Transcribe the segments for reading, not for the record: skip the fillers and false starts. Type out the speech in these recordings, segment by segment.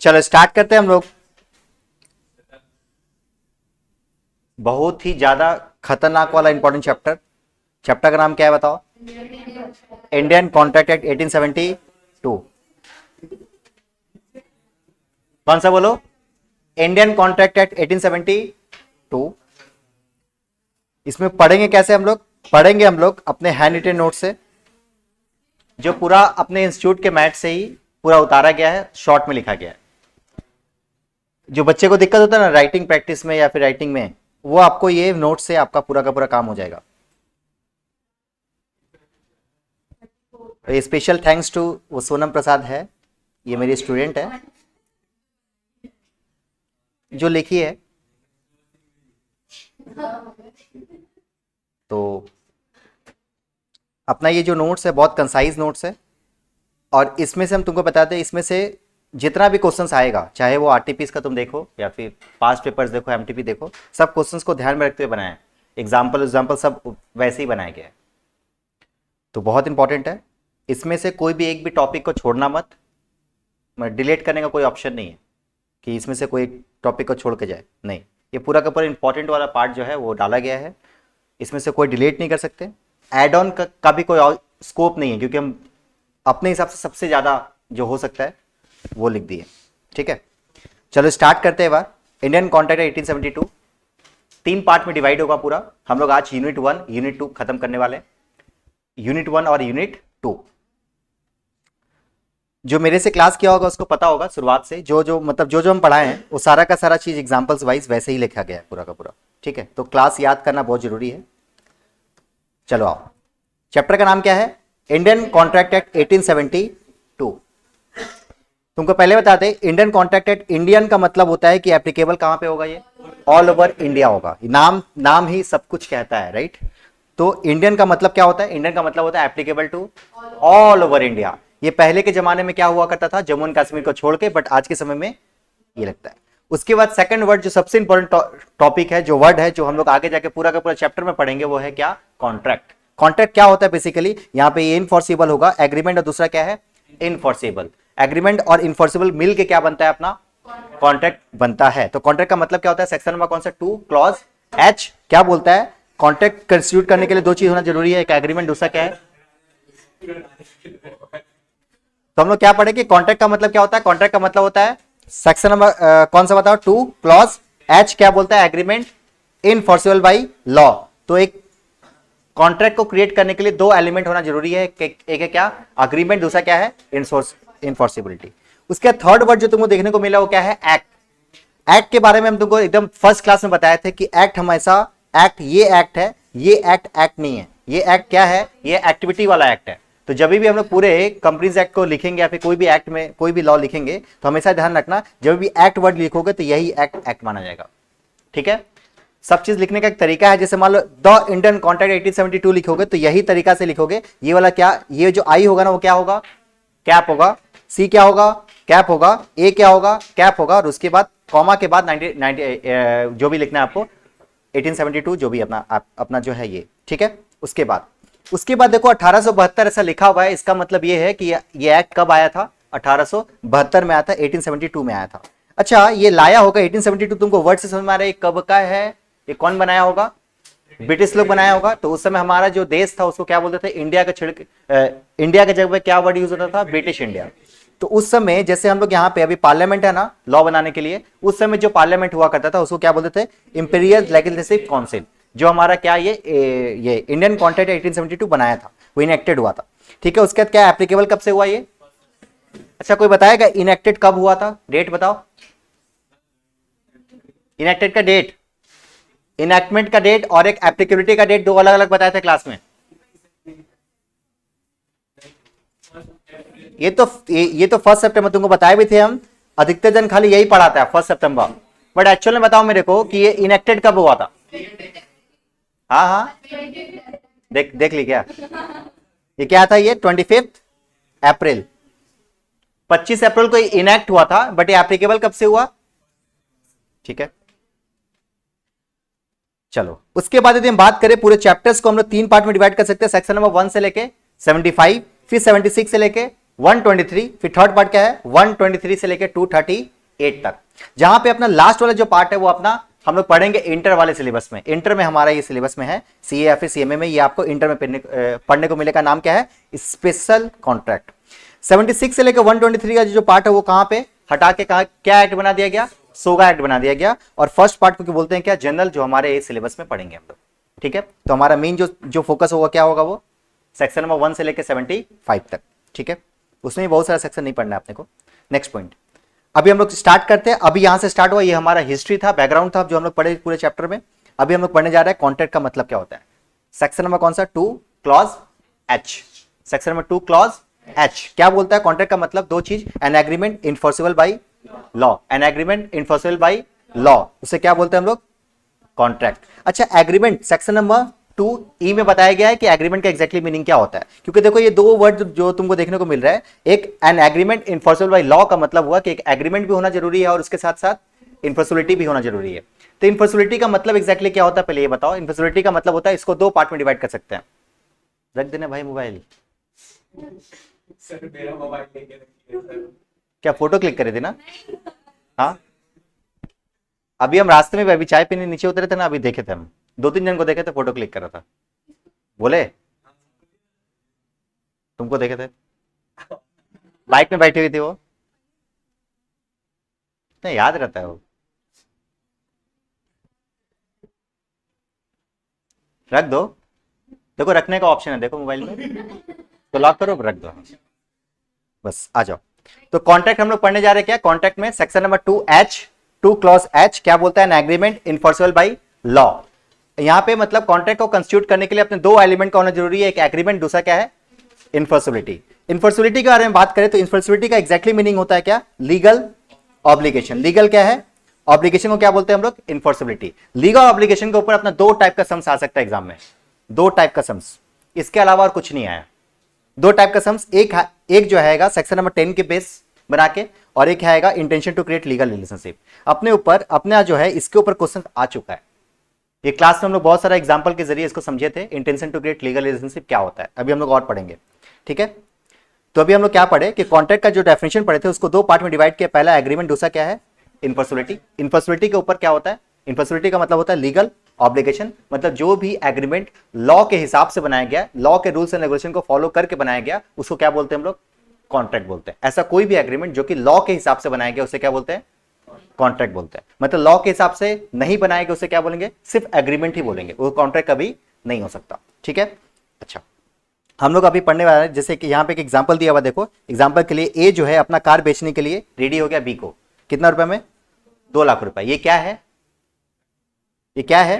चलो स्टार्ट करते हैं हम लोग। बहुत ही ज्यादा खतरनाक वाला इंपॉर्टेंट चैप्टर। चैप्टर का नाम क्या है बताओ? Indian contract act 1872। कौन सा बोलो? Indian contract act 1872। इसमें पढ़ेंगे कैसे हम लोग? पढ़ेंगे हम लोग अपने हैंड रिटेन नोट से, जो पूरा अपने इंस्टीट्यूट के मैथ से ही पूरा उतारा गया है, शॉर्ट में लिखा गया है। जो बच्चे को दिक्कत होता है ना राइटिंग प्रैक्टिस में या फिर राइटिंग में, वो आपको ये नोट से आपका पूरा का पूरा काम हो जाएगा। स्पेशल थैंक्स टू वो सोनम प्रसाद है, ये मेरी स्टूडेंट है जो लिखी है। तो अपना ये जो नोट्स है बहुत कंसाइज नोट्स है, और इसमें से हम तुमको बताते हैं, इसमें से जितना भी क्वेश्चंस आएगा, चाहे वो आरटीपीस का तुम देखो या फिर पास्ट पेपर्स देखो, एमटीपी देखो, सब क्वेश्चंस को ध्यान में रखते हुए बनाए। एग्जाम्पल सब वैसे ही बनाए गए। तो बहुत इंपॉर्टेंट है। इसमें से कोई भी एक भी टॉपिक को छोड़ना मत। डिलीट करने का कोई ऑप्शन नहीं है कि इसमें से कोई टॉपिक को छोड़ के जाए, नहीं। ये पूरा का पूरा इंपॉर्टेंट वाला पार्ट जो है वो डाला गया है, इसमें से कोई डिलीट नहीं कर सकते। एड ऑन का भी कोई स्कोप नहीं है, क्योंकि हम अपने हिसाब से सबसे ज़्यादा जो हो सकता है वो लिख दिए। ठीक है, चलो स्टार्ट करते हैं। बार इंडियन कॉन्ट्रैक्ट 1872 तीन पार्ट में डिवाइड होगा पूरा। हम लोग आज यूनिट 1 यूनिट 2 खत्म करने वाले हैं। यूनिट 1 और यूनिट 2 जो मेरे से क्लास किया होगा उसको पता होगा शुरुआत से, जो हम पढ़ाए हैं वो सारा का सारा चीज एग्जांपल्स वाइज वैसे ही लिखा गया है पूरा का पूरा। ठीक है, तो क्लास याद करना बहुत जरूरी है। चलो आओ, चैप्टर का नाम क्या है? Indian contract act 1872। तुमको पहले बताते हैं, इंडियन कॉन्ट्रैक्ट एक्ट, इंडियन का मतलब होता है कि एप्लीकेबल कहां पे होगा? ये ऑल ओवर इंडिया होगा। नाम ही सब कुछ कहता है, राइट? तो इंडियन का मतलब क्या होता है? इंडियन का मतलब होता है applicable to all over India. ये पहले के जमाने में क्या हुआ करता था, जम्मू एंड कश्मीर को छोड़ के, बट आज के समय में ये लगता है। उसके बाद सेकंड वर्ड जो सबसे इंपॉर्टेंट टॉपिक है, जो वर्ड है जो हम लोग आगे जाके पूरा का पूरा चैप्टर में पढ़ेंगे, वो है क्या? कॉन्ट्रैक्ट। कॉन्ट्रैक्ट क्या होता है बेसिकली? यहाँ पे ये इनफोर्सिबल होगा एग्रीमेंट, और दूसरा क्या है? इनफोर्सिबल। एग्रीमेंट और इनफोर्सिबल मिल के क्या बनता है? अपना कॉन्ट्रैक्ट बनता है। तो कॉन्ट्रैक्ट का मतलब क्या होता है? सेक्शन नंबर कौन सा? 2 क्लॉज H क्या बोलता है? कॉन्ट्रैक्ट कंस्टिट्यूट करने के लिए दो चीज होना जरूरी है, एक एग्रीमेंट, दूसरा क्या है? तो हम लोग क्या पढ़ेंगे? कॉन्ट्रैक्ट का मतलब क्या होता है? कॉन्ट्रैक्ट का मतलब होता है सेक्शन नंबर कौन सा बताओ? 2 क्लॉज H क्या बोलता है? Agreement enforceable by law. तो एक कॉन्ट्रैक्ट को क्रिएट करने के लिए दो एलिमेंट होना जरूरी है, एक है क्या? अग्रीमेंट, दूसरा क्या है? इनफोर्सिबिलिटी। उसके थर्ड वर्ड जो तुमको देखने को मिला वो क्या है? एक्ट। एक्ट के बारे में हम तुमको एकदम फर्स्ट क्लास में बताए थे कि एक्ट हमेशा एक्ट, ये एक्ट है, ये एक्ट नहीं है। ये एक्ट क्या है? ये एक्टिविटी वाला एक्ट है। तो जब भी हम लोग पूरे कंपनीज एक्ट को लिखेंगे या फिर कोई भी एक्ट में कोई भी लॉ लिखेंगे, तो हमेशा ध्यान रखना जब भी एक्ट वर्ड लिखोगे तो यही एक्ट माना जाएगा। ठीक है, सब चीज लिखने का एक तरीका है। जैसे मान लो द इंडियन कॉन्ट्रैक्ट 1872 लिखोगे तो यही तरीका से लिखोगे। ये वाला क्या, ये जो आई होगा ना वो क्या होगा? कैप होगा। सी क्या होगा? कैप होगा। ए क्या होगा? कैप होगा। और उसके बाद कॉमा के बाद 90 जो भी लिखना है आपको 1872 जो भी अपना जो है ये। ठीक है, उसके बाद देखो 1872 ऐसा लिखा हुआ है, इसका मतलब ये है कि ये एक्ट कब आया था? 1872 में आया था, 1872 में आया था। अच्छा, ये लाया होगा 1872, तुमको वर्ड से समझ में आ रहा है कब का है? ये कौन बनाया होगा? ब्रिटिश लोग बनाया होगा। तो उस समय हमारा जो देश था उसको क्या बोलते थे? इंडिया का इंडिया के जगह क्या वर्ड यूज होता था? British India. तो उस समय जैसे हम लोग यहाँ पे अभी पार्लियामेंट है ना लॉ बनाने के लिए, उस समय जो पार्लियामेंट हुआ करता था उसको क्या बोलते थे? Imperial legislative council. जो हमारा क्या ये इंडियन कॉन्ट्रैक्ट 1872 बनाया था, वो इनेक्टेड हुआ था। ठीक है, उसके बाद क्या एप्लीकेबल कब से हुआ ये? अच्छा, कोई बताएगा इनेक्टेड कब हुआ था? डेट बताओ। इनेक्टेड का डेट, इनेक्टमेंट का डेट और एक एप्लीकेबिलिटी का डेट, दो अलग अलग बताए थे क्लास में। ये तो 1 सितंबर तुमको बताए भी थे हम। अधिकतर जन खाली यही पढ़ाता है 1 सितंबर, बट एक्चुअल में बताओ मेरे को कि ये इनेक्टेड कब हुआ था? हाँ, देख ली क्या? ये क्या था? ये 25 अप्रैल, 25 अप्रैल को इनेक्ट हुआ था, बट ये एप्लीकेबल कब से हुआ? ठीक है, चलो उसके बाद यदि हम बात करें पूरे चैप्टर्स को हम लोग तीन पार्ट में डिवाइड कर सकते हैं। सेक्शन नंबर 1 से लेके 75, फिर 76 से लेके 123, फिर थर्ड पार्ट क्या है 123 से लेकर 238 तक। जहां पे अपना लास्ट वाला जो पार्ट है वो अपना हम लोग पढ़ेंगे इंटर वाले सिलेबस में। इंटर में हमारा ये सिलेबस में है, सीए या फिर सीएमए में, ये आपको इंटर में पढ़ने को मिलेगा। नाम क्या है? Special contract. 76 से लेकर 123 का जो पार्ट है वो कहां पे हटा के कहा क्या एक्ट बना दिया गया? सोगा एक्ट बना दिया गया। और फर्स्ट पार्ट को बोलते हैं क्या? जनरल, जो हमारे इस सिलेबस में पढ़ेंगे हम लोग। ठीक है, तो हमारा मेन जो फोकस होगा क्या होगा? वो सेक्शन नंबर 1 से लेकर 75 तक। ठीक है, उसमें बहुत सारा सेक्शन नहीं पढ़ना है अपने को। नेक्स्ट पॉइंट, अभी हम लोग स्टार्ट करते हैं। अभी यहां से स्टार्ट हुआ, ये हमारा हिस्ट्री था, बैकग्राउंड था जो हम लोग पढ़े पूरे चैप्टर में। अभी हम लोग पढ़ने जा रहे हैं कॉन्ट्रैक्ट का मतलब क्या होता है। सेक्शन नंबर कौन सा? 2 clause H. Section number 2 clause H क्या बोलता है? कॉन्ट्रैक्ट का मतलब दो चीज, an agreement enforceable by law. An agreement enforceable by law, उसे क्या बोलते हैं हम लोग? कॉन्ट्रैक्ट। अच्छा, एग्रीमेंट सेक्शन नंबर 2E में बताया गया है कि एग्रीमेंट का एग्जैक्टली मीनिंग क्या होता है। क्योंकि देखो ये दो वर्ड जो तुमको देखने को मिल रहा है, एक N agreement enforceable by law का मतलब हुआ कि एक एग्रीमेंट भी होना जरूरी है और उसके साथ साथ इनफोर्सिबिलिटी भी होना जरूरी है। तो इनफोर्सिबिलिटी का मतलब एग्जैक्टली क्या होता है पहले ये बताओ। इनफोर्सिबिलिटी का मतलब होता है, इसको दो पार्ट में डिवाइड कर सकते हैं। रख देना भाई मोबाइल। सर मेरा मोबाइल लेके रखिए सर। क्या फोटो क्लिक करे थे ना? हाँ, अभी हम रास्ते में अभी चाय पीने नीचे उतरे थे ना, अभी देखे थे हम 2-3 जन को देखे थे, फोटो क्लिक कर रहा था। बोले तुमको देखे थे, बाइक में बैठी हुई थी वो, नहीं याद रहता है वो। रख दो, देखो रखने का ऑप्शन है, देखो मोबाइल में, तो लॉक करो, रख दो, बस आ जाओ। तो कॉन्ट्रैक्ट हम लोग पढ़ने जा रहे हैं। क्या कॉन्ट्रैक्ट में section number 2H, 2 clause H क्या बोलता है? An agreement enforceable by law. यहां पे मतलब कॉन्ट्रैक्ट को कंस्टिट्यूट करने के लिए अपने दो एलिमेंट का होना जरूरी है, एक एग्रीमेंट, दूसरा क्या है? इनफोर्सिबिलिटी। इनफोर्सिबिलिटी के बारे में बात करें तो इनफोर्सिबिलिटी का एग्जैक्टली मीनिंग होता है क्या? Legal obligation. लीगल क्या है? ऑब्लिगेशन को क्या बोलते हैं हम लोग? इनफोर्सिबिलिटी। लीगल ऑब्लिगेशन के ऊपर अपना दो टाइप का सम्स आ सकता है एग्जाम में, दो टाइप का सम्स, इसके अलावा और कुछ नहीं आया। दो टाइप का सम्स, एक जो है सेक्शन नंबर 10 के बेस बना के, और एक है intention to create legal relationship. अपने ऊपर अपना जो है इसके ऊपर क्वेश्चन आ चुका है, ये क्लास में हम लोग बहुत सारा एग्जांपल के जरिए इसको समझे थे। Intention to create legal relationship क्या होता है, अभी हम लोग और पढ़ेंगे। ठीक है, तो अभी हम लोग क्या पढ़े कि कॉन्ट्रैक्ट का जो डेफिनेशन पढ़े थे उसको दो पार्ट में डिवाइड किया। पहला एग्रीमेंट, दूसरा क्या है? इनफोर्सिबिलिटी। इनफोर्सिबिलिटी के ऊपर क्या होता है? इनफोर्सिबिलिटी का मतलब होता है लीगल ऑब्लिगेशन, मतलब जो भी एग्रीमेंट लॉ के हिसाब से बनाया गया, लॉ के रूल्स एंड रेगुलेशन को फॉलो करके बनाया गया, उसको क्या बोलते हैं हम लोग? कॉन्ट्रैक्ट बोलते हैं। ऐसा कोई भी एग्रीमेंट जो कि लॉ के हिसाब से बनाया गया उसे क्या बोलते हैं? कॉन्ट्रैक्ट बोलते हैं। मतलब लॉ के हिसाब से नहीं बनाया गया उसे क्या बोलेंगे? सिर्फ एग्रीमेंट ही बोलेंगे, वो कॉन्ट्रैक्ट कभी नहीं हो सकता। ठीक है, अच्छा हम लोग अभी पढ़ने वाले हैं, जैसे कि यहाँ पे एक एग्जांपल दिया हुआ, देखो एग्जांपल के लिए ए जो है अपना कार बेचने के लिए रेडी हो गया बी को, कितना रुपए में? 2 लाख रुपए। ये क्या है? ये क्या है?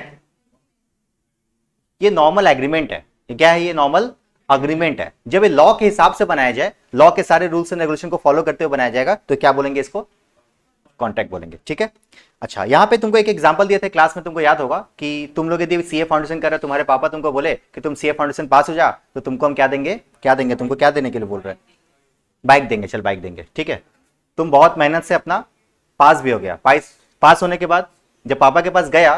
ये नॉर्मल एग्रीमेंट है। ये क्या है? ये नॉर्मल अग्रीमेंट है। जब ये लॉ के हिसाब से बनाया जाए, लॉ के सारे रूल्स एंड रेगुलेशन को फॉलो करते हुए बनाया जाएगा, तो क्या बोलेंगे? इसको कॉन्ट्रैक्ट बोलेंगे। ठीक है, अच्छा यहाँ पे तुमको एक एग्जांपल दिए थे क्लास में, तुमको याद होगा कि तुम लोग यदि सीए फाउंडेशन कर रहे हो, तुम्हारे पापा तुमको बोले कि तुम सीए फाउंडेशन पास हो जा, तो तुमको हम क्या देंगे? क्या देंगे तुमको? क्या देने के लिए बोल रहे हैं? बाइक देंगे। चल बाइक देंगे, ठीक है। तुम बहुत मेहनत से अपना पास भी हो गया, पास होने के बाद जब पापा के पास गया,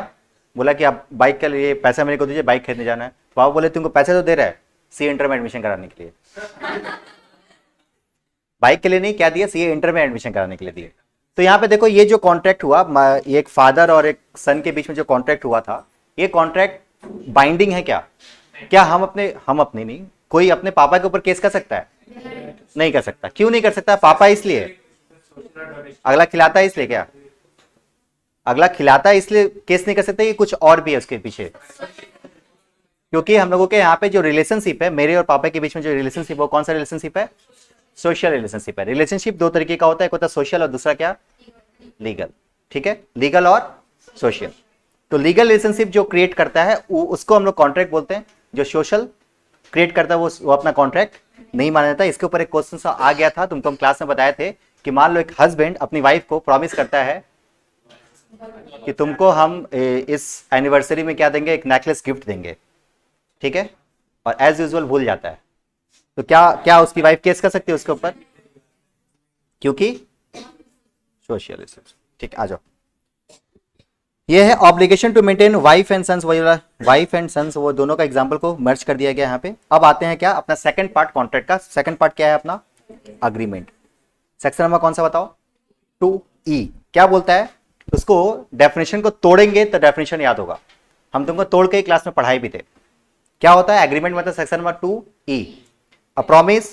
बोला कि आप बाइक के लिए पैसा मेरे को दीजिए, बाइक खरीदने जाना है। पापा बोले तुमको पैसे तो दे रहा है सी इंटर में एडमिशन कराने के लिए, बाइक के लिए नहीं, क्या दिया? सी इंटर में एडमिशन कराने के लिए दिए। तो यहाँ पे देखो ये जो कॉन्ट्रैक्ट हुआ, एक फादर और एक सन के बीच में जो कॉन्ट्रैक्ट हुआ था, ये कॉन्ट्रैक्ट बाइंडिंग है क्या? क्या हम अपने नहीं, कोई अपने पापा के ऊपर केस कर सकता है? नहीं कर सकता। क्यों नहीं कर सकता? पापा इसलिए, अगला खिलाता है इसलिए। क्या अगला खिलाता है इसलिए केस नहीं कर सकते? ये कुछ और भी है उसके पीछे, क्योंकि हम लोगों के यहाँ पे जो रिलेशनशिप है मेरे और पापा के बीच में, जो रिलेशनशिप है वो कौन सा रिलेशनशिप है? सोशल रिलेशनशिप है। रिलेशनशिप दो तरीके का होता है, एक होता है सोशल और दूसरा क्या? लीगल। ठीक है, लीगल और सोशल। तो लीगल रिलेशनशिप जो क्रिएट करता है उसको हम लोग कॉन्ट्रैक्ट बोलते हैं, जो सोशल क्रिएट करता है वो अपना कॉन्ट्रैक्ट नहीं माना जाता। इसके ऊपर एक क्वेश्चन आ गया था, तुमको हम क्लास में बताए थे कि मान लो एक हस्बैंड अपनी वाइफ को प्रॉमिस करता है कि तुमको हम इस एनिवर्सरी में क्या देंगे? एक नेकलेस गिफ्ट देंगे, ठीक है, और एज यूजुअल भूल जाता है, तो क्या उसकी वाइफ केस कर सकती है उसके ऊपर? क्योंकि सोशल। ठीक, आ जाओ। ये है obligation to maintain wife and sons, wife and sons वो दोनों का एग्जांपल को मर्ज कर दिया गया यहाँ पे। अब आते हैं क्या? अपना सेकंड पार्ट कॉन्ट्रैक्ट का। सेकंड पार्ट क्या है अपना? अग्रीमेंट। सेक्शन नंबर कौन सा बताओ? 2E क्या बोलता है? उसको डेफिनेशन को तोड़ेंगे तो डेफिनेशन याद होगा, हम तुमको तोड़ के क्लास में पढ़ाए भी थे। क्या होता है एग्रीमेंट? मतलब section number 2E, a promise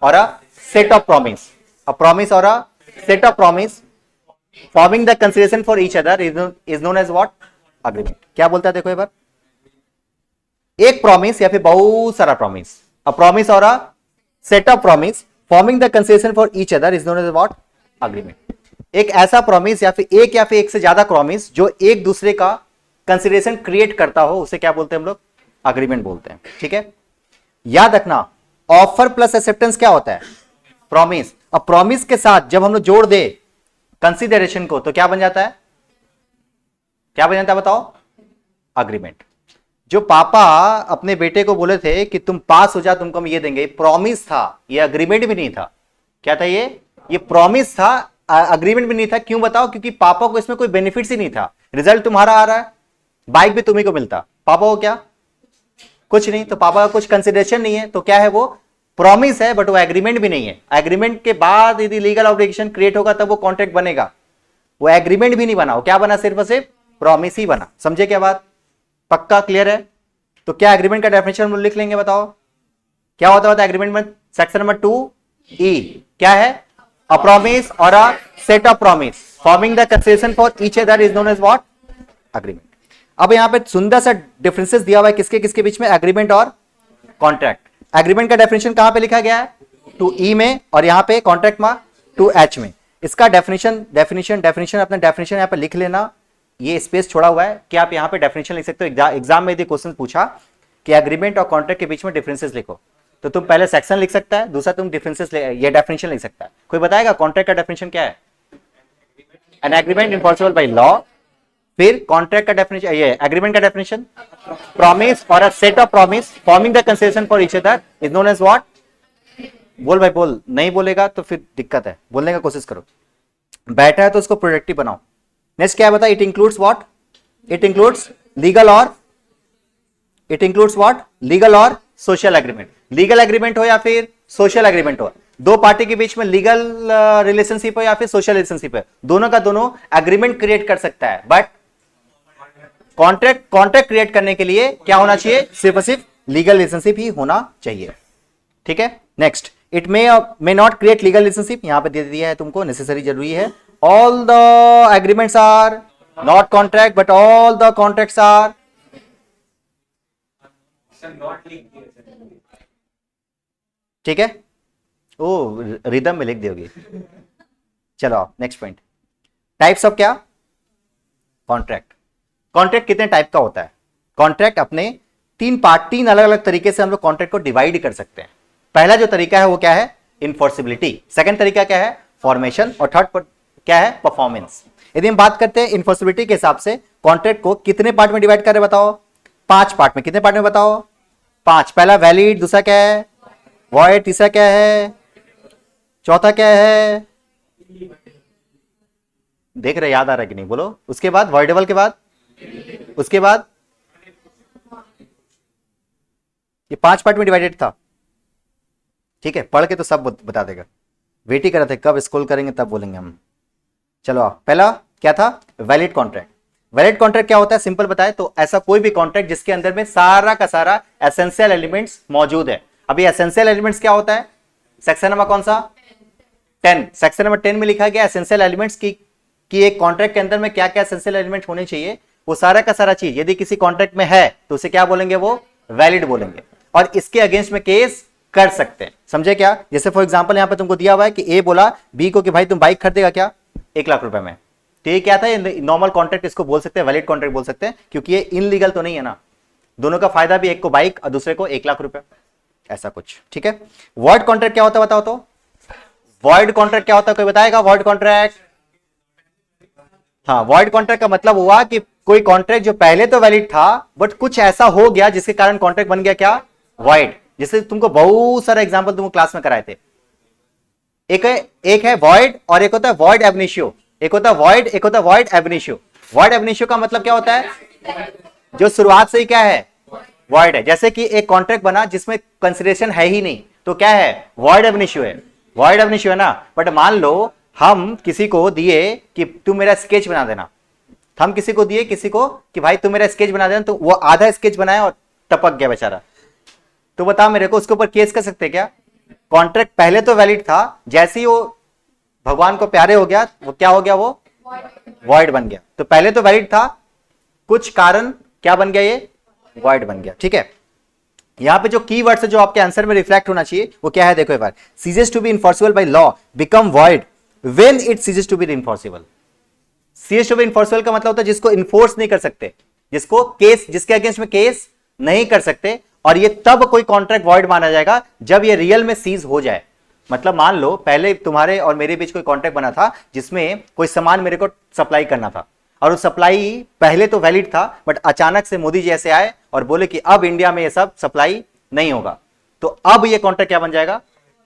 और a set of promise, a promise और a set of promise forming the consideration for each other is known as what? Agreement. क्या बोलता है देखो एक बार, एक प्रॉमिस या फिर बहुत सारा प्रॉमिस, अ प्रॉमिस और a set of promise forming the consideration for each other is known as what? Agreement. एक ऐसा प्रॉमिस या फिर एक से ज्यादा प्रॉमिस जो एक दूसरे का कंसिडरेशन क्रिएट करता हो, उसे क्या बोलते हैं हम लोग? अग्रीमेंट बोलते हैं। ठीक है, याद रखना ऑफर प्लस एक्सेप्टेंस क्या होता है? प्रॉमिस। अब प्रॉमिस के साथ जब हम लोग जोड़ दे कंसिडरेशन को तो क्या बन जाता है? क्या बन जाता है बताओ? अग्रीमेंट। जो पापा अपने बेटे को बोले थे कि तुम पास हो जा तुमको हम ये देंगे, प्रॉमिस था, ये अग्रीमेंट भी नहीं था। क्या था ये प्रॉमिस था, अग्रीमेंट भी नहीं था। क्यों बताओ? क्योंकि पापा को इसमें कोई बेनिफिट्स ही नहीं था। रिजल्ट तुम्हारा आ रहा है, बाइक भी तुम्ही को मिलता, पापा को क्या? कुछ नहीं। तो पापा का कुछ कंसिडरेशन नहीं है, तो क्या है वो? प्रॉमिस है, बट वो एग्रीमेंट भी नहीं है। एग्रीमेंट के बाद यदि लीगल ऑब्लिगेशन क्रिएट होगा तब वो कॉन्ट्रैक्ट बनेगा। वो एग्रीमेंट भी नहीं बना, वो क्या बना? सिर्फ और सिर्फ प्रॉमिस ही बना। समझे क्या बात? पक्का क्लियर है? तो क्या एग्रीमेंट का डेफिनेशन हम लिख लेंगे, बताओ क्या होता है एग्रीमेंट में? सेक्शन नंबर 2E क्या है? अ प्रॉमिस और a set of promise forming the consideration for each other is known as what? Agreement. अब यहां पे सुंदर सा डिफरेंसेस दिया हुआ है किसके किसके बीच में? एग्रीमेंट और कॉन्ट्रैक्ट। एग्रीमेंट का डेफिनेशन कहां पे लिखा गया है? 2E में, और यहां पे कॉन्ट्रैक्ट में 2H में। इसका डेफिनेशन अपना डेफिनेशन यहां पे लिख लेना, ये स्पेस छोड़ा हुआ है कि आप यहां पे डेफिनेशन लिख सकते हो। एग्जाम में यदि क्वेश्चन पूछा कि एग्रीमेंट और कॉन्ट्रैक्ट के बीच में डिफरेंसेस लिखो, तो तुम पहले सेक्शन लिख सकता है, दूसरा तुम डिफरेंसेस ये डेफिनेशन लिख सकता है। कोई बताएगा कॉन्ट्रैक्ट का डेफिनेशन क्या है? An agreement enforceable by law. फिर कॉन्ट्रैक्ट का डेफिनेशन, ये एग्रीमेंट का डेफिनेशन, प्रॉमिस और a set of promise forming the consideration for each other is known as what? बोल भाई बोल, नहीं बोलेगा तो फिर दिक्कत है, बोलने का कोशिश करो। बैठा है तो उसको प्रोडक्टिव बनाओ। नेक्स्ट क्या बता? It includes what? It includes legal और लीगल और सोशल एग्रीमेंट। लीगल एग्रीमेंट हो या फिर सोशल एग्रीमेंट हो, दो पार्टी के बीच में लीगल रिलेशनशिप हो या फिर सोशल रिलेशनशिप है, दोनों का दोनों एग्रीमेंट क्रिएट कर सकता है। बट कॉन्ट्रैक्ट क्रिएट करने के लिए क्या होना चाहिए? सिर्फ और सिर्फ लीगल रिलेशनशिप ही होना चाहिए। ठीक है, next, it may not create legal relationship, यहां पे दे दिया है तुमको, नेसेसरी जरूरी है। All the agreements are not contract but all the contracts are ठीक है। ओ रिदम में लिख दोगे। चलो नेक्स्ट पॉइंट, टाइप्स ऑफ क्या? कॉन्ट्रैक्ट। कॉन्ट्रैक्ट कितने टाइप का होता है? कॉन्ट्रैक्ट अपने तीन अलग अलग तरीके से हम लोग कॉन्ट्रैक्ट को डिवाइड कर सकते हैं। पहला जो तरीका है वो क्या है? इनफोर्सिबिलिटी। सेकंड तरीका क्या है? फॉर्मेशन। और थर्ड क्या है? परफॉर्मेंस। यदि हम बात करते हैं इनफोर्सिबिलिटी के हिसाब से, कॉन्ट्रैक्ट को कितने पार्ट में डिवाइड करें बताओ? 5 पार्ट में। कितने पार्ट में बताओ? 5। पहला वैलिड, दूसरा क्या है? वॉइड, तीसरा क्या है? चौथा क्या है? देख रहे, याद आ रहा है कि नहीं? बोलो। उसके बाद वॉइडेबल के बाद, उसके बाद ये 5 पार्ट में डिवाइडेड था। ठीक है, पढ़ के तो सब बता देगा। वेट ही कर रहे थे कब स्क्रॉल करेंगे तब बोलेंगे हम। चलो, पहला क्या था? Valid contract. वैलिड कॉन्ट्रैक्ट क्या होता है? सिंपल बताए तो ऐसा कोई भी कॉन्ट्रैक्ट जिसके अंदर में सारा का सारा एसेंशियल एलिमेंट्स मौजूद है। अभी एसेंशियल एलिमेंट्स क्या होता है? सेक्शन नंबर कौन सा? 10। सेक्शन नंबर 10 में लिखा गया एसेंशियल एलिमेंट्स की एक कॉन्ट्रैक्ट के अंदर में क्या क्या एसेंशियल एलिमेंट होने चाहिए, वो सारा का सारा चीज यदि किसी कॉन्ट्रैक्ट में है तो उसे क्या बोलेंगे? वो वैलिड बोलेंगे। और इसके अगेंस्ट में केस कर सकते हैं। समझे क्या? जैसे फॉर एग्जांपल यहां पे तुमको दिया हुआ है कि ए बोला बी को कि भाई तुम बाइक खरीदेगा क्या? 1 लाख रुपए में। तो ये क्या था? नॉर्मल कॉन्ट्रैक्ट इसको बोल सकते हैं, वैलिड कॉन्ट्रैक्ट बोल सकते हैं, क्योंकि ये इनलीगल तो नहीं है ना। दोनों का फायदा भी, एक को बाइक और दूसरे को 1 लाख रुपए, ऐसा कुछ। ठीक है। वॉइड कॉन्ट्रैक्ट क्या होता है बताओ तो? वॉइड कॉन्ट्रैक्ट क्या होता है? कोई बताएगा वॉइड कॉन्ट्रैक्ट? हाँ, वॉइड कॉन्ट्रैक्ट का मतलब हुआ कि कोई कॉन्ट्रैक्ट जो पहले तो वैलिड था बट कुछ ऐसा हो गया जिसके कारण कॉन्ट्रैक्ट बन गया क्या? वॉइड। जैसे तुमको बहुत सारा एग्जांपल तुमको क्लास में कराए थे। एक है वॉइड और एक होता है वॉइड एब इनिशियो। एक होता है वॉइड, एक होता है वॉइड एब इनिशियो। वॉइड एब इनिशियो का मतलब क्या होता है? जो शुरुआत से ही क्या है? वॉइड है। जैसे कि एक कॉन्ट्रैक्ट बना जिसमें कंसिडरेशन है ही नहीं, तो क्या है, वॉइड एब इनिशियो है, वॉइड एब इनिशियो है ना। बट मान लो हम किसी को दिए कि तू मेरा स्केच बना देना, हम किसी को दिए किसी को कि भाई तू मेरा स्केच बना देना, तो वो आधा स्केच बनाया और टपक गया बेचारा, तो बता मेरे को उसके ऊपर केस कर सकते क्या? कॉन्ट्रैक्ट पहले तो वैलिड था, जैसे ही वो भगवान को प्यारे हो गया वो क्या हो गया, वो वॉइड बन गया। तो पहले तो वैलिड था, कुछ कारण क्या बन गया, ये वॉइड बन गया। ठीक है, यहां पे जो कीवर्ड्स है जो आपके आंसर में रिफ्लेक्ट होना चाहिए वो क्या है, देखो एक बार, ceases to be enforceable by law become void when it ceases to be enforceable. Ceases to be enforceable का मतलब होता है जिसको इन्फोर्स नहीं कर सकते, जिसको केस, जिसके अगेंस्ट में केस नहीं कर सकते, और ये तब कोई कॉन्ट्रैक्ट वॉइड माना जाएगा जब ये रियल में सीज हो जाए। मतलब मान लो पहले तुम्हारे और मेरे बीच कोई कॉन्ट्रैक्ट बना था जिसमें कोई सामान मेरे को सप्लाई करना था, और वो सप्लाई पहले तो वैलिड था, बट अचानक से मोदी जी ऐसे आए और बोले कि अब इंडिया में ये सब सप्लाई नहीं होगा, तो अब ये कॉन्ट्रैक्ट क्या बन जाएगा,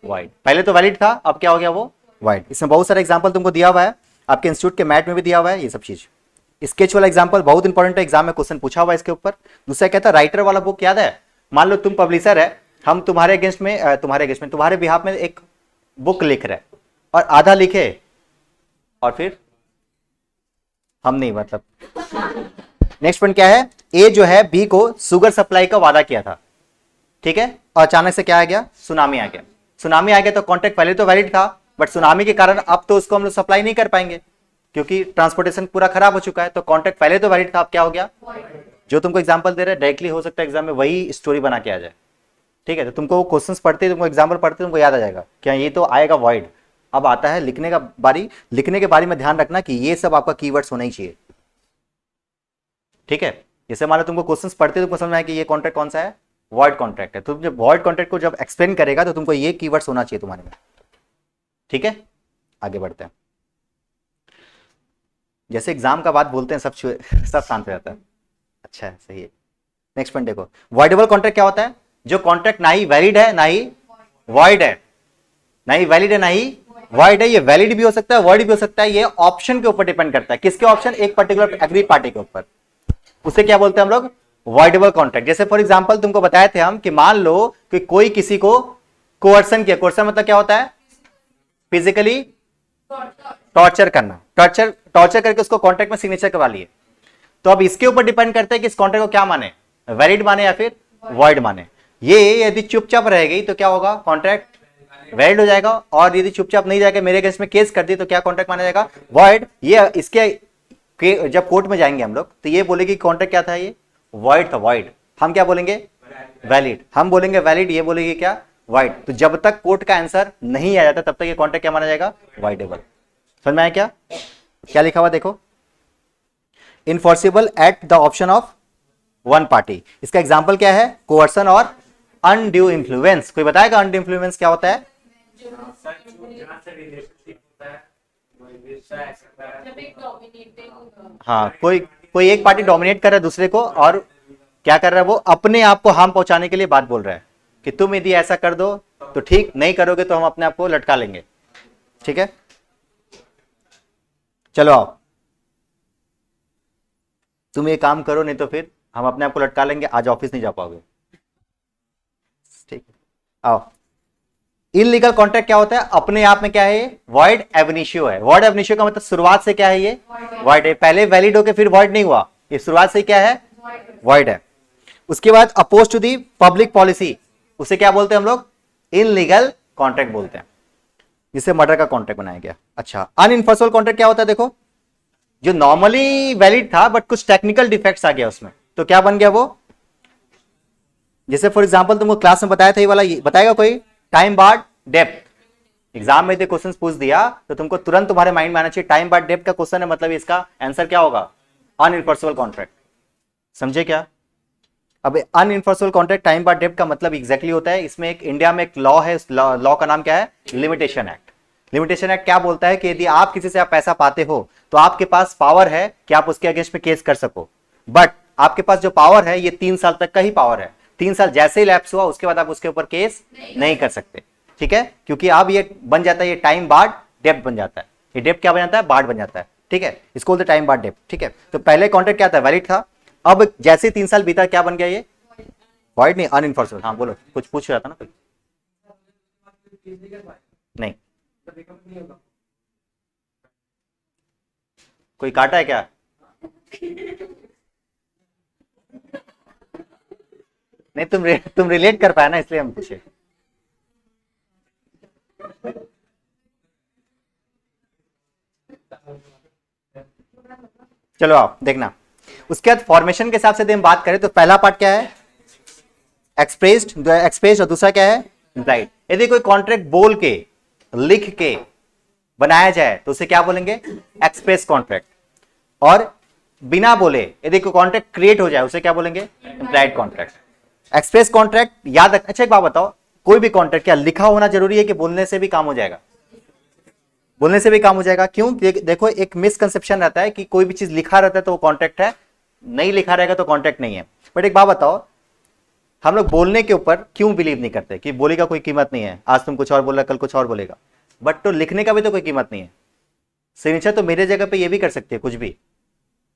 वॉइड। पहले तो वैलिड था, अब क्या हो गया, वो वॉइड। इसमें बहुत सारे एग्जांपल तुमको दिया हुआ है, आपके इंस्टीट्यूट के मैट में भी दिया हुआ है ये सब चीज। स्केच वाला एग्जांपल बहुत इंपॉर्टेंट है, एग्जाम में क्वेश्चन पूछा हुआ है इसके ऊपर। दूसरा कहता है राइटर वाला बुक याद है, मान लो तुम पब्लिशर है, हम तुम्हारे अगेंस्ट में तुम्हारे बिहाफ में एक बुक लिख रहे और आधा लिखे और फिर हम नहीं, मतलब नेक्स्ट पॉइंट क्या है, ए जो है बी को शुगर सप्लाई का वादा किया था, ठीक है, और अचानक से क्या आ गया, सुनामी आ गया। सुनामी आ गया तो कॉन्ट्रैक्ट पहले तो वैलिड था, बट सुनामी के कारण अब तो उसको हम लोग सप्लाई नहीं कर पाएंगे क्योंकि ट्रांसपोर्टेशन पूरा खराब हो चुका है, तो कॉन्ट्रैक्ट पहले तो वैलिड था, अब क्या हो गया, जो तुमको एग्जांपल दे रहे हैं डायरेक्टली हो सकता है एग्जाम में वही स्टोरी बना के आ जाए। ठीक है, तो तुमको क्वेश्चंस पढ़ते, तुमको एग्जाम्पल पढ़ते तुमको याद आ जाएगा क्या, ये तो आएगा वॉइड। अब आता है लिखने का बारी, लिखने के बारे में ध्यान रखना कि ये सब आपका कीवर्ड्स होना ही चाहिए। ठीक है, जैसे मान लो तुमको क्वेश्चंस पढ़ते तुमको समझ में आए कि ये कॉन्ट्रैक्ट कौन सा है, वॉइड कॉन्ट्रैक्ट है, तो जब वॉइड कॉन्ट्रैक्ट को जब एक्सप्लेन करेगा तो तुमको ये कीवर्ड्स होना चाहिए तुम्हारे में। ठीक है, आगे बढ़ते हैं। जैसे एग्जाम का बात बोलते हैं सब सब शांत हो जाता है। अच्छा है, सही है। नेक्स्ट पॉइंट देखो, वॉइडेबल कॉन्ट्रैक्ट क्या होता है, जो कॉन्ट्रैक्ट ना ही वैलिड है ना ही वॉइड है, ना ही वैलिड है ना ही वॉइड है। ये वैलिड भी हो सकता है, वॉइड भी हो सकता है, ये ऑप्शन के ऊपर डिपेंड करता है। किसके ऑप्शन, एक पर्टिकुलर एग्रीड पार्टी के ऊपर, उसे क्या बोलते हैं हम लोग, वॉइडेबल कॉन्ट्रैक्ट। जैसे फॉर एग्जांपल तुमको बताए थे हम कि मान लो कि कोई किसी को कोअर्सन किया, कोअर्सन मतलब क्या होता है, फिजिकली टॉर्चर करना, टॉर्चर करके उसको कॉन्ट्रैक्ट में सिग्नेचर करवा लिए, तो अब इसके ऊपर डिपेंड करता है कि इस कॉन्ट्रैक्ट को क्या माने, वैलिड माने या फिर वॉइड माने। ये यदि चुपचाप रह गई तो क्या होगा, कॉन्ट्रैक्ट वैलिड हो जाएगा, और यदि चुपचाप नहीं जाके मेरे अगेंस्ट में केस कर दी तो क्या कॉन्ट्रैक्ट माना जाएगा, वॉइड। ये इसके जब कोर्ट में जाएंगे हम लोग तो ये बोलेगी कॉन्ट्रैक्ट क्या था, ये वॉइड था, वॉइड। हम क्या बोलेंगे, वैलिड, हम बोलेंगे वैलिड, ये बोलेगी क्या, वॉइड। तो जब तक कोर्ट का आंसर नहीं आ जाता तब तक ये कॉन्ट्रैक्ट क्या माना जाएगा, वॉइडेबल। समझ में आया क्या, क्या लिखा हुआ देखो, enforceable at the option of one party. इसका एग्जांपल क्या है, कोअर्सन और अनड्यू इन्फ्लुएंस। कोई बताएगा अनड्यू इन्फ्लुएंस क्या होता है, हाँ, कोई एक पार्टी डोमिनेट कर रहा है दूसरे को, और क्या कर रहा है, वो अपने आप को हार्म पहुंचाने के लिए बात बोल रहा है कि तुम यदि ऐसा कर दो तो ठीक, नहीं करोगे तो हम अपने आप को लटका लेंगे। ठीक है, चलो आओ, तुम ये काम करो नहीं तो फिर हम अपने आप को लटका लेंगे, आज ऑफिस नहीं जा पाओगे। ठीक है, आओ। इनलीगल कॉन्ट्रैक्ट क्या होता है, अपने आप में क्या है, वॉइड एब इनिशियो है। वॉइड एब इनिशियो का मतलब शुरुआत से क्या है, ये वॉइड है, पहले वैलिड होके फिर वॉइड नहीं हुआ, ये शुरुआत से क्या है, वॉइड है। उसके बाद oppose to the public policy, उसे क्या बोलते हैं हम लोग, इनलीगल कॉन्ट्रैक्ट बोलते हैं, जिसे मर्डर का कॉन्ट्रैक्ट बनाया गया। अच्छा, अनइनफोर्सेबल कॉन्ट्रैक्ट क्या होता है, देखो जो नॉर्मली वैलिड था बट कुछ टेक्निकल डिफेक्ट्स आ गया उसमें, तो क्या बन गया वो, जैसे फॉर एग्जांपल तुमको क्लास में बताया था, ये वाला बताएगा कोई, टाइम बार्ड डेप्थ। एग्जाम में यदि क्वेश्चन पूछ दिया तो तुमको तुरंत तुम्हारे माइंड में आना चाहिए टाइम बार्ड डेप्थ का क्वेश्चन है, मतलब इसका आंसर क्या होगा, अनइनफोर्सेबल कॉन्ट्रैक्ट। समझे क्या, अब अनइनफोर्सेबल कॉन्ट्रैक्ट टाइम बार्ड डेप्थ का मतलब एग्जैक्टली होता है, इसमें एक इंडिया में एक लॉ है, उस लॉ का नाम क्या है, लिमिटेशन एक्ट। लिमिटेशन एक्ट क्या बोलता है कि यदि आप किसी से आप पैसा पाते हो तो आपके पास पावर है कि आप उसके अगेंस्ट में केस कर सको, बट आपके पास जो पावर है ये 3 साल तक का ही पावर है। 3 साल जैसे ही लैप्स हुआ उसके बाद आप उसके ऊपर केस नहीं कर सकते। ठीक है, क्योंकि अब ये बन जाता है, ये टाइम बार्ड डेप्थ बन जाता है, ये डेप्थ क्या बन जाता है, बार्ड बन जाता है। ठीक है, इसको बोलते टाइम बार्ड डेप्थ। ठीक है, तो पहले कॉन्ट्रैक्ट क्या था, वैलिड था, अब जैसे 3 साल बीता क्या बन गया, ये वॉइड नहीं, अनइनफोर्सेबल। हाँ बोलो, कुछ पूछ रहा था ना कोई, नहीं। कोई काटा है क्या? नहीं, तुम रिलेट कर पाया ना, इसलिए हम पूछे। चलो आप देखना, उसके बाद फॉर्मेशन के हिसाब से हम बात करें तो पहला पार्ट क्या है? एक्सप्रेस्ड और दूसरा क्या है? इम्प्लाइड। यदि कोई कॉन्ट्रैक्ट बोल के, लिख के बनाया जाए तो उसे क्या बोलेंगे? Express contract. और बिना बोले यदि कोई कॉन्ट्रैक्ट क्रिएट हो जाए उसे क्या बोलेंगे? Implied contract. एक्सप्रेस कॉन्ट्रैक्ट याद रख। अच्छा एक बात बताओ, कोई भी कॉन्ट्रैक्ट क्या लिखा होना जरूरी है कि बोलने से भी काम हो जाएगा? बोलने से भी काम हो जाएगा। क्यों? देखो एक मिसकंसेप्शन रहता है कि कोई भी चीज लिखा रहता है तो वो कॉन्ट्रैक्ट है, नहीं लिखा रहेगा तो कॉन्ट्रैक्ट नहीं है। बट एक बात बताओ, हम लोग बोलने के ऊपर क्यों बिलीव नहीं करते कि बोली का कोई कीमत नहीं है, आज तुम कुछ और बोल रहा कल कुछ और बोलेगा, बट तो लिखने का भी तो कोई कीमत नहीं है। सिग्नेचर तो मेरे जगह पे ये भी कर सकती है, कुछ भी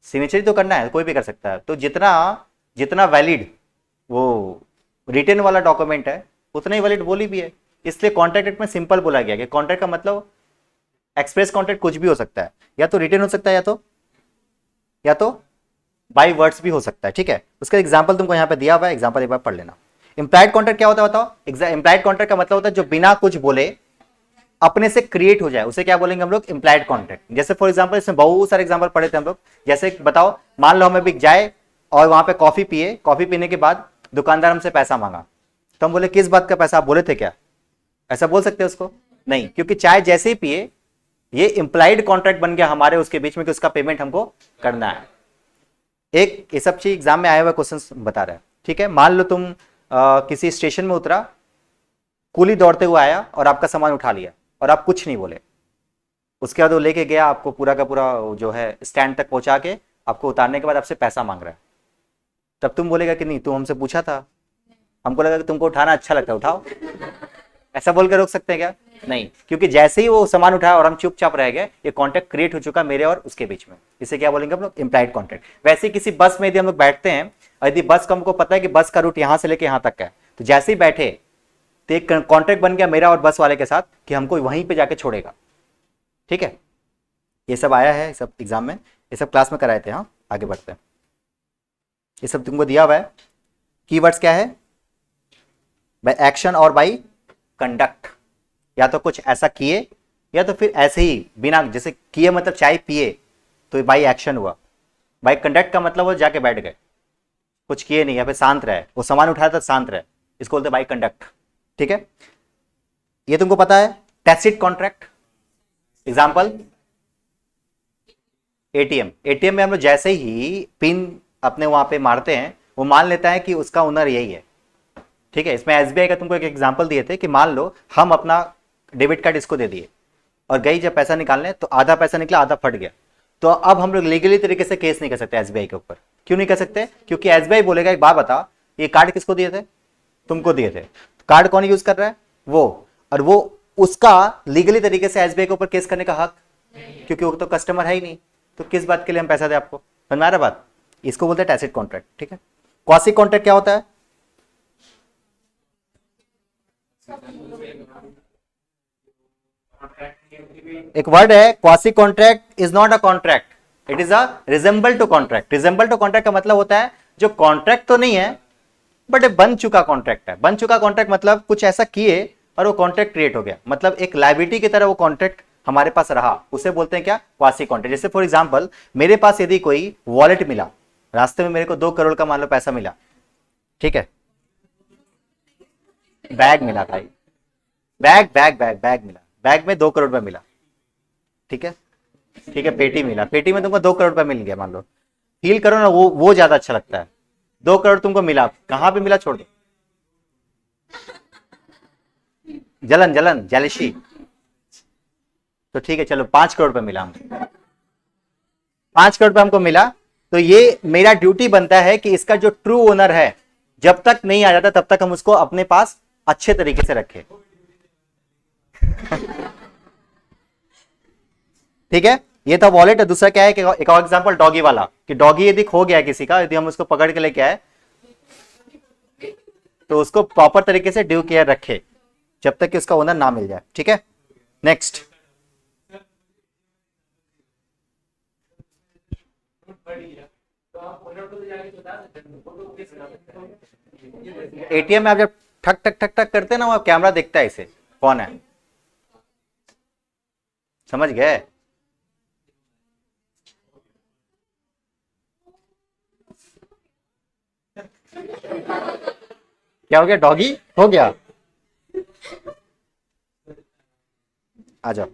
सिग्नेचर तो करना है, कोई भी कर सकता है। तो जितना जितना वैलिड वो रिटन वाला डॉक्यूमेंट है उतना ही वैलिड बोली भी है। इसलिए कॉन्ट्रैक्ट एक्ट में सिंपल बोला गया कि कॉन्ट्रैक्ट का मतलब एक्सप्रेस कॉन्ट्रैक्ट कुछ भी हो सकता है, या तो रिटन हो सकता है या तो बाय वर्ड्स भी हो सकता है। ठीक है, उसका एग्जांपल तुमको यहाँ पे दिया हुआ है, एग्जांपल एक बार पढ़ लेना। इंप्लाइड कॉन्ट्रैक्ट क्या होता है बताओ? इंप्लाइड कॉन्ट्रैक्ट का मतलब होता है जो बिना कुछ बोले अपने से क्रिएट हो जाए, उसे क्या बोलेंगे हम लोग? Implied contract. जैसे फॉर एग्जांपल इसमें बहुत सारे एग्जांपल पढ़े थे हम लोग। जैसे बताओ, मान लो हमें भी जाए और वहां पे कॉफी पिए, कॉफी पीने के बाद दुकानदार हमसे पैसा मांगा, तो हम बोले किस बात का पैसा? आप बोले थे क्या? ऐसा बोल सकते हैं उसको? नहीं, क्योंकि चाय जैसे ही पिए ये इंप्लाइड कॉन्ट्रैक्ट बन गया हमारे उसके बीच में कि उसका पेमेंट हमको करना है। एक ये सब चीज एग्जाम में आया हुआ क्वेश्चन बता रहा है। ठीक है, मान लो तुम किसी स्टेशन में उतरा, कुली दौड़ते हुए आया और आपका सामान उठा लिया और आप कुछ नहीं बोले। उसके बाद वो लेके गया आपको पूरा का पूरा जो है स्टैंड तक पहुंचा के, आपको उतारने के बाद आपसे पैसा मांग रहा है। तब तुम बोलेगा कि नहीं तुम हमसे पूछा था, हमको लगा कि तुमको उठाना अच्छा लगता है, उठाओ। ऐसा बोल के रोक सकते हैं क्या? नहीं, क्योंकि जैसे ही वो सामान उठाया और हम चुपचाप रह गए, ये कॉन्ट्रैक्ट क्रिएट हो चुका मेरे और उसके बीच में। इसे क्या बोलेंगे हम लोग? Implied contract. वैसे ही किसी बस में यदि हम लोग बैठते हैं और यदि बस का हमको पता है कि बस का रूट यहां से लेके यहां तक है, तो जैसे ही बैठे तो एक कॉन्ट्रैक्ट बन गया मेरा और बस वाले के साथ कि हमको वहीं पे जाके छोड़ेगा। ठीक है, ये सब आया है सब एग्जाम में, ये सब क्लास में कराए थे। हाँ, आगे बढ़ते हैं। ये सब तुमको दिया हुआ है। कीवर्ड्स क्या है? बाय एक्शन और बाय कंडक्ट। या तो कुछ ऐसा किए या तो फिर ऐसे ही बिना, जैसे किए मतलब चाय पिए तो बाय एक्शन हुआ। बाय कंडक्ट का मतलब वो जाके बैठ गए, कुछ किए नहीं, या फिर शांत रहे, वो सामान उठाया था शांत रहे, इसको बोलते बाय कंडक्ट। ठीक है, ये तुमको पता है। Tacit contract, example ATM. ATM में हम लोग जैसे ही पिन अपने वहां पे मारते हैं, वो मान लेता है कि उसका ओनर यही है। ठीक है, इसमें एसबीआई का तुमको एक एग्जांपल दिए थे कि मान लो हम अपना डेबिट कार्ड इसको दे दिए और गई जब पैसा निकालने तो आधा पैसा निकला, आधा फट गया, तो अब हम लोग लीगली तरीके से केस नहीं कर सकते एसबीआई के ऊपर। क्यों नहीं कर सकते? क्योंकि एसबीआई बोलेगा एक बात बता, ये कार्ड किसको दिए थे? तुमको दिए थे। कार्ड कौन यूज कर रहा है? वो। और वो उसका लीगली तरीके से एसबीआई के ऊपर केस करने का हक, क्योंकि वो तो कस्टमर है ही नहीं, तो किस बात के लिए हम पैसा दें आपको? समझ में आ रहा बात? इसको बोलते हैं टैसिट कॉन्ट्रैक्ट। ठीक है, क्वासी कॉन्ट्रैक्ट क्या होता है? एक वर्ड है quasi contract, is not a contract, it is a resemble to contract. Resemble to contract का मतलब होता है जो कॉन्ट्रैक्ट तो नहीं है बट बन चुका कॉन्ट्रैक्ट है। बन चुका कॉन्ट्रैक्ट मतलब कुछ ऐसा किए और वो कॉन्ट्रैक्ट क्रिएट हो गया, मतलब एक लायबिलिटी की तरह वो कॉन्ट्रैक्ट हमारे पास रहा, उसे बोलते हैं क्या? Quasi contract. जैसे फॉर एग्जांपल मेरे पास यदि कोई वॉलेट मिला, रास्ते में मेरे को 2 करोड़ का मान लो पैसा मिला, ठीक है, बैग मिला भाई, बैग बैग बैग बैग मिला, बैग में 2 करोड़ रुपया मिला। ठीक है, ठीक है, पेटी मिला, पेटी में तुमको 2 करोड़ रुपया मिल गया मान लो। फील करो ना, वो ज्यादा अच्छा लगता है। 2 करोड़ तुमको मिला, कहां पे मिला छोड़ दो, जलन जलन जेलिशी, तो ठीक है चलो 5 करोड़ रुपया मिला हमको, 5 करोड़ रुपया हमको मिला, तो ये मेरा ड्यूटी बनता है कि इसका जो ट्रू ओनर है जब तक नहीं आ जाता तब तक हम उसको अपने पास अच्छे तरीके से रखें। ठीक है, ये था वॉलेट। दूसरा क्या है कि एक और एग्जांपल डॉगी वाला, कि डॉगी यदि खो गया किसी का, यदि हम उसको पकड़ के लेके आए तो उसको प्रॉपर तरीके से ड्यू केयर रखे, जब तक कि उसका ओनर ना मिल जाए। ठीक है, नेक्स्ट। एटीएम में आप जब ठक ठक ठक ठक करते हैं ना, वहां कैमरा देखता है इसे कौन है, समझ गए? क्या हो गया, डॉगी हो गया? आ जाओ।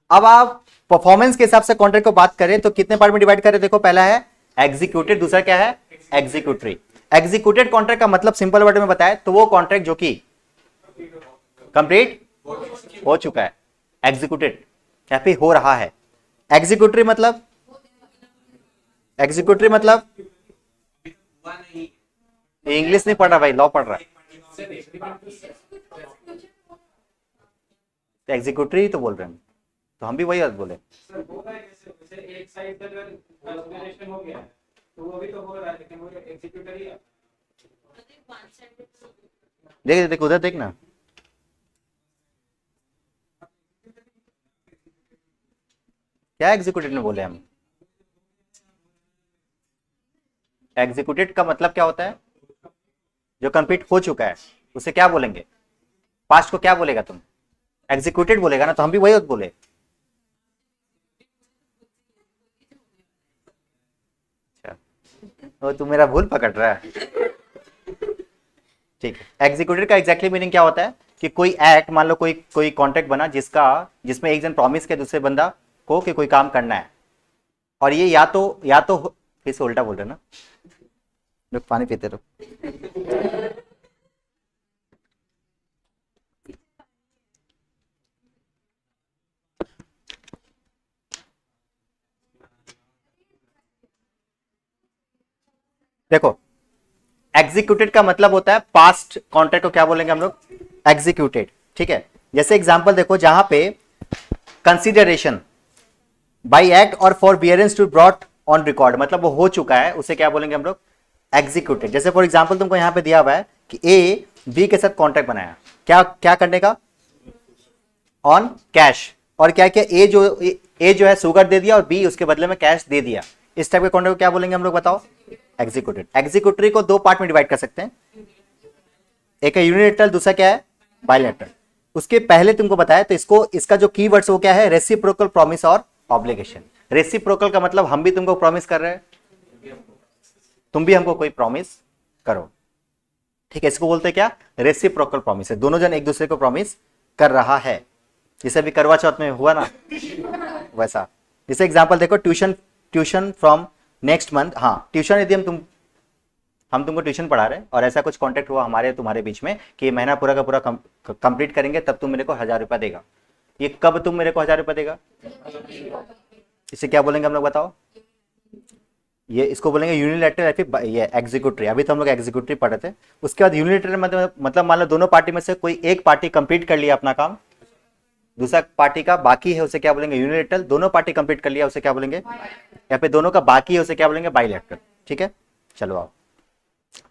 अब आप परफॉर्मेंस के हिसाब से कॉन्ट्रैक्ट को बात करें तो कितने पार्ट में डिवाइड करें? देखो, पहला है एग्जीक्यूटेड, दूसरा क्या है? एग्जीक्यूटरी। एग्जीक्यूटेड कॉन्ट्रैक्ट का मतलब सिंपल वर्ड में बताया तो वो कॉन्ट्रैक्ट जो कि कंप्लीट हो चुका है, एग्जीक्यूटेड या फिर हो रहा है। एग्जीक्यूटरी मतलब, एग्जीक्यूटरी मतलब इंग्लिश नहीं पढ़ रहा भाई, लॉ पढ़ रहा है। एग्जीक्यूटरी तो बोल रहे हैं, तो हम भी वही बात बोले। एक साइड का जो ट्रांसलेशन हो गया तो वो भी तो हो रहा है, लेकिन वो एग्जीक्यूटर ही है। देख देख उधर देखना, क्या एग्जीक्यूटेड में बोले हम? एग्जीक्यूटेड का मतलब क्या होता है? जो कंप्लीट हो चुका है उसे क्या बोलेंगे? पास्ट को क्या बोलेगा तुम? एग्जीक्यूटेड बोलेगा ना, तो हम भी वही बात बोले। तो तू मेरा भूल पकड़ रहा है। ठीक है, एग्जीक्यूटिव का एग्जैक्टली मीनिंग क्या होता है कि कोई एक्ट, मान लो कोई कोई कॉन्ट्रैक्ट बना जिसमें एक जन प्रॉमिस किया दूसरे बंदा को कि कोई काम करना है, और ये या तो फिर से उल्टा बोल रहे ना, लोग पानी पीते रहो। देखो, एग्जीक्यूटेड का मतलब होता है पास्ट कॉन्ट्रैक्ट को क्या बोलेंगे हम लोग? एग्जीक्यूटेड। ठीक है, जैसे एग्जांपल देखो, जहां पे कंसीडरेशन बाय एक्ट और forbearance to brought on record, मतलब वो हो चुका है, उसे क्या बोलेंगे हम लोग? एग्जीक्यूटेड। जैसे फॉर एग्जांपल तुमको यहां पे दिया हुआ है कि ए बी के साथ कॉन्ट्रैक्ट बनाया, क्या क्या करने का? On cash. और क्या क्या, ए जो है शुगर दे दिया और बी उसके बदले में कैश दे दिया। इस टाइप के कॉन्ट्रैक्ट को क्या बोलेंगे हम लोग, बताओ? एग्जीक्यूटेड। एग्जीक्यूटरी को दो पार्ट में डिवाइड कर सकते हैं, एक है यूनिलैटरल, दूसरा क्या है? बायलैटरल। उसके पहले तुमको बताया, तो इसका जो कीवर्ड्स वो क्या है? रेसिप्रोकल प्रॉमिस और ऑब्लिगेशन। रेसिप्रोकल का मतलब हम भी तुमको प्रॉमिस कर रहे हैं, तुम भी हमको कोई प्रॉमिस करो। ठीक है, इसको बोलते हैं क्या? रेसिप्रोकल प्रॉमिस है, दोनों जन एक दूसरे को प्रॉमिस कर रहा है। जैसे अभी करवा चौथ में हुआ ना, वैसा। जैसे एग्जांपल देखो, ट्यूशन फ्रॉम नेक्स्ट मंथ। हाँ, ट्यूशन यदि हम तुमको ट्यूशन पढ़ा रहे हैं और ऐसा कुछ कॉन्टेक्ट हुआ हमारे तुम्हारे बीच में कि महीना पूरा का पूरा कंप्लीट करेंगे तब तुम मेरे को 1000 रुपया देगा। ये कब तुम मेरे को 1000 रुपया देगा? इसे क्या बोलेंगे हम लोग, बताओ? ये इसको बोलेंगे यूनिलैटरल या फिर ये एग्जीक्यूटरी। अभी तो हम लोग एग्जीक्यूटरी पढ़े थे। उसके बाद यूनिलैटरल मतलब मान लो दोनों पार्टी में से कोई एक पार्टी कंप्लीट कर लिया अपना काम, दूसरा पार्टी का बाकी है, उसे क्या बोलेंगे? यूनिलैटरल। दोनों पार्टी कंप्लीट कर लिया, उसे क्या बोलेंगे? या फिर दोनों का बाकी है, उसे क्या बोलेंगे? बायलैटरल। ठीक है, चलो आओ।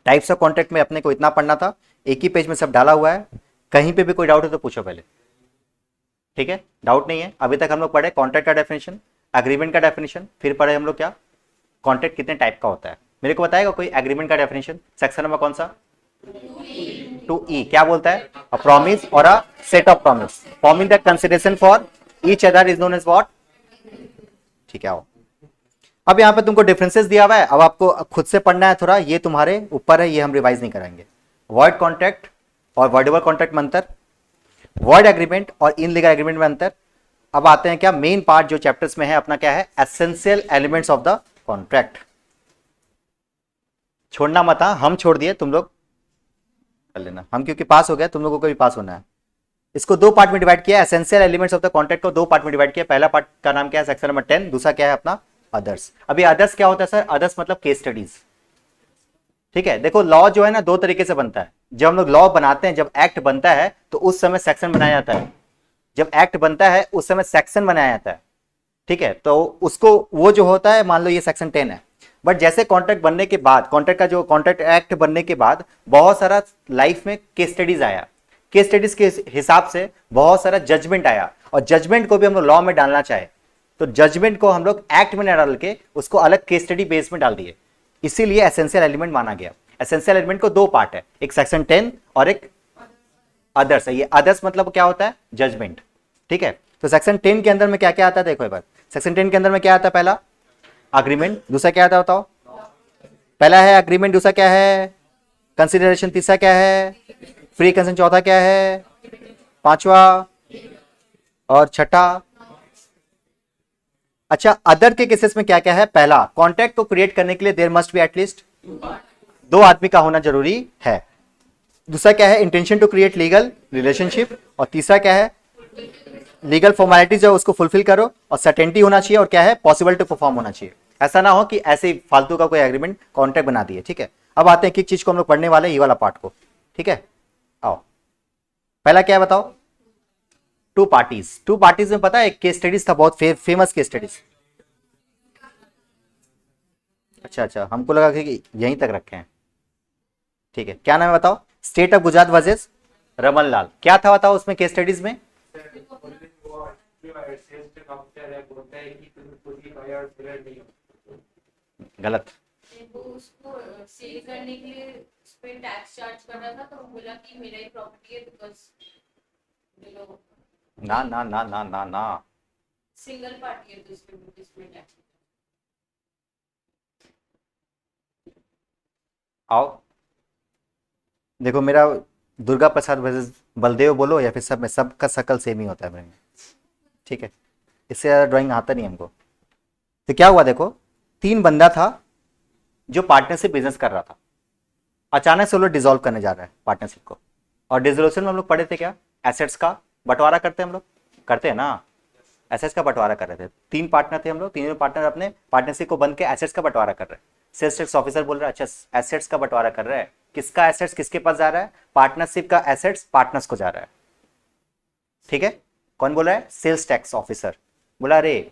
टाइप्स ऑफ कॉन्ट्रैक्ट में अपने को इतना पढ़ना था, एक ही पेज में सब डाला हुआ है। कहीं पे भी कोई डाउट हो तो पूछो पहले। ठीक है, डाउट नहीं है? अभी तक हम लोग पढ़े कॉन्ट्रैक्ट का डेफिनेशन, एग्रीमेंट का डेफिनेशन, फिर पढ़े हम लोग क्या कॉन्ट्रैक्ट कितने टाइप का होता है। मेरे को बताएगा कोई एग्रीमेंट का डेफिनेशन? सेक्शन नंबर कौन सा? 2E। क्या बोलता है? अ प्रॉमिस और a set of promise forming the consideration for each other is known as what? ठीक है, आओ। अब यहाँ पे तुमको डिफरेंसेस दिया हुआ है, अब आपको खुद से पढ़ना है थोड़ा, ये तुम्हारे ऊपर है, ये हम रिवाइज नहीं कराएंगे। वर्ड कॉन्ट्रैक्ट और वर्डेबल कॉन्ट्रैक्ट में अंतर, वर्ड एग्रीमेंट और इन लीगल एग्रीमेंट में अंतर। अब आते हैं क्या मेन पार्ट जो चैप्टर्स में है अपना, क्या है? Essential elements of the contract. छोड़ना मत, हाँ, हम छोड़ दिए, तुम लोग कर लेना। हम क्योंकि पास हो गए, तुम लोगों को भी पास होना है। इसको दो पार्ट में डिवाइड किया, essential elements of the contract को दो पार्ट में डिवाइड किया। पहला पार्ट का नाम क्या है? Section number 10। दूसरा क्या है अपना? अदर्स। अभी अदर्स क्या होता है सर? अदर्स मतलब केस स्टडीज। ठीक है, देखो लॉ जो है ना दो तरीके से बनता है। जब हम लोग लॉ बनाते हैं, जब एक्ट बनता है तो उस समय सेक्शन बनाया जाता है। जब एक्ट बनता है उस समय सेक्शन बनाया जाता है। ठीक है, तो उसको वो जो होता है, मान लो ये सेक्शन 10 है, बट जैसे कॉन्ट्रैक्ट बनने के बाद, कॉन्ट्रैक्ट का जो कॉन्ट्रैक्ट एक्ट बनने के बाद बहुत सारा लाइफ में केस स्टडीज आया। केस स्टडीज के हिसाब से बहुत सारा जजमेंट आया, और जजमेंट को भी हम लोग लॉ में डालना चाहे तो जजमेंट को हम लोग एक्ट में न डाल के उसको अलग केस स्टडी बेस में डाल दिए, इसीलिए एसेंशियल एलिमेंट माना गया। एसेंशियल एलिमेंट को दो पार्ट है, एक सेक्शन 10 और एक अदर्स है। ये अदर्स मतलब क्या होता है, जजमेंट। ठीक है, तो सेक्शन 10 के अंदर में क्या क्या आता है देखो एक बार। सेक्शन 10 के अंदर में क्या आता है, पहला अग्रीमेंट, दूसरा क्या आता है बताओ। पहला है अग्रीमेंट, दूसरा क्या है कंसिडरेशन, तीसरा क्या है फ्री कंसेंट, चौथा क्या है, पांचवा और छठा। अच्छा, अदर के केसेस में क्या क्या है, पहला कॉन्ट्रैक्ट को क्रिएट करने के लिए देयर मस्ट बी एटलीस्ट दो आदमी का होना जरूरी है। दूसरा क्या है, intention to create legal relationship, और तीसरा क्या है लीगल फॉर्मेलिटीज जो उसको फुलफिल करो, और सर्टेनिटी होना चाहिए, और क्या है पॉसिबल टू परफॉर्म होना चाहिए। ऐसा ना हो कि ऐसे ही फालतू का कोई एग्रीमेंट कॉन्ट्रैक्ट बना दिए। ठीक है, अब आते हैं कि चीज को हम लोग पढ़ने वाले ये वाला पार्ट को। ठीक है, आओ पहला क्या है बताओ, टू पार्टीज। टू पार्टीज में पता है एक केस स्टडीज था बहुत फेमस केस स्टडीज। अच्छा, हमको लगा कि यहीं तक रखे हैं। ठीक है, क्या नाम है बताओ, state of Gujarat versus Raman Lal. क्या था बताओ उसमें केस स्टडीज में, गलत। वो उसको सेल करने के लिए उस पे टैक्स चार्ज कर रहा था, तो वो बोला कि मेरा ही प्रॉपर्टी है बिकॉज ना ना ना ना ना ना, सिंगल पार्टी है तो इसमें टैक्स। आओ देखो, मेरा दुर्गा प्रसाद वर्सेस बलदेव बोलो या फिर सब में सबका शकल सेम ही होता है मेरे में। ठीक है, इससे ज़्यादा ड्राइंग आता नहीं हमको। तो क्या हुआ देखो, तीन बंदा था जो पार्टनरशिप बिजनेस कर रहा था, अचानक से वो लोग डिसॉल्व करने जा रहा है पार्टनरशिप को। और डिसोल्यूशन में हम लोग पढ़े थे क्या, एसेट्स का बंटवारा करते हैं हम लोग, करते हैं ना, एसेट्स का बंटवारा कर रहे थे। तीन पार्टनर थे हम लोग, तीनों पार्टनर अपने पार्टनरशिप को बंद के एसेट्स का बंटवारा कर रहे हैं। सेल्स टैक्स ऑफिसर बोल रहा है अच्छा एसेट्स का बंटवारा कर रहा है, किसका एसेट्स किसके पास जा रहा है, पार्टनरशिप का एसेट्स पार्टनर्स को जा रहा है। ठीक है, कौन बोल रहा है, सेल्स टैक्स ऑफिसर बोला अरे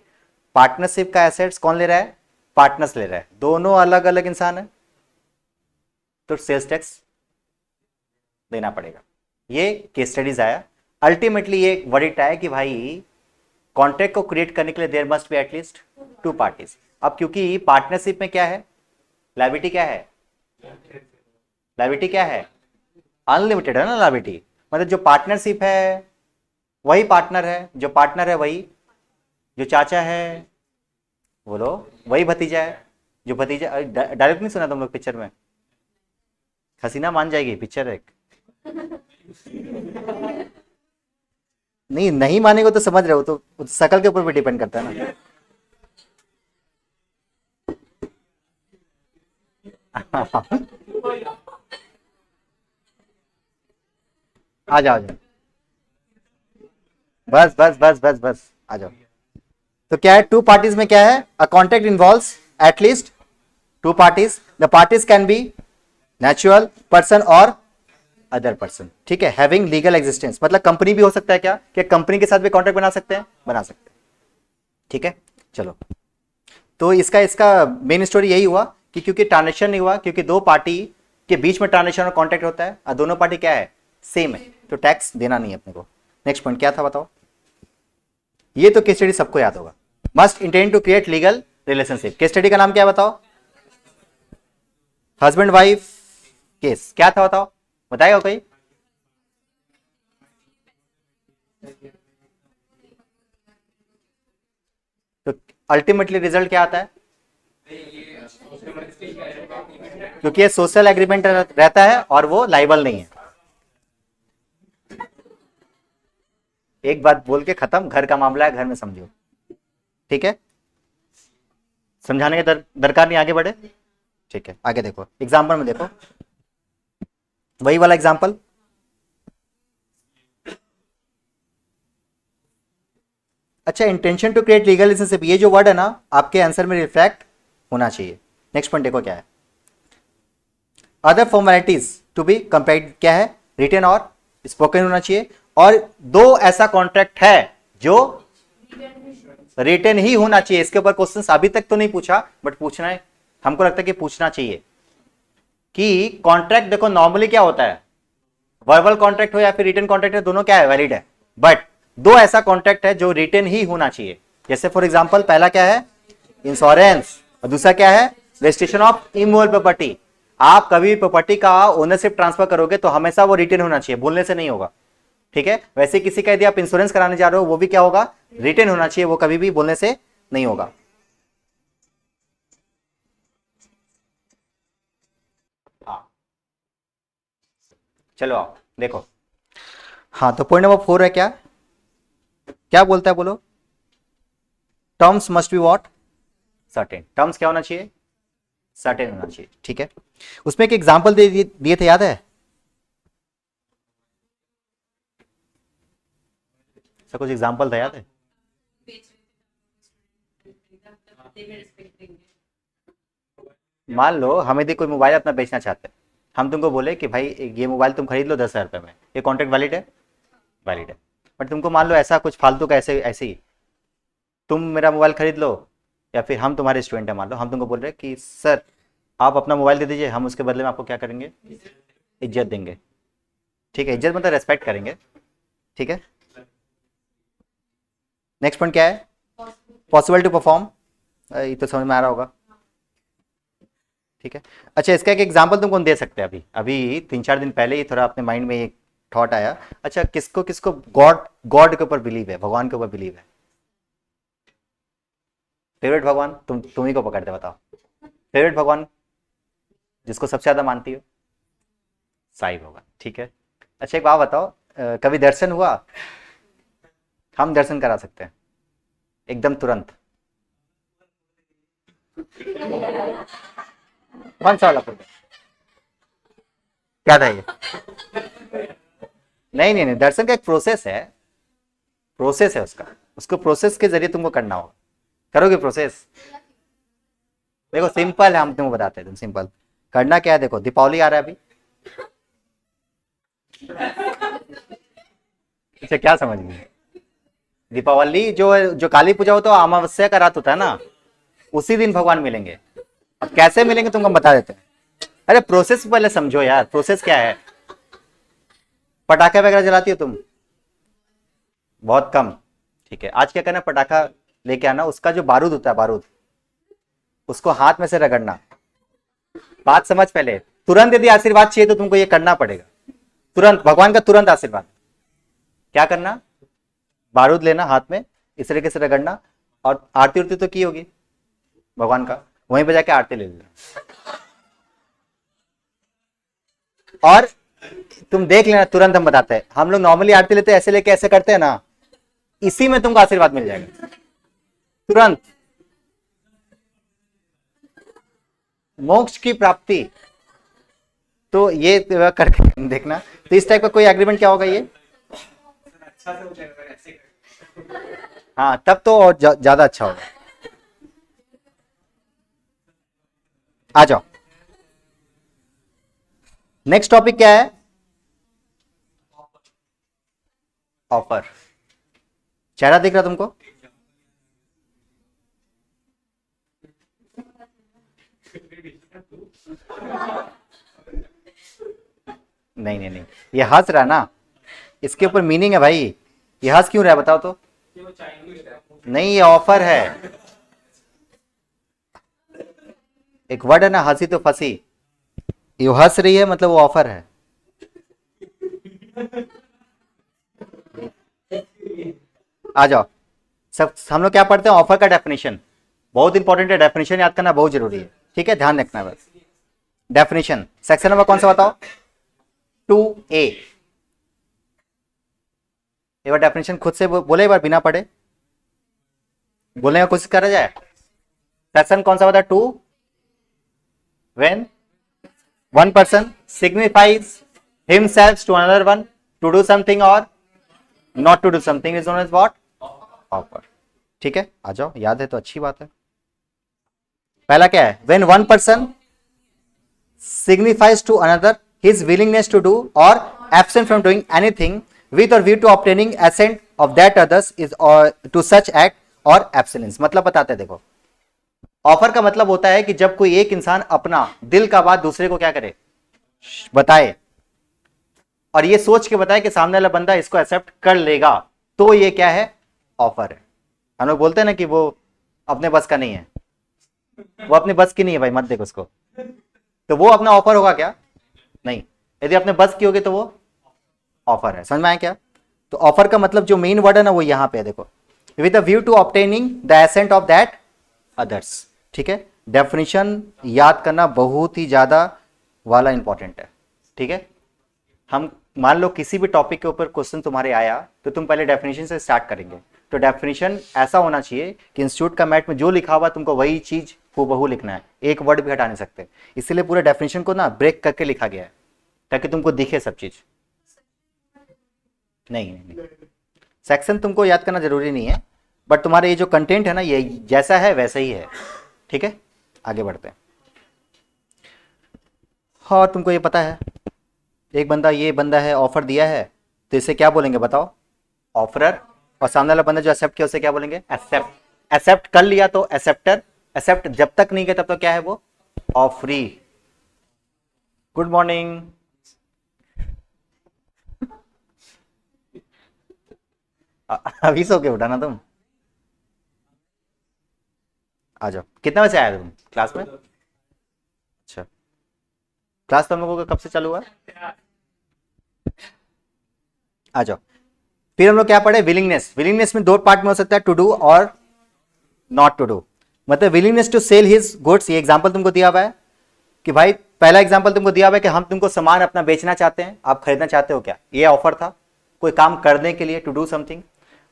पार्टनरशिप का एसेट्स कौन ले रहा है, पार्टनर्स ले रहा है, दोनों अलग अलग इंसान है तो सेल्स टैक्स देना पड़ेगा। ये केस स्टडीज आया। अल्टीमेटली ये वर्डिक्ट आया कि भाई कॉन्ट्रैक्ट को क्रिएट करने के लिए there must be at least two parties. अब क्योंकि पार्टनरशिप में क्या है, लायबिलिटी क्या है, लायबिलिटी क्या है, अनलिमिटेड है ना लायबिलिटी। मतलब जो पार्टनरशिप है वही पार्टनर है, जो पार्टनर है वही जो चाचा है, बोलो वही भतीजा है, जो भतीजा। डायरेक्ट नहीं सुना तुम लोग पिक्चर में, हसीना मान जाएगी पिक्चर एक। नहीं मानेगा तो समझ रहे हो, तो शकल के ऊपर भी डिपेंड करता है ना। आ जाओ बस बस बस बस बस आ जाओ। तो क्या है, टू पार्टीज में क्या है, a contract involves at least two parties, the parties can be natural person और अदर पर्सन। ठीक है, हैविंग लीगल एग्जिस्टेंस, मतलब कंपनी भी हो सकता है क्या, कि कंपनी के साथ भी कॉन्ट्रैक्ट बना सकते हैं, बना सकते हैं। ठीक है, चलो तो इसका मेन स्टोरी यही हुआ कि क्योंकि ट्रांजेक्शन नहीं हुआ, क्योंकि दो पार्टी के बीच में ट्रांजेक्शन और कॉन्ट्रैक्ट होता है और दोनों पार्टी क्या है, सेम है, तो टैक्स देना नहीं है अपने को। नेक्स्ट पॉइंट क्या था बताओ, ये तो केस स्टडी सबको याद होगा, must intend to create legal relationship. Case study का नाम क्या है बताओ, हस्बैंड वाइफ केस। क्या था बताओ, बताएगा कोई, तो अल्टीमेटली रिजल्ट क्या आता है, क्योंकि ये सोशल एग्रीमेंट रहता है और वो लाइबल नहीं है। एक बात बोल के खत्म, घर का मामला है घर में समझो। ठीक है, समझाने के दरकार नहीं, आगे बढ़े। ठीक है, आगे देखो एग्जाम्पल में, देखो वही वाला एग्जाम्पल। अच्छा, intention to create legal relationship, ये जो वर्ड है ना आपके आंसर में रिफ्लेक्ट होना चाहिए। नेक्स्ट पॉइंट देखो क्या है, other formalities to be compared, क्या है, रिटन और स्पोकन होना चाहिए। और दो ऐसा कॉन्ट्रैक्ट है जो रिटन ही होना चाहिए। इसके ऊपर क्वेश्चंस अभी तक तो नहीं पूछा, बट पूछना है, हमको लगता है कि पूछना चाहिए कि कॉन्ट्रैक्ट देखो नॉर्मली क्या होता है, वर्बल कॉन्ट्रैक्ट हो या फिर रिटन कॉन्ट्रैक्ट है, दोनों क्या है, वैलिड है। बट दो ऐसा कॉन्ट्रैक्ट है जो रिटन ही होना चाहिए। जैसे फॉर एग्जांपल पहला क्या है, इंश्योरेंस, और दूसरा क्या है, रजिस्ट्रेशन ऑफ इमूवेबल प्रॉपर्टी। आप कभी प्रॉपर्टी का ओनरशिप ट्रांसफर करोगे तो हमेशा वो रिटन होना चाहिए, बोलने से नहीं होगा। ठीक है, वैसे किसी का यदि आप इंश्योरेंस कराने जा रहे हो वो भी क्या होगा, रिटन होना चाहिए, वो कभी भी बोलने से नहीं होगा। चलो आओ देखो। हाँ, तो पॉइंट नंबर 4 है, क्या क्या बोलता है, बोलो। Terms must be what, certain. Terms क्या होना चाहिए, सर्टेन होना चाहिए। ठीक है, उसमें एक एग्जांपल दिए थे, याद है? सर कुछ एग्जांपल था, याद है? मान लो हम यदि कोई मोबाइल अपना बेचना चाहते हैं, हम तुमको बोले कि भाई ये मोबाइल तुम खरीद लो 10,000 रुपये में, ये कॉन्ट्रैक्ट वैलिड है, वैलिड है। बट तुमको मान लो ऐसा कुछ फालतू का, ऐसे ऐसे ही तुम मेरा मोबाइल खरीद लो, या फिर हम तुम्हारे स्टूडेंट हैं, मान लो हम तुमको बोल रहे हैं कि सर आप अपना मोबाइल दे दीजिए, हम उसके बदले में आपको क्या करेंगे, इज्जत देंगे। ठीक है, इज्जत मतलब रेस्पेक्ट करेंगे। ठीक है, नेक्स्ट पॉइंट क्या है, पॉसिबल टू परफॉर्म। ये तो समझ में आ रहा होगा। ठीक है, अच्छा इसका एक एग्जांपल तुमको दे सकते हैं। अभी अभी 3-4 दिन पहले ही थोड़ा अपने माइंड में एक थॉट आया। अच्छा, किसको किसको गॉड गॉड के ऊपर बिलीव है, भगवान के ऊपर बिलीव है? फेवरेट भगवान तुम ही को पकड़ते, बताओ फेवरेट भगवान जिसको सबसे ज्यादा मानती हो। साईं भगवान। ठीक है, अच्छा एक बात बताओ, कभी दर्शन हुआ? हम दर्शन करा सकते हैं एकदम तुरंत। कौन सा वाला फोटो, क्या था ये? नहीं नहीं नहीं, दर्शन का एक प्रोसेस है, प्रोसेस है उसका, उसको प्रोसेस के जरिए तुमको करना होगा। करोगे प्रोसेस? देखो सिंपल है, हम तुमको बताते हैं, तुम सिंपल करना क्या है। देखो दीपावली आ रहा है अभी, अच्छा क्या समझ गए? दीपावली जो जो काली पूजा होता है अमावस्या का रात होता है ना, उसी दिन भगवान मिलेंगे। अब कैसे मिलेंगे तुमको हम बता देते हैं। अरे प्रोसेस पहले समझो यार, प्रोसेस क्या है। पटाखे वगैरह जलाती हो तुम? बहुत कम। ठीक है, आज क्या करना, पटाखा लेके आना, उसका जो बारूद होता है, बारूद उसको हाथ में से रगड़ना। बात समझ पहले, तुरंत यदि आशीर्वाद चाहिए तो तुमको ये करना पड़ेगा, तुरंत भगवान का तुरंत आशीर्वाद। क्या करना, बारूद लेना हाथ में, इस तरीके से रगड़ना, और आरती उरती तो की होगी भगवान का, वहीं पे जाके आरती ले लेना। और तुम देख लेना, तुरंत हम बताते हैं। हम लोग नॉर्मली आरती लेते हैं ऐसे लेके ऐसे करते हैं ना, इसी में तुमको आशीर्वाद मिल जाएगा तुरंत, मोक्ष की प्राप्ति। तो ये करके देखना। तो इस टाइप का कोई एग्रीमेंट क्या होगा ये, हाँ तब तो और ज्यादा अच्छा होगा। आ जाओ, नेक्स्ट टॉपिक क्या है, ऑफर। चेहरा दिख रहा तुमको? नहीं नहीं नहीं, ये हंस रहा ना, इसके ऊपर मीनिंग है भाई। ये हंस क्यों रहा है बताओ तो? नहीं, ये ऑफर है। एक वर्ड है ना, हंसी तो फंसी, ये हंस रही है मतलब वो ऑफर है। आ जाओ, सब हम लोग क्या पढ़ते हैं, ऑफर का डेफिनेशन बहुत इंपॉर्टेंट है, डेफिनेशन याद करना बहुत जरूरी है। ठीक है, ध्यान रखना बस। डेफिनेशन सेक्शन नंबर कौन सा बताओ, 2A। एक बार डेफिनेशन खुद से बोले, एक बार बिना पढ़े बोलने का कोशिश करा जाए। सेक्शन कौन सा बता, 2, when one person signifies himself to another one to do something or not to do something is known as what, offer। ठीक है, आ जाओ, याद है तो अच्छी बात है। पहला क्या है, when one person signifies to another his willingness to do or absent from doing anything with or view to obtaining assent of that others is or to such act or abstinence। मतलब बताते हैं, देखो offer का मतलब होता है कि जब कोई एक इंसान अपना दिल का बात दूसरे को क्या करे, बताए। और ये सोच के बताए कि सामने वाला बंदा इसको एक्सेप्ट कर लेगा, तो ये क्या है, ऑफर है। हम लोग बोलते हैं ना कि वो अपने बस का नहीं है, वो अपने बस की नहीं है भाई, मत देख उसको, तो वो अपना ऑफर होगा क्या, नहीं। यदि अपने बस की होगी तो वो ऑफर है। समझ में आया क्या? तो ऑफर का मतलब जो मेन वर्ड है ना वो यहां पे है, देखो, with the view to obtaining the assent of that others. ठीक है, डेफिनेशन याद करना बहुत ही ज्यादा वाला इंपॉर्टेंट है। ठीक है, हम मान लो किसी भी टॉपिक के ऊपर क्वेश्चन तुम्हारे आया तो तुम पहले डेफिनेशन से स्टार्ट करेंगे। तो डेफिनेशन ऐसा होना चाहिए कि इंस्टीट्यूट का मैट में जो लिखा हुआ तुमको वही चीज हूबहू लिखना है, एक वर्ड भी हटा नहीं सकते। इसलिए पूरे डेफिनेशन को ना ब्रेक करके लिखा गया है ताकि तुमको दिखे सब चीज। नहीं, सेक्शन तुमको याद करना जरूरी नहीं है, बट तुम्हारे ये जो कंटेंट है ना ये जैसा है वैसा ही है। ठीक है, आगे बढ़ते हैं। हाँ, तुमको ये पता है, एक बंदा, ये बंदा है, ऑफर दिया है, तो इसे क्या बोलेंगे बताओ, ऑफरर। और सामने वाला बंदा जो एक्सेप्ट किया उसे क्या बोलेंगे, एक्सेप्ट। एक्सेप्ट कर लिया तो एक्सेप्टर। एक्सेप्ट जब तक नहीं किया तब तो क्या है वो, ऑफरी। Good morning. अभी सो के उठा ना तुम, आ जाओ। कितने बजे आया तुम क्लास में? अच्छा, क्लास तुम लोगों का कब से चालू हुआ? आ जाओ। फिर हम लोग क्या पढ़े, विलिंगनेस। विलिंगनेस में दो पार्ट में हो सकता है, टू डू और नॉट टू डू। मतलब willingness to sell his goods, ये एग्जांपल तुमको दिया हुआ है कि भाई, पहला एग्जांपल तुमको दिया हुआ है कि हम तुमको सामान अपना बेचना चाहते हैं, आप खरीदना चाहते हो क्या, ये ऑफर था कोई काम करने के लिए, टू डू समथिंग।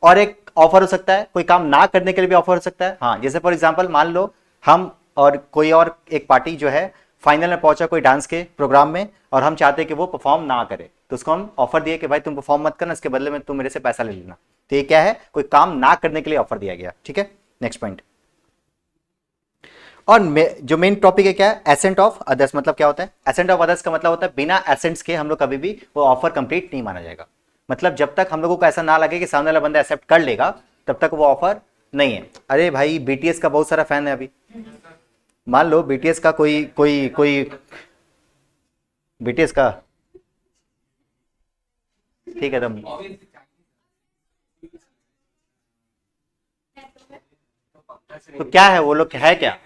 और एक ऑफर हो सकता है कोई काम ना करने के लिए भी ऑफर हो सकता है। हाँ, जैसे फॉर एग्जांपल मान लो हम और कोई और एक पार्टी जो है फाइनल में पहुंचा कोई डांस के प्रोग्राम में, और हम चाहते हैं कि वो परफॉर्म ना करे, तो उसको हम ऑफर दिए कि भाई तुम परफॉर्म मत करना, इसके बदले में तुम मेरे से पैसा ले लेना। तो ये क्या है, कोई काम ना करने के लिए ऑफर दिया गया। ठीक है, नेक्स्ट पॉइंट। और जो मेन टॉपिक है क्या है, एसेंट ऑफ अदर्स। मतलब क्या होता है, एसेंट ऑफ अदर्स का मतलब होता है बिना एसेंट्स के हम लोग कभी भी वो ऑफर कंप्लीट नहीं माना जाएगा। मतलब जब तक हम लोगों को ऐसा ना लगे कि सामने वाला बंदा एक्सेप्ट कर लेगा तब तक वो ऑफर नहीं है। अरे भाई, बीटीएस का बहुत सारा फैन है अभी, मान लो बीटीएस का कोई कोई कोई बीटीएस का, ठीक है, तुम तो क्या है, वो लोग है क्या,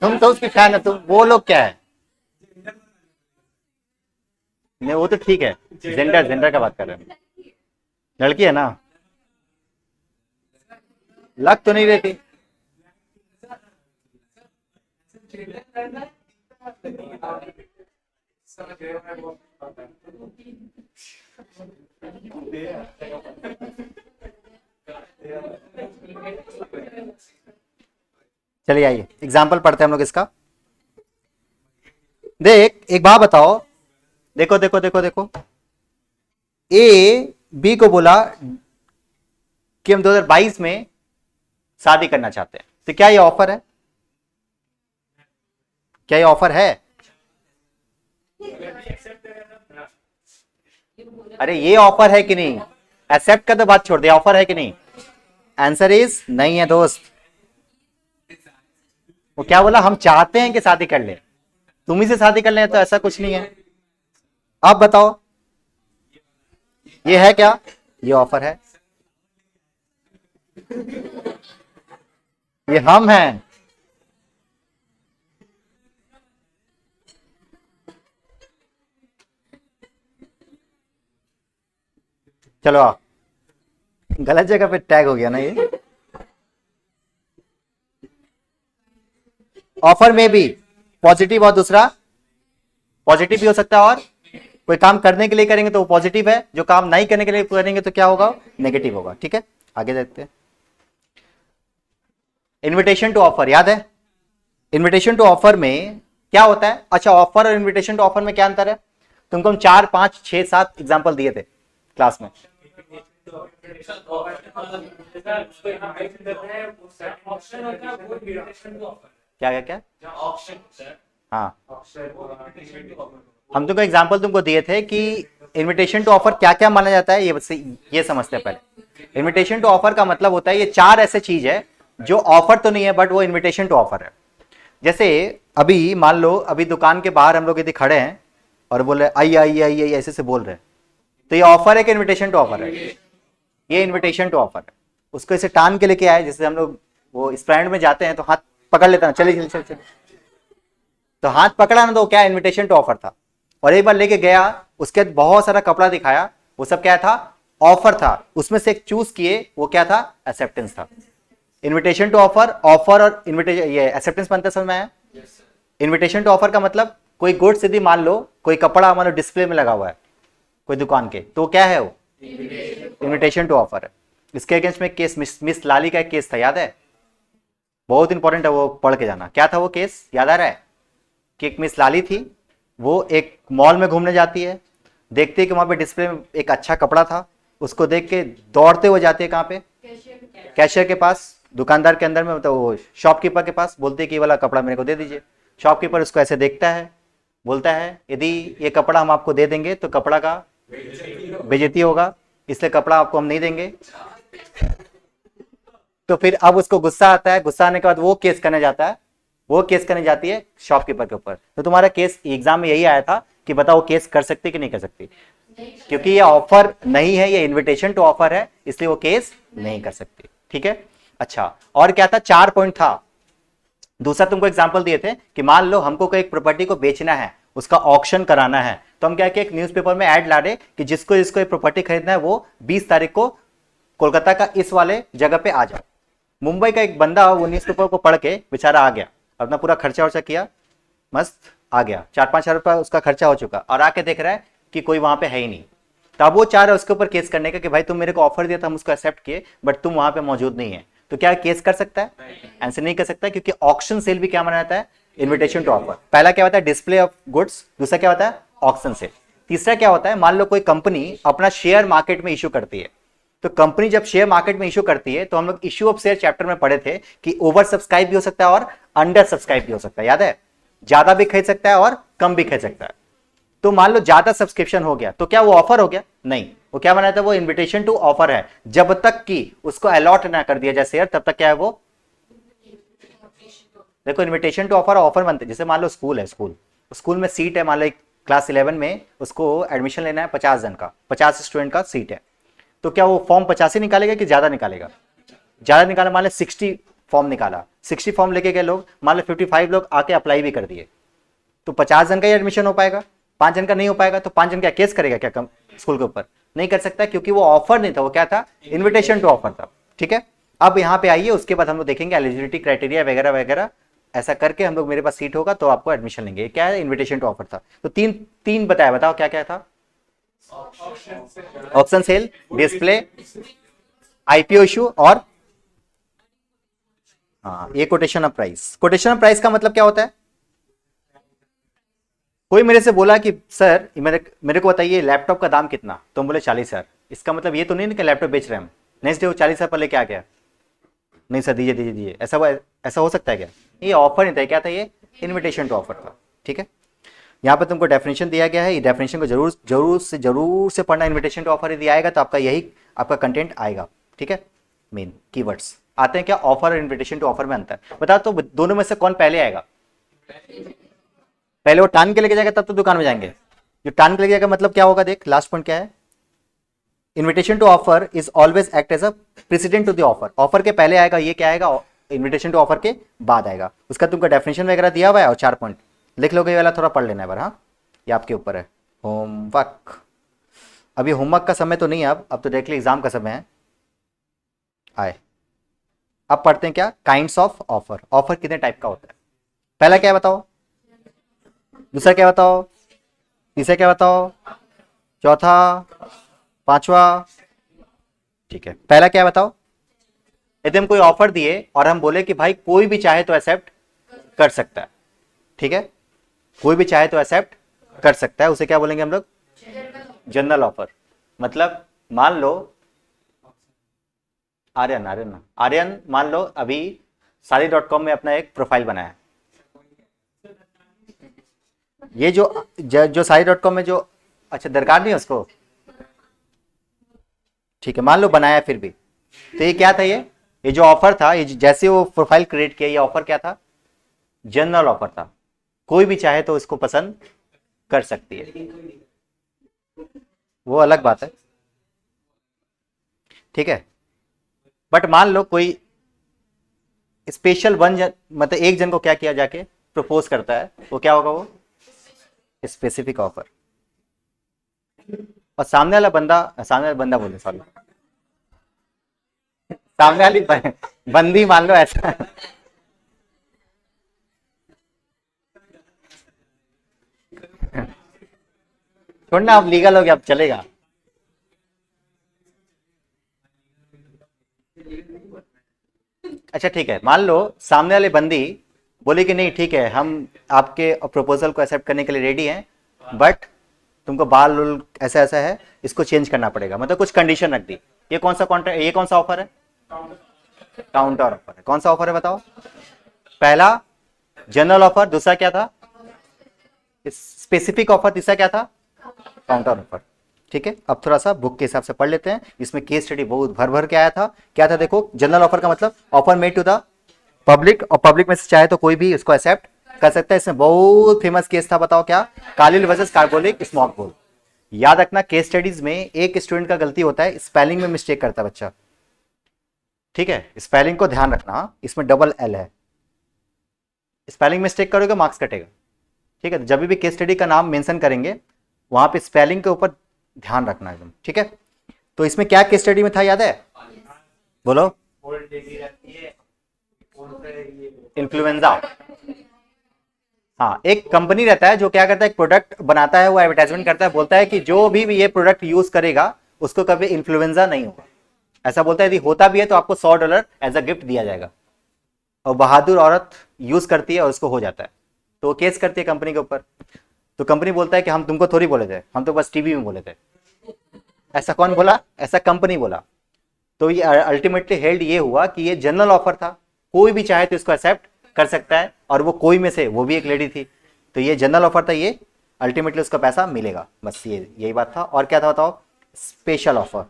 तुम तो उसके फैन है, तुम वो लोग क्या है? नहीं, वो तो ठीक है, जेंडर जेंडर का बात कर रहे हैं, लड़की है ना, लग तो नहीं रहती। चलिए आइए एग्जाम्पल पढ़ते हैं हम लोग इसका। देख, एक बात बताओ, देखो देखो देखो देखो, ए बी को बोला कि हम 2022 में शादी करना चाहते हैं, तो क्या ये ऑफर है? क्या ये ऑफर है? अरे ये ऑफर है कि नहीं? एक्सेप्ट का तो बात छोड़ दे, ऑफर है कि नहीं? आंसर इज नहीं है दोस्त। वो क्या बोला, हम चाहते हैं कि शादी कर ले, तुम ही से शादी कर ले, तो ऐसा कुछ नहीं है। आप बताओ ये है क्या, ये ऑफर है, ये हम हैं। चलो आओ, गलत जगह पे टैग हो गया ना ये। ऑफर में भी पॉजिटिव और दूसरा पॉजिटिव भी हो सकता है, और कोई काम करने के लिए करेंगे तो वो पॉजिटिव है, जो काम नहीं करने के लिए करेंगे तो क्या होगा, नेगेटिव होगा। ठीक है, आगे देखते हैं। इनविटेशन टू ऑफर याद है, इनविटेशन टू ऑफर में क्या होता है? अच्छा, ऑफर और इनविटेशन टू ऑफर में क्या अंतर है? तुमको हम 4 5 6 7 एग्जांपल दिए थे क्लास में। क्या क्या क्या? हाँ, हम तुमको एग्जांपल तुमको दिए थे कि इनविटेशन टू ऑफर क्या क्या माना जाता है, ये समझते हैं पहले। इनविटेशन टू ऑफर का मतलब होता है ये 4 ऐसे चीज है जो ऑफर तो नहीं है बट वो इनविटेशन टू ऑफर है। जैसे अभी मान लो अभी दुकान के बाहर हम लोग यदि खड़े हैं और बोले आइए आइए आइए आइए ऐसे से बोल रहे हैं, तो ये ऑफर है कि इनविटेशन टू ऑफर है? ये इनविटेशन टू ऑफर है। उसको ऐसे टान के लेके आए, जैसे हम लोग वो स्प्लैनेड में जाते हैं तो हाथ पकड़ लेता है, चलिए चलिए चलिए चलिए। तो हाथ पकड़ा ना, तो क्या इनविटेशन टू ऑफर था। और एक बार लेके गया, उसके बाद बहुत सारा कपड़ा दिखाया, वो सब क्या था? ऑफर था। उसमें से एक चूज किए, वो क्या था? एक्सेप्टेंस था। इनविटेशन टू ऑफर, ऑफर और इनविटेशन, ये एक्सेप्टेंस बनता समझ में आया? इनविटेशन टू ऑफर का मतलब कोई गुड्स यदि मान लो कोई कपड़ा मान लो डिस्प्ले में लगा हुआ है कोई दुकान के, तो क्या है वो? इनविटेशन टू ऑफर है। इसके अगेंस्ट में केस मिस लाली का एक केस था, याद है? बहुत इंपॉर्टेंट है, वो पढ़ के जाना। क्या था वो केस, याद आ रहा है? कि एक मिस लाली थी, वो एक मॉल में घूमने जाती है, देखती है कि वहां पे डिस्प्ले में एक अच्छा कपड़ा था, उसको देख के दौड़ते हुए जाती है कहाँ पे? कैशियर के पास, दुकानदार के अंदर में, मतलब वो शॉपकीपर के पास, बोलते है कि ये वाला कपड़ा मेरे को दे दीजिए। शॉपकीपर उसको ऐसे देखता है, बोलता है यदि ये कपड़ा हम आपको दे देंगे तो कपड़ा का बेइज्जती होगा, इसलिए कपड़ा आपको हम नहीं देंगे। तो फिर अब उसको गुस्सा आता है, गुस्सा आने के बाद वो केस करने जाता है, वो केस करने जाती है शॉपकीपर के ऊपर। तो तुम्हारा केस एग्जाम में यही आया था कि बताओ केस कर सकती कि नहीं कर सकती? क्योंकि ये ऑफर नहीं है, ये इनविटेशन टू ऑफर है, इसलिए वो केस नहीं कर सकती। ठीक है, अच्छा। और क्या था? 4 पॉइंट था। दूसरा तुमको एग्जांपल दिए थे कि मान लो हमको कोई एक प्रॉपर्टी को बेचना है, उसका ऑक्शन कराना है, तो हम क्या किया, एक न्यूज़पेपर में ऐड ला रहे कि जिसको जिसको एक प्रॉपर्टी खरीदना है वो 20 तारीख को कोलकाता का इस वाले जगह पे आ जाओ। मुंबई का एक बंदा वो न्यूज़पेपर को पढ़ के बेचारा आ गया, अपना पूरा खर्चा वर्चा किया, मस्त आ गया, 4-5 हजार रुपया उसका खर्चा हो चुका, और आके देख रहा है कि कोई वहां पे है ही नहीं। तो अब वो चाह रहा है उसके ऊपर केस करने का कि भाई तुम मेरे को ऑफर दिया था, हम उसको एक्सेप्ट किए, बट तुम वहां पे मौजूद नहीं है। तो क्या केस कर सकता है? आंसर नहीं कर सकता, क्योंकि ऑक्शन सेल भी क्या माना जाता है? Invitation to offer. पहला क्या होता है? Display of goods. दूसरा क्या होता है? Auction sale. तीसरा क्या होता है? मान लो कोई कंपनी अपना शेयर मार्केट में इश्यू करती है, तो कंपनी जब शेयर मार्केट में इश्यू करती है, तो हम लोग इश्यू ऑफ शेयर चैप्टर में पढ़े थे कि ओवर सब्सक्राइब भी हो सकता है और अंडर सब्सक्राइब भी हो सकता है, याद है? ज्यादा भी खरीद सकता है और कम भी खरीद सकता है। तो मान लो ज्यादा सब्सक्रिप्शन हो गया, तो क्या वो ऑफर हो गया? नहीं, वो क्या बनाया था? वो इनविटेशन टू ऑफर है। जब तक कि उसको अलॉट ना कर दिया जाए शेयर, तब तक क्या है वो? देखो, इनविटेशन टू ऑफर ऑफर बनते, जैसे मान लो स्कूल है, स्कूल में सीट है, मान लो क्लास 11 में उसको एडमिशन लेना है 50 जन का, 50 स्टूडेंट का सीट है, तो क्या वो फॉर्म 50 ही निकालेगा कि ज्यादा निकालेगा? ज्यादा निकाला, मान लो 60 फॉर्म निकाला, 60 फॉर्म लेके गए लोग, मान लो 55 लोग आके अप्लाई भी कर दिए, तो 50 जन का ही एडमिशन हो पाएगा, 5 जन का नहीं हो पाएगा। तो 5 जन क्या केस करेगा क्या स्कूल के ऊपर? नहीं कर सकता, क्योंकि वो ऑफर नहीं था, वो क्या था? इनविटेशन टू ऑफर था। ठीक है, अब यहाँ पे आइए, उसके बाद हम लोग देखेंगे एलिजिबिलिटी क्राइटेरिया वगैरह वगैरह, ऐसा करके हम लोग, मेरे पास सीट होगा तो आपको एडमिशन लेंगे। क्या है? इन्विटेशन टू ऑफर था। तो तीन बताया, बताओ क्या क्या था? Option sell, display, IPO issue, और हाँ, ये quotation of price. Quotation of price का मतलब क्या होता है? कोई मेरे से बोला कि सर मेरे को बताइए लैपटॉप का दाम कितना, तो हम बोले 40,000। इसका मतलब ये तो नहीं कि लैपटॉप बेच रहे हैं हम, नेक्स्ट डे वो 40,000 पर लेके आ गया, नहीं सर दीजिए दीजिए दीजिए, ऐसा हो सकता है क्या? ये ऑफर नहीं था, क्या था? ये इनविटेशन टू ऑफर था। ठीक है, यहाँ पे तुमको डेफिनेशन दिया गया है, ये डेफिनेशन को जरूर से पढ़ना। इनविटेशन टू ऑफर यदि आएगा तो आपका कंटेंट आएगा। ठीक है, मेन कीवर्ड्स आते हैं क्या? ऑफर और इनविटेशन टू ऑफर में अंतर बताओ, तो दोनों में से कौन पहले आएगा? पहले वो टान के लेके जाएगा तब तो दुकान में जाएंगे। जो टान के लेके जाएगा मतलब क्या होगा? देख, लास्ट पॉइंट क्या है? Invitation to offer is always act as a precedent to the offer. Offer के पहले आएगा, ये क्या आएगा? इनविटेशन टू ऑफर के बाद आएगा। उसका तुमको डेफिनेशन वगैरह दिया हुआ है और 4 पॉइंट लिख लोगे, ये वाला थोड़ा पढ़ लेना है बार। हाँ, ये आपके ऊपर है, होमवर्क। अभी होमवर्क का समय तो नहीं है, अब तो डायरेक्टली एग्जाम का समय है। आए, अब पढ़ते हैं क्या? Kinds of offer. ऑफर कितने टाइप का होता है? पहला क्या है बताओ? दूसरा क्या बताओ? तीसरा क्या बताओ? चौथा, पांचवा? ठीक है, पहला क्या है बताओ? यदि हम कोई ऑफर दिए और हम बोले कि भाई कोई भी चाहे तो एक्सेप्ट कर सकता है। ठीक है, कोई भी चाहे तो एक्सेप्ट कर सकता है, उसे क्या बोलेंगे हम लोग? General offer. मतलब मान लो आर्यन मान लो अभी सारी.com में अपना एक प्रोफाइल बनाया। ये जो सारी.com में जो, अच्छा दरकार नहीं है उसको, ठीक है, मान लो बनाया फिर भी, तो ये क्या था? ये जो ऑफर था, ये जैसे वो प्रोफाइल क्रिएट किया, ये ऑफर क्या था? जनरल ऑफर था, कोई भी चाहे तो इसको पसंद कर सकती है, वो अलग बात है, ठीक है। बट मान लो कोई स्पेशल वन मतलब एक जन को क्या किया जाके प्रपोज करता है, वो क्या होगा, वो स्पेसिफिक ऑफर। और सामने वाला बंदा बोले सॉरी, सामने वाली बंदी मान लो ऐसा छोड़ना, अब लीगल हो गया, अब चलेगा। अच्छा ठीक है, मान लो सामने वाली बंदी बोली कि नहीं ठीक है, हम आपके प्रपोजल को एक्सेप्ट करने के लिए रेडी हैं, बट तुमको बाल उल ऐसा ऐसा है, इसको चेंज करना पड़ेगा, मतलब कुछ कंडीशन रख दी। ये कौन सा कॉन्ट्रैक्ट, ये कौन सा ऑफर है, काउंटर ऑफर है। कौन सा ऑफर है बताओ, पहला जनरल ऑफर, दूसरा क्या था स्पेसिफिक ऑफर, तीसरा क्या था काउंटर ऑफर। ठीक है, अब थोड़ा सा बुक के हिसाब से पढ़ लेते हैं, इसमें केस स्टडी बहुत भर भर के आया था। क्या था देखो, जनरल ऑफर का मतलब offer made to the public, और पब्लिक में से चाहे तो कोई भी उसको एक्सेप्ट कर सकता है। इसमें बहुत फेमस केस था, बताओ क्या, कालिल वर्सेस कार्बोलिक स्मॉक बोल। याद रखना केस स्टडीज में एक स्टूडेंट का गलती होता है, स्पेलिंग में मिस्टेक करता है बच्चा, ठीक है, स्पेलिंग को ध्यान रखना, इसमें डबल एल है, स्पेलिंग मिस्टेक करोगे मार्क्स कटेगा, ठीक है। जब भी केस स्टडी का नाम मेंशन करेंगे वहां पे स्पेलिंग के ऊपर ध्यान रखना एकदम, ठीक है। तो इसमें क्या केस स्टडी में था याद है, बोलो, इन्फ्लुएंजा। हाँ, एक कंपनी रहता है जो क्या करता है, एक प्रोडक्ट बनाता है, वो एडवर्टाइजमेंट करता है, बोलता है कि जो भी ये प्रोडक्ट यूज करेगा उसको कभी इन्फ्लुएंजा नहीं होगा, ऐसा बोलता है। यदि होता भी है तो आपको $100 एज अ गिफ्ट दिया जाएगा। और बहादुर औरत यूज करती है और उसको हो जाता है, तो वो केस करती है कंपनी के ऊपर। तो कंपनी बोलता है कि हम तुमको थोड़ी बोले थे, हम तो बस टीवी में बोले थे। ऐसा कौन बोला, ऐसा कंपनी बोला। तो ये अल्टीमेटली हेल्ड ये हुआ कि ये जनरल ऑफर था, कोई भी चाहे तो इसको एक्सेप्ट कर सकता है, और वो कोई में से वो भी एक लेडी थी, तो ये जनरल ऑफर था, ये अल्टीमेटली उसका पैसा मिलेगा, बस ये यही बात था। और क्या था बताओ, स्पेशल ऑफर,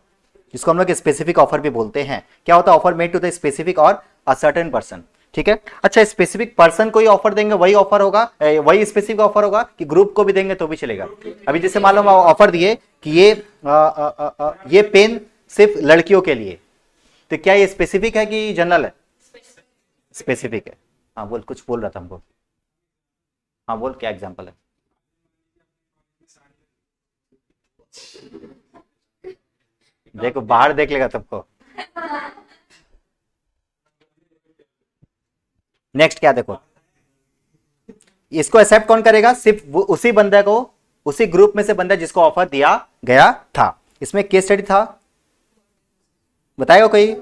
जिसको हम लोग स्पेसिफिक ऑफर भी बोलते हैं। क्या होता है, offer made to the specific और अ सर्टेन पर्सन, ठीक है। अच्छा, स्पेसिफिक पर्सन को ही ऑफर देंगे वही ऑफर होगा, वही स्पेसिफिक ऑफर होगा, कि ग्रुप को भी देंगे तो भी चलेगा। अभी जैसे मान लो ऑफर दिए कि ये पेन सिर्फ लड़कियों के लिए, तो क्या ये स्पेसिफिक है कि जनरल है, स्पेसिफिक है। हाँ बोल, कुछ बोल रहा था हमको, हाँ बोल, क्या एग्जांपल है, देखो बाहर देख लेगा सबको। नेक्स्ट क्या देखो, इसको एक्सेप्ट कौन करेगा, सिर्फ उसी बंदे को, उसी ग्रुप में से बंदा जिसको ऑफर दिया गया था। इसमें केस स्टडी था, बताएगा कोई,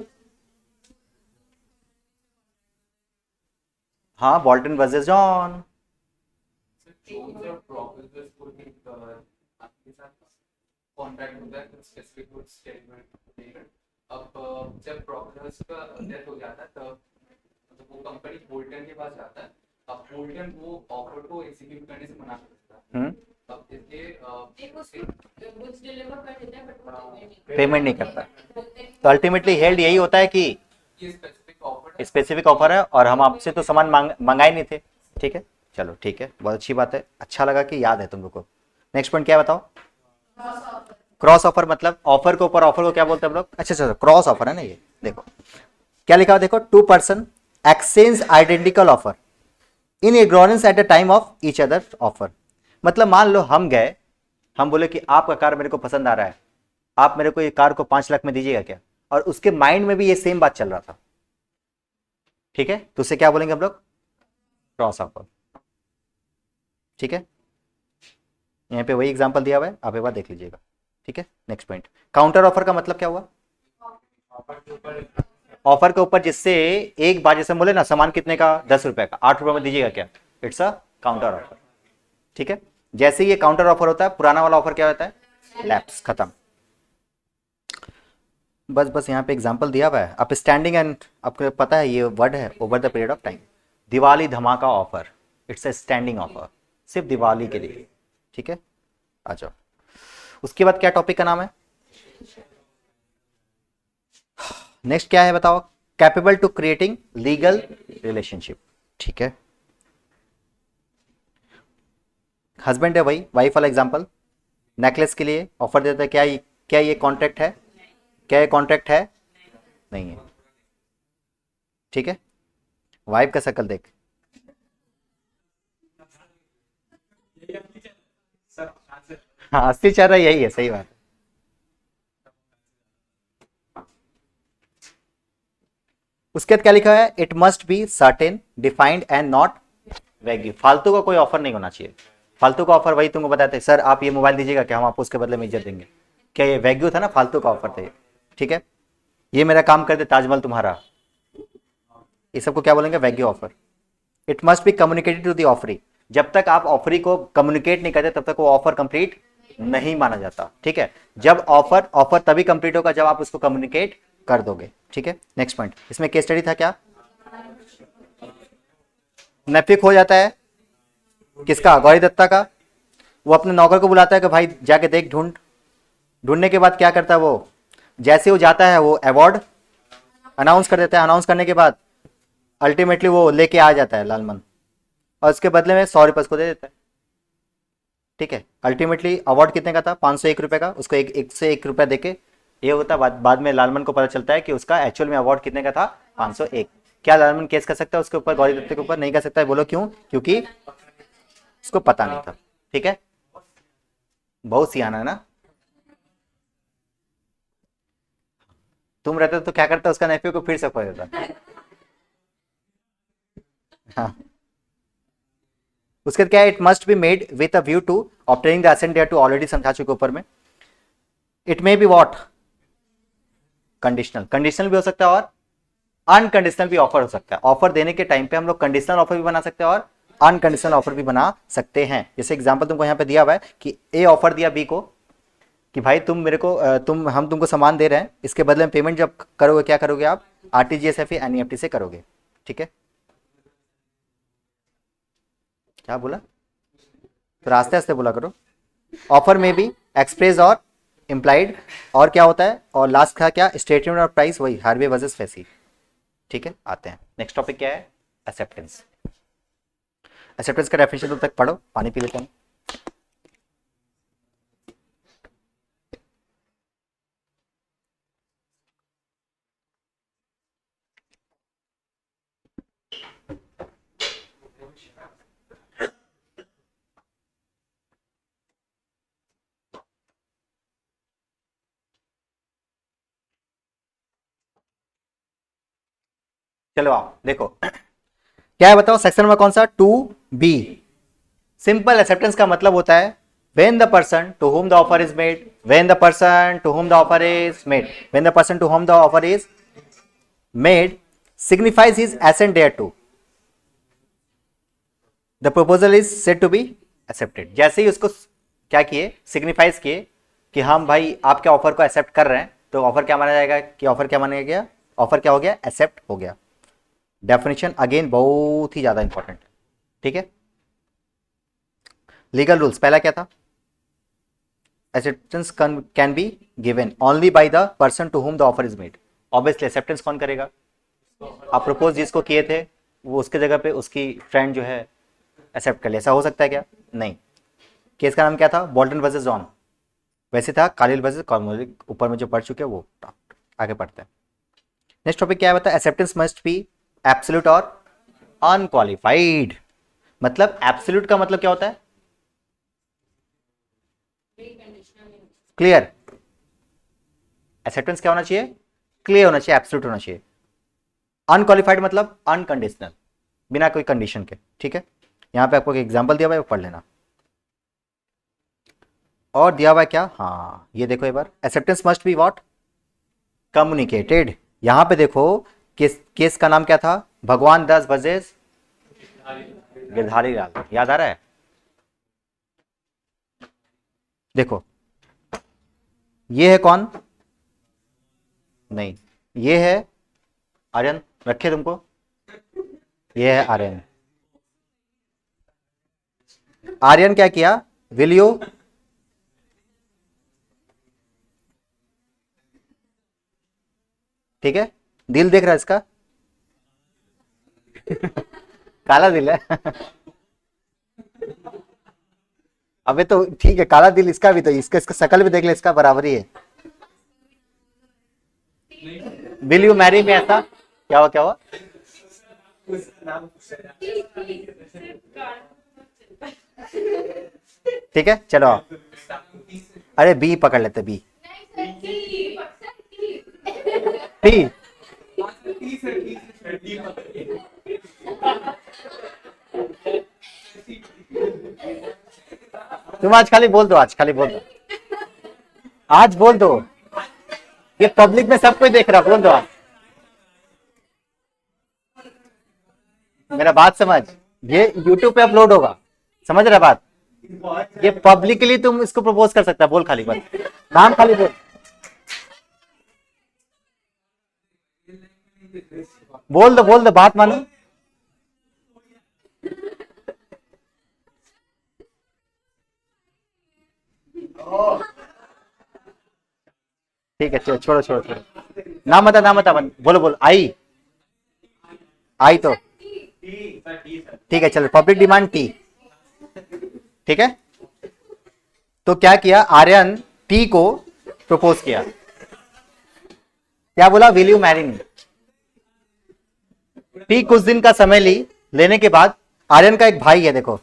हाँ बॉल्टन वर्सेस जॉन। कॉन्ट्रैक्ट होता है स्पेसिफिक गुड स्टेटमेंट। अब जब प्रोफेसर्स का डेथ हो जाता है तब तो वो कंपनी बोल्टन के पास जाता है। अब बोल्टन वो ऑफर को एग्जीक्यूट करने से मना कर देता है। अब इसलिए कुछ डिलीवर कर देता है बट वो पेमेंट नहीं करता। तो अल्टीमेटली हेल्ड यही होता है कि ये स्पेसिफिक ऑफर है और हम आपसे तो सामान मंगाए नहीं थे, ठीक है। चलो ठीक है, बहुत अच्छी बात है, अच्छा लगा कि याद है तुम लोग को। नेक्स्ट पॉइंट क्या है बताओ, क्रॉस ऑफर, मतलब ऑफर के ऊपर ऑफर को क्या बोलते हैं हम लोग, अच्छा अच्छा क्रॉस ऑफर है ना ये। देखो क्या लिखा है, देखो, two person exchange identical offer in ignorance at the time of each other offer. मतलब मान लो हम गए, हम बोले कि आपका कार मेरे को पसंद आ रहा है, आप मेरे को ये कार को 5 लाख में दीजिएगा क्या, और उसके माइंड में भी ये सेम बात चल रहा था, ठीक है, तो उसे क्या बोलेंगे हम लोग, क्रॉस ऑफर, ठीक है। यहाँ पे वही एग्जांपल दिया हुआ है, आप एक बार देख लीजिएगा, ठीक है। नेक्स्ट पॉइंट, काउंटर ऑफर का मतलब क्या हुआ, ऑफर के ऊपर जिससे एक बार, जैसे बोले ना सामान कितने का, 10 रुपए का, 8 रुपए में दीजिएगा क्या, इट्स अ काउंटर ऑफर, ठीक है। जैसे ये काउंटर ऑफर होता है, पुराना वाला ऑफर क्या होता है, लैप्स, खत्म। बस यहाँ पे एग्जांपल दिया हुआ है, आप स्टैंडिंग एंड, आपको पता है ये वर्ड है, over the period of time. Diwali धमाका offer, it's a standing offer, सिर्फ दिवाली के लिए, ठीक है। आ जाओ, उसके बाद क्या टॉपिक का नाम है, नेक्स्ट क्या है बताओ, capable to creating legal relationship, ठीक है। हस्बैंड है वही, वाइफ वाला एग्जांपल। नेकलेस के लिए ऑफर देता है, क्या ये कॉन्ट्रैक्ट है? क्या ये कॉन्ट्रैक्ट है? नहीं है। ठीक है, वाइफ का शक्ल देख। हाँ, अस्सी चल रहा है, यही है, सही बात है। उसके बाद क्या लिखा है? It must be certain, defined and not wagyu. फालतू का कोई ऑफर नहीं होना चाहिए। फालतू का ऑफर वही तुमको बताते हैं, सर आप ये मोबाइल दीजिएगा क्या, हम आपको उसके बदले में इज्जत देंगे। क्या ये वैग्यू था ना? फालतू का ऑफर था ये। ठीक है, ये मेरा काम कर दे ताजमहल तुम्हारा, ये सबको क्या बोलेंगे? Vague offer. It must be communicated to the offeree. जब तक आप ऑफरी को कम्युनिकेट नहीं करते तब तक वो ऑफर कंप्लीट नहीं माना जाता। ठीक है, जब ऑफर तभी कंप्लीट होगा जब आप उसको कम्युनिकेट कर दोगे। ठीक है, नेक्स्ट पॉइंट। इसमें केस स्टडी था क्या? नेपिक हो जाता है किसका? गौरी दत्ता का। वो अपने नौकर को बुलाता है कि भाई जाके देख, ढूंढने के बाद क्या करता है वो? जैसे वो जाता है वो अवार्ड अनाउंस कर देता है। अनाउंस करने के बाद अल्टीमेटली वो लेके आ जाता है लालमन, और उसके बदले में 100 रुपये उसको दे देता है। ठीक है, अल्टीमेटली अवार्ड कितने का था? 501 रुपये का। उसको एक से 1 रुपया देके ये होता है। बाद में लालमन को पता चलता है कि उसका एक्चुअल में अवार्ड कितने का था? 501। क्या लालमन केस कर सकता है उसके ऊपर? गौरी दत्ते के ऊपर नहीं कर सकता है। बोलो क्यों? क्योंकि उसको पता नहीं था। ठीक है, बहुत सियाना है ना। तुम रहते तो क्या करता? उसका नेफ्यू को फिर से खोज देता। हाँ, उसके बाद क्या है? It must be made with a view to obtaining the assent thereto, already समझा चुके ऊपर में। It may be what? Conditional. Conditional भी हो सकता है और अनकंडीशनल भी ऑफर हो सकता है। ऑफर देने के टाइम पे हम लोग कंडीशनल ऑफर भी बना सकते हैं और अनकंडीशनल ऑफर भी बना सकते हैं। जैसे एग्जांपल तुमको यहाँ पे दिया हुआ है कि ए ऑफर दिया बी को कि भाई तुम मेरे को हम तुमको सामान दे रहे हैं, इसके बदले में पेमेंट जब करोगे क्या करोगे आप? आरटीजीएस या फिर एनईएफटी से करोगे। ठीक है, क्या बोला? तो आस्ते आस्ते बोला करो। ऑफर में भी एक्सप्रेस और इम्प्लाइड, और क्या होता है? और लास्ट का क्या? स्टेटमेंट और प्राइस, वही हार्वे वर्सेस फेसी। ठीक है, आते हैं नेक्स्ट टॉपिक क्या है? एक्सेप्टेंस। एक्सेप्टेंस का डेफिनेशन तब तक पढ़ो, पानी पी लेते हैं। चलो आओ देखो क्या है, बताओ सेक्शन नंबर कौन सा? 2B। सिंपल एक्सेप्टेंस का मतलब होता है when the person to whom the offer is made, when the person to whom the offer is made, when the person to whom the offer is made signifies his assent thereto, the proposal is said to be accepted। जैसे ही उसको क्या किए? Signifies किए कि हम भाई आपके offer को एक्सेप्ट कर रहे हैं, तो ऑफर क्या माना जाएगा? कि ऑफर क्या माना गया? ऑफर क्या हो गया? एक्सेप्ट हो गया। डेफिनेशन अगेन बहुत ही ज्यादा इंपॉर्टेंट है। ठीक है, लीगल रूल्स पहला क्या था? Acceptance can be given only by the person to whom the offer is made. Obviously acceptance कौन करेगा? आप प्रपोज जिसको किए थे वो उसके जगह पे उसकी फ्रेंड जो है एक्सेप्ट कर ले, ऐसा हो सकता है क्या? नहीं। केस का नाम क्या था? Bolton versus John. वैसे था कालिल वर्सेस कॉर्नवालिस, ऊपर में जो पढ़ चुके हैं वो आगे पढ़ते हैं। नेक्स्ट टॉपिक क्या है बता? एक्सेप्टेंस मस्ट बी एब्सोल्यूट और अनक्वालिफाइड। मतलब एब्सोल्यूट का मतलब क्या होता है? क्लियर। एक्सेप्टेंस क्या होना चाहिए? क्लियर होना चाहिए, एब्सोल्यूट होना चाहिए। अनक्वालिफाइड मतलब अनकंडीशनल, बिना कोई कंडीशन के। ठीक है, यहां पे आपको एक एग्जांपल दिया हुआ है, वो पढ़ लेना। और दिया हुआ है क्या? हाँ, ये देखो एक बार, acceptance must be what? Communicated. यहां पे देखो केस का नाम क्या था? भगवान दास वर्सेस गिरधारी लाल। याद आ रहा है? देखो ये है कौन? नहीं, ये है आर्यन, रखे तुमको, ये है आर्यन। आर्यन क्या किया? विल यू ठीक है, दिल देख रहा है इसका काला दिल है अबे तो ठीक है, काला दिल इसका भी, तो इसका इसका शकल भी देख ले, इसका बराबरी है। विल यू मैरी मी, ऐसा क्या हुआ क्या हुआ? ठीक है चलो आओ। अरे बी पकड़ लेते, बी टी। तुम आज खाली बोल दो, आज खाली बोल दो, आज बोल दो, ये पब्लिक में सब कोई देख रहा, बोल दो आज। मेरा बात समझ, ये YouTube पे अपलोड होगा, समझ रहा बात? ये पब्लिकली तुम इसको प्रपोज कर सकता है, बोल खाली, बस नाम खाली बोल। बोल दो, बात मानो। ठीक है, छोड़ो छोड़ो छोड़ो, नाम बता बोलो बोलो। आई तो ठीक है, चलो पब्लिक डिमांड टी। ठीक है, तो क्या किया, आर्यन टी को प्रपोज किया, क्या बोला, will you marry me. T कुछ दिन का समय लेने के बाद, आर्यन का एक भाई है, देखो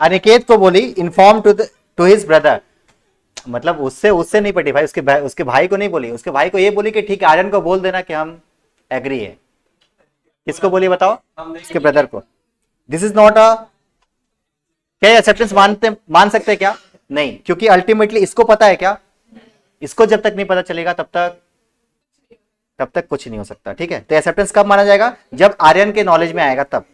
अनिकेत को बोली इन्फॉर्म टू हिज ब्रदर, मतलब उससे नहीं पटी भाई, उसके भाई को नहीं बोली, उसके भाई को ये बोली कि ठीक है आर्यन को बोल देना कि हम एग्री है। किसको बोली बताओ? उसके ब्रदर को। दिस इज नॉट अ, क्या एक्सेप्टेंस मान सकते हैं क्या? नहीं, क्योंकि अल्टीमेटली इसको पता है क्या, इसको जब तक नहीं पता चलेगा तब तक कुछ नहीं हो सकता। ठीक है, तो एक्सेप्टेंस कब माना जाएगा? जब आर्यन के नॉलेज में आएगा तब।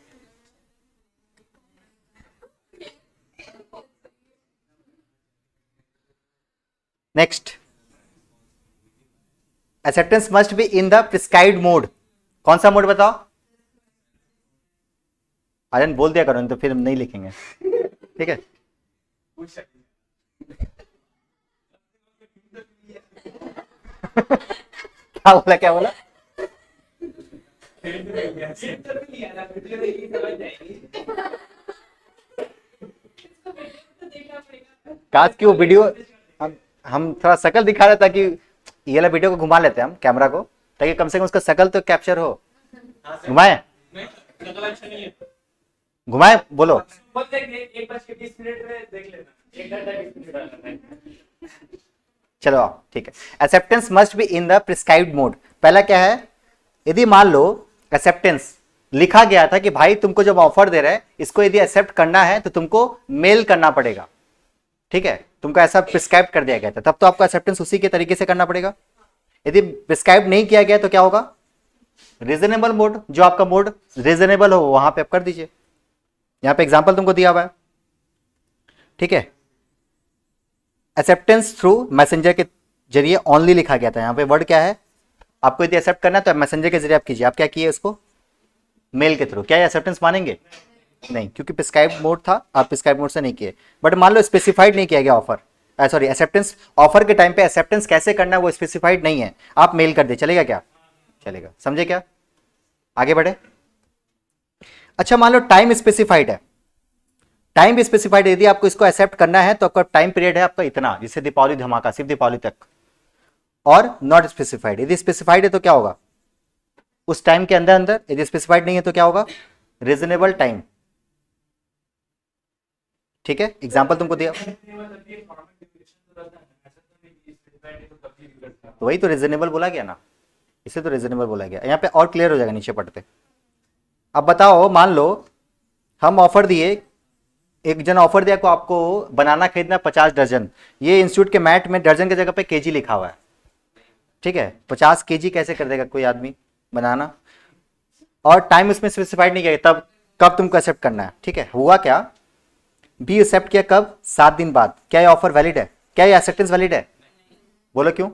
Next, acceptance must be in the prescribed mode. कौन सा मोड बताओ? आर्यन बोल दिया करो, तो फिर हम नहीं लिखेंगे। ठीक है, क्या बोला? काश की वो वीडियो, हम थोड़ा शकल दिखा रहे ताकि ये वाला वीडियो को घुमा लेते हैं हम कैमरा को, ताकि कम से कम उसका शकल तो कैप्चर हो। घुमाए बोलो। चलो आओ, ठीक है। Acceptance must be in the prescribed mode. पहला क्या है, यदि मान लो एक्सेप्टेंस लिखा गया था कि भाई तुमको जब ऑफर दे रहे हैं, इसको यदि एक्सेप्ट करना है तो तुमको मेल करना पड़ेगा। ठीक है, तुमको ऐसा प्रिस्क्राइब कर दिया गया था, तब तो आपको एक्सेप्टेंस उसी के तरीके से करना पड़ेगा। यदि प्रिस्क्राइब नहीं किया गया तो क्या होगा? रीजनेबल मोड, जो आपका मोड रीजनेबल हो वहां पे आप कर दीजिए। यहां पे एग्जांपल तुमको दिया हुआ है। ठीक है, एक्सेप्टेंस थ्रू मैसेंजर के जरिए ओनली लिखा गया था। यहां पे वर्ड क्या है, आपको यदि एक्सेप्ट करना है तो मैसेंजर के जरिए आप कीजिए। आप क्या किए उसको? मेल के थ्रू। क्या एक्सेप्टेंस मानेंगे? नहीं, क्योंकि प्रिस्क्राइब मोड था, आप प्रिस्क्राइब मोड से नहीं किए। बट मान लो स्पेसिफाइड नहीं किया गया ऑफर, सॉरी एक्सेप्टेंस, ऑफर के टाइम पे एक्सेप्टेंस कैसे करना है वो स्पेसिफाइड नहीं है, आप मेल कर दे, चलेगा क्या? चलेगा। समझे क्या? आगे बढ़े। अच्छा, मान लो टाइम स्पेसिफाइड है, टाइम भी स्पेसिफाइड, यदि आपको इसको एक्सेप्ट करना है तो आपका टाइम पीरियड है आपका इतना, जैसे दीपावली धमाका सिर्फ दीपावली तक, और नॉट स्पेसिफाइड। यदि स्पेसिफाइड है तो क्या होगा? उस टाइम के अंदर अंदर। यदि स्पेसिफाइड नहीं है तो क्या होगा? Reasonable time. ठीक है, एग्जांपल तुमको दिया, तो वही तो रीजनेबल बोला गया ना, इसे तो रीजनेबल बोला गया। यहाँ पे और क्लियर हो जाएगा नीचे पढ़ते। अब बताओ, मान लो हम ऑफर दिए, एक जन ऑफर दिया को आपको बनाना खरीदना 50 दर्जन। ये इंस्टीट्यूट के मैट में दर्जन की जगह पे केजी लिखा हुआ है। ठीक है, 50 केजी कैसे कर देगा कोई आदमी बनाना? और टाइम उसमें स्पेसिफाइड नहीं किया तब कब तुमको एक्सेप्ट करना है। ठीक है, हुआ क्या, बी एक्सेप्ट किया कब? 7 दिन बाद। क्या ये ऑफर वैलिड है? क्या ये एक्सेप्टेंस वैलिड है? बोलो क्यों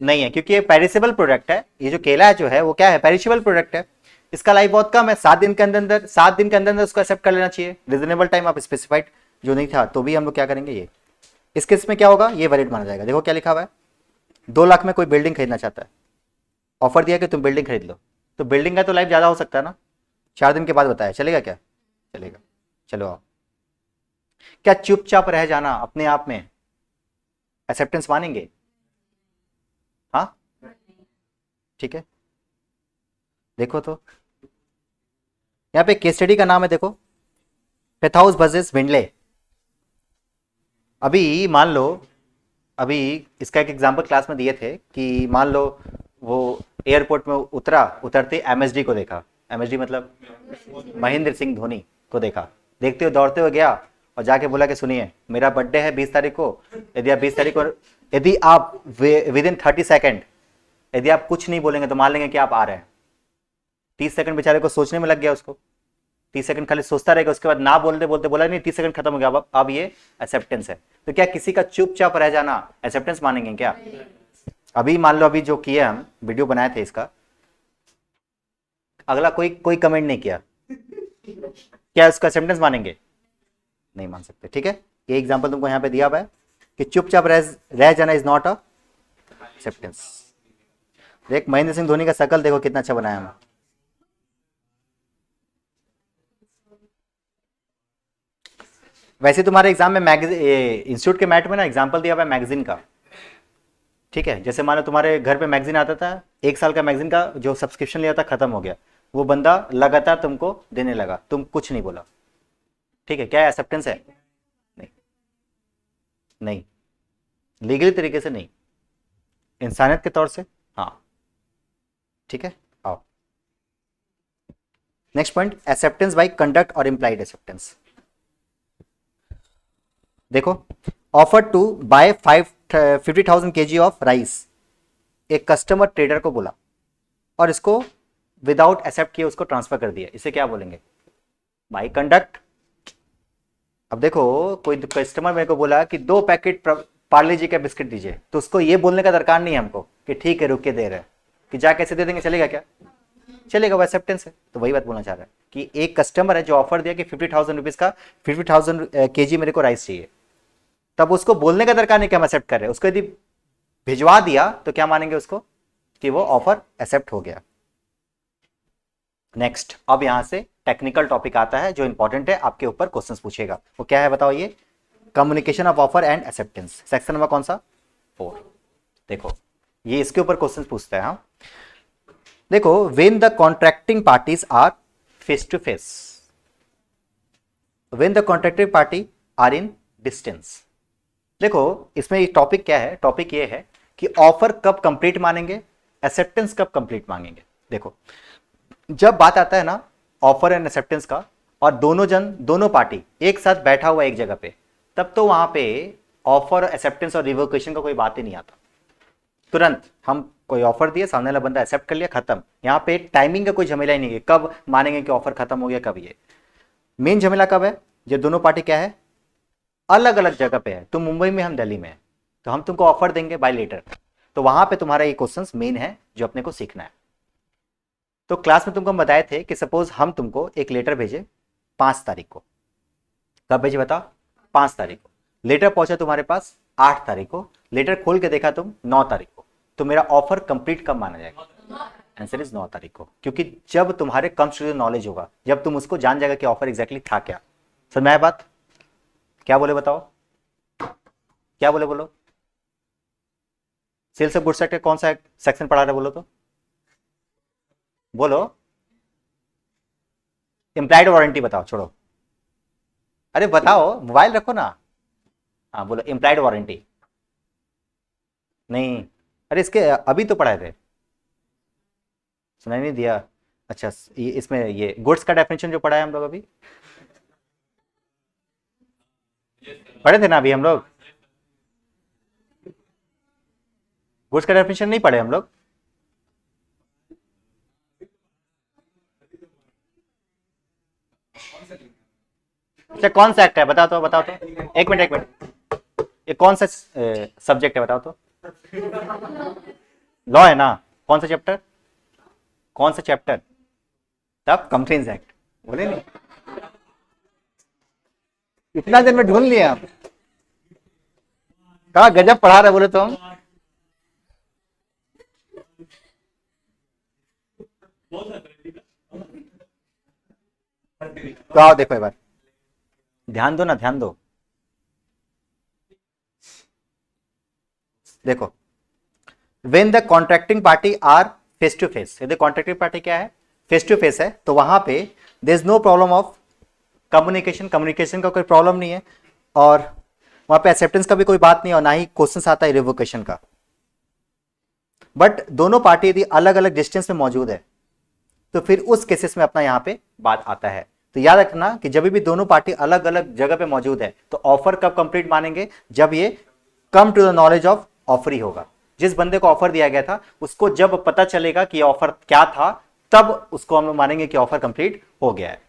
नहीं है? क्योंकि ये पेरिसेबल प्रोडक्ट है। ये जो केला है जो है वो क्या है? पेरिसेबल प्रोडक्ट है। इसका लाइफ बहुत कम है, 7 दिन के अंदर 7 दिन के अंदर उसको एक्सेप्ट कर लेना चाहिए। रीजनेबल टाइम आप स्पेसिफाइड जो नहीं था तो भी हम लोग क्या करेंगे, ये इस केस में क्या होगा, ये वैलिड माना जाएगा। देखो क्या लिखा हुआ है, 2 लाख में कोई बिल्डिंग खरीदना चाहता है, ऑफर दिया कि तुम बिल्डिंग खरीद लो, तो बिल्डिंग का तो लाइफ ज़्यादा हो सकता है ना, 4 दिन के बाद बताया, चलेगा क्या? चलेगा। चलो आओ। क्या चुपचाप रह जाना अपने आप में एक्सेप्टेंस मानेंगे? हाँ, ठीक है। देखो तो यहाँ पे केस स्टडी का नाम है, देखो, पेथाउस वर्सेस विंडले। अभी मान लो, अभी इसका एक एग्जांपल क्लास में दिए थे कि मान लो वो एयरपोर्ट में उतरा, उतरते एमएसडी को देखा, एमएसडी मतलब महेंद्र सिंह धोनी को देखा, देखते हुए दौड़ते हुए गया और जाके बोला कि सुनिए मेरा बर्थडे है 20 तारीख को, यदि आप 20 तारीख को, यदि आप विद इन 30 सेकेंड यदि आप कुछ नहीं बोलेंगे तो मान लेंगे कि आप आ रहे हैं। 30 सेकंड बेचारे को सोचने में लग गया, उसको 30 सेकंड खाली सोचता रहेगा, उसके बाद ना बोलते बोलते बोला नहीं, 30 सेकंड खत्म हो गया, अब ये एक्सेप्टेंस है। तो क्या किसी का चुपचाप रह जाना एक्सेप्टेंस मानेंगे क्या? अभी मान लो, अभी जो किया हम वीडियो बनाए थे इसका, अगला कोई कोई कमेंट नहीं किया, क्या उसका एक्सेप्टेंस मानेंगे? नहीं मान सकते, ठीक है। ये एग्जांपल तुमको यहाँ पे दिया हुआ है कि चुपचाप रह जाना इज नॉट अ एक्सेप्टेंस। देख महेंद्र सिंह धोनी का शकल देखो कितना अच्छा बनाया हम। वैसे तुम्हारे एग्जाम में मैगजीन, इंस्टीट्यूट के मैट में ना एग्जाम्पल दिया हुआ है मैगजीन का, ठीक है। जैसे मानो तुम्हारे घर पे मैगजीन आता था, 1 साल का मैगजीन का जो सब्सक्रिप्शन लिया था खत्म हो गया, वो बंदा लगातार तुमको देने लगा, तुम कुछ नहीं बोला, ठीक है, क्या एक्सेप्टेंस है? नहीं, नहीं, लीगली तरीके से नहीं, इंसानियत के तौर से हाँ, ठीक है। आओ next point, acceptance by conduct और इम्प्लाइड एक्सेप्टेंस। देखो, offer to buy 50,000 kg of rice, एक कस्टमर ट्रेडर को बोला और इसको विदाउट एक्सेप्ट किए उसको ट्रांसफर कर दिया, इसे क्या बोलेंगे? By conduct. अब देखो कोई कस्टमर मेरे को बोला कि 2 पैकेट पार्ले जी का बिस्किट दीजिए, तो उसको ये बोलने का दरकार नहीं है हमको कि ठीक है रुक के दे रहे हैं, कि जा कैसे दे देंगे, चलेगा क्या? चलेगा, वो एक्सेप्टेंस है। तो वही बात बोलना चाह रहा है कि एक कस्टमर है जो ऑफर दिया कि 50,000 रुपीज का 50,000 kg मेरे को राइस चाहिए, तब उसको बोलने का दरकार नहीं कि हम एक्सेप्ट कर रहे हैं, उसको यदि भिजवा दिया तो क्या मानेंगे उसको कि वो ऑफर एक्सेप्ट हो गया। नेक्स्ट, अब यहां से टेक्निकल टॉपिक आता है जो इंपॉर्टेंट है, आपके ऊपर क्वेश्चंस पूछेगा, वो क्या है बताओ? ये communication of offer and acceptance, section number कौन सा? 4। देखो ये इसके ऊपर क्वेश्चंस पूछता है। हाँ देखो, when the contracting parties are face to face, when the contracting party are in distance. देखो इसमें ये टॉपिक क्या है, टॉपिक ये है कि ऑफर कब कंप्लीट मानेंगे, एक्सेप्टेंस कब कंप्लीट मांगेंगे। देखो जब बात आता है ना ऑफर एंड एक्सेप्टेंस का, और दोनों पार्टी एक साथ बैठा हुआ एक जगह पे, तब तो वहां पे ऑफर, एक्सेप्टेंस और रिवोकेशन का कोई बात ही नहीं आता। तुरंत हम कोई ऑफर दिए, सामने वाला बंदा एक्सेप्ट कर लिया, खत्म। यहाँ पे टाइमिंग का कोई झमेला ही नहीं है, कब मानेंगे कि ऑफर खत्म हो गया, कब। ये मेन झमेला कब है, जब दोनों पार्टी क्या है, अलग अलग जगह पे है। तुम मुंबई में, हम दिल्ली में है, तो हम तुमको ऑफर देंगे बाय लेटर, तो वहां पे तुम्हारा ये क्वेश्चंस मेन है जो अपने को सीखना है। तो क्लास में तुमको हम बताए थे कि सपोज हम तुमको एक लेटर भेजे 5 तारीख को, कब भेजे बताओ? 5 तारीख को। लेटर पहुंचा तुम्हारे पास 8 तारीख को, लेटर खोल के देखा तुम 9 तारीख को, तो मेरा ऑफर कंप्लीट कब माना जाएगा? आंसर इज 9 तारीख को, क्योंकि जब तुम्हारे कम्स टू नॉलेज होगा, जब तुम उसको जान जाएगा कि ऑफर एग्जैक्टली था क्या। समझ में आया बात? क्या बोले बताओ, क्या बोले बोलो? सेल्स ऑफ गुड्स एक्ट का कौन सा सेक्शन पढ़ा रहे बोलो तो, बोलो। इंप्लाइड वारंटी बताओ, छोड़ो, अरे बताओ, मोबाइल रखो ना। हाँ बोलो, इंप्लाइड वारंटी। नहीं, अरे इसके अभी तो पढ़ाए थे, सुनाई नहीं दिया? अच्छा, इसमें ये गुड्स का डेफिनेशन जो पढ़ा है हम लोग, अभी पढ़े थे ना अभी हम लोग? गुड्स का डेफिनेशन नहीं पढ़े हम लोग? अच्छा कौन सा एक्ट है बताओ तो, बताओ तो, एक मिनट एक मिनट, ये कौन सा सब्जेक्ट है बताओ तो? लॉ है ना? कौन सा चैप्टर, कौन सा चैप्टर? तब कंपनीज एक्ट बोले नहीं, इतना दिन में ढूंढ लिया आप, कहा गजब पढ़ा रहे बोले तो हम। तो आओ देखो एक बार, ध्यान दो ना, ध्यान दो। देखो, when the contracting party are face to face, यदि कॉन्ट्रैक्टिंग पार्टी क्या है, फेस टू फेस है, तो वहां पे there is no problem of communication, communication का कोई प्रॉब्लम नहीं है, और वहां पे एक्सेप्टेंस का भी कोई बात नहीं है, और ना ही क्वेश्चन आता है रिवोकेशन का। बट दोनों पार्टी यदि अलग अलग डिस्टेंस में मौजूद है, तो फिर उस केसेस में अपना यहां पे बात आता है। तो याद रखना कि जब भी दोनों पार्टी अलग अलग जगह पे मौजूद है, तो ऑफर कब कंप्लीट मानेंगे, जब ये come to the knowledge of offeree होगा। जिस बंदे को ऑफर दिया गया था, उसको जब पता चलेगा कि ऑफर क्या था, तब उसको हम लोग मानेंगे कि ऑफर कंप्लीट हो गया है।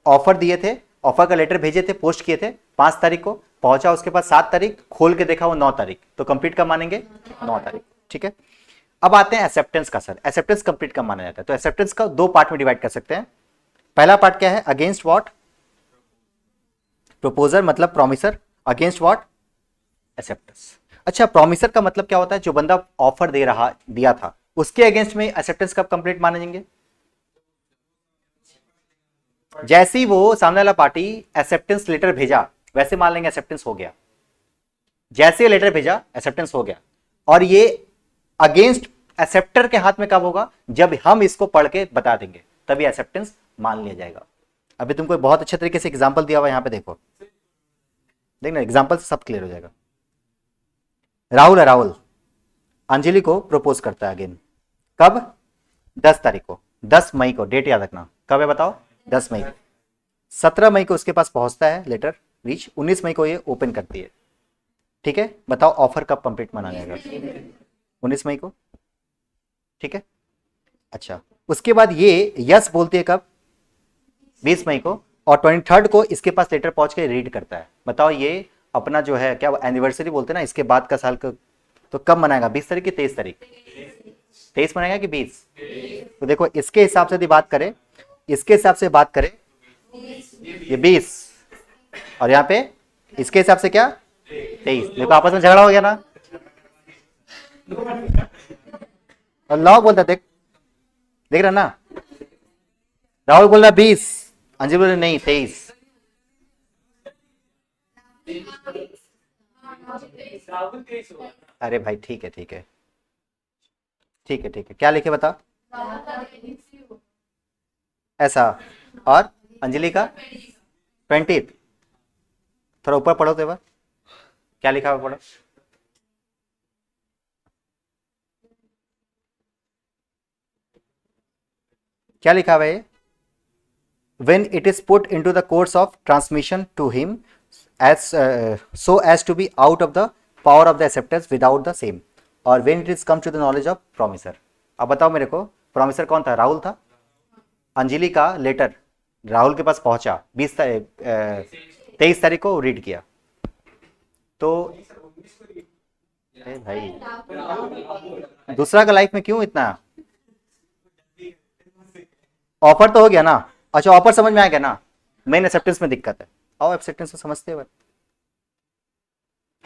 ऑफर दिए थे, ऑफर का लेटर भेजे थे, पोस्ट किए थे 5 तारीख को, पहुंचा उसके पास 7 तारीख, खोल के देखा वो 9 तारीख, तो कंप्लीट कब मानेंगे, 9 तारीख। ठीक है, अब आते हैं एक्सेप्टेंस का। सर एक्सेप्टेंस कंप्लीट कब माना जाता है? तो एक्सेप्टेंस का 2 पार्ट में डिवाइड कर सकते हैं। पहला पार्ट क्या है, अगेंस्ट व्हाट, प्रपोजर मतलब प्रॉमिसर, अगेंस्ट व्हाट, एक्सेप्टेंस। अच्छा, प्रॉमिसर का मतलब क्या होता है, जो बंदा ऑफर दिया था, उसके अगेंस्ट में एक्सेप्टेंस कब कंप्लीट मानेंगे? जैसे ही वो सामने वाला पार्टी एक्सेप्टेंस लेटर भेजा, वैसे मान लेंगे एक्सेप्टेंस हो गया। जैसे लेटर भेजा एक्सेप्टेंस हो गया, और ये अगेंस्ट एक्सेप्टर के हाथ में कब होगा, जब हम इसको पढ़ के बता देंगे, तभी एक्सेप्टेंस मान लिया जाएगा। अभी तुमको बहुत अच्छे तरीके से एग्जांपल दिया हुआ है, यहां पे देखो, देखना एग्जांपल से सब क्लियर हो जाएगा। राहुल है, राहुल अंजलि को प्रपोज करता है अगेन, कब, 10 तारीख को, 10 मई को, डेट याद रखना, कब है बताओ, 10 मई को। 17 मई को उसके पास पहुंचता है लेटर रीच, 19 मई को ये ओपन करती है। ठीक है, बताओ ऑफर कब कंप्लीट माना जाएगा? 19 मई को। ठीक है, अच्छा, उसके बाद ये यस बोलती है कब, 20 मई को, और 23 को इसके पास लेटर पहुंच के रीड करता है। बताओ ये अपना जो है क्या एनिवर्सरी बोलते हैं ना, इसके बाद का साल का, तो कब मनाएगा, 20 तारीख की 23 तारीख? 23 मनाएगा कि 20? तो देखो इसके हिसाब से यदि बात करें, इसके हिसाब से बात करें, ये 20, और यहाँ पे इसके हिसाब से क्या, 23। देखो आपस में झगड़ा हो गया ना, और लॉ बोलता, देख देख रहा ना, राहुल बोल रहा 20, अंजलि बोल रही नहीं 23। अरे भाई ठीक है, ठीक है, ठीक है, ठीक है, क्या लिखे बता, ऐसा, और अंजलि का 20। थोड़ा ऊपर पढ़ो तो एक बार, क्या लिखा हुआ पढ़ो, क्या लिखा हुआ है, when it is put into the course of transmission to him as so as to be out of the power of the acceptance without the same, और when it is come to the knowledge of promiser। अब बताओ मेरे को, promiser कौन था, राहुल था। अंजलि का letter Rahul के पास पहुंचा 23 तारीख को रीड किया, तो भाई दूसरा का लाइफ में क्यों इतना, ऑफर तो हो गया ना। अच्छा, ऑफर समझ में आ गया ना, मेन एक्सेप्टेंस में दिक्कत है। आओ एक्सेप्टेंस को समझते हुए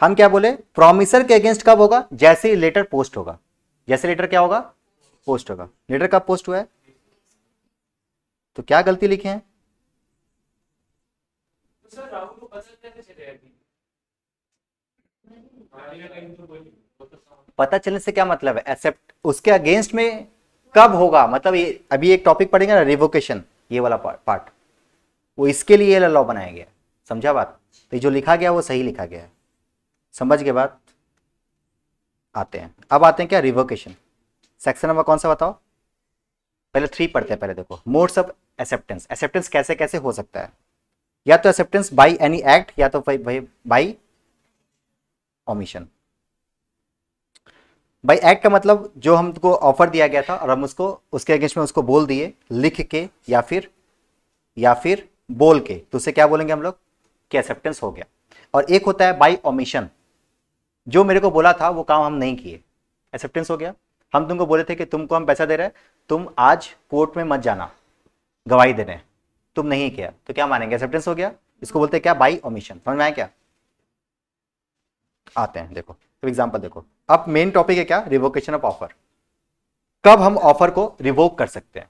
हम क्या बोले, प्रॉमिसर के अगेंस्ट कब होगा, जैसे ही लेटर पोस्ट होगा। जैसे लेटर क्या होगा, पोस्ट होगा। लेटर कब पोस्ट हुआ है, तो क्या गलती लिखे हैं, पता चलने से क्या मतलब है, एक्सेप्ट उसके अगेंस्ट में कब होगा, मतलब ये अभी एक टॉपिक पढ़ेंगे ना, रिवोकेशन, ये वाला पार्ट, वो इसके लिए लॉ बनाया गया। समझा बात, तो जो लिखा गया वो सही लिखा गया है, समझ के बाद आते हैं। अब आते हैं क्या, रिवोकेशन। सेक्शन नंबर कौन सा बताओ, पहले 3 पढ़ते हैं। पहले देखो मोड्स ऑफ एक्सेप्टेंस। एक्सेप्टेंस कैसे कैसे हो सकता है, या तो एक्सेप्टेंस बाय एनी एक्ट, या तो बाय ओमिशन। बाय एक्ट का मतलब जो हमको ऑफर दिया गया था और हम उसको उसके अगेंस्ट में उसको बोल दिए, लिख के या फिर बोल के, तो उसे क्या बोलेंगे हम लोग कि एक्सेप्टेंस हो गया। और एक होता है बाय ओमिशन, जो मेरे को बोला था वो काम हम नहीं किए, एक्सेप्टेंस हो गया। हम तुमको बोले थे कि तुमको हम पैसा दे रहे हैं, तुम आज कोर्ट में मत जाना गवाही देने, तुम नहीं किया, तो क्या मानेंगे, एक्सेप्टेंस हो गया। इसको बोलते हैं क्या, बाय ओमिशन। समझ में आया क्या, आते हैं देखो, तो एग्जांपल देखो। अब मेन टॉपिक है क्या, रिवोकेशन ऑफ ऑफर। कब हम ऑफर को रिवोक कर सकते हैं?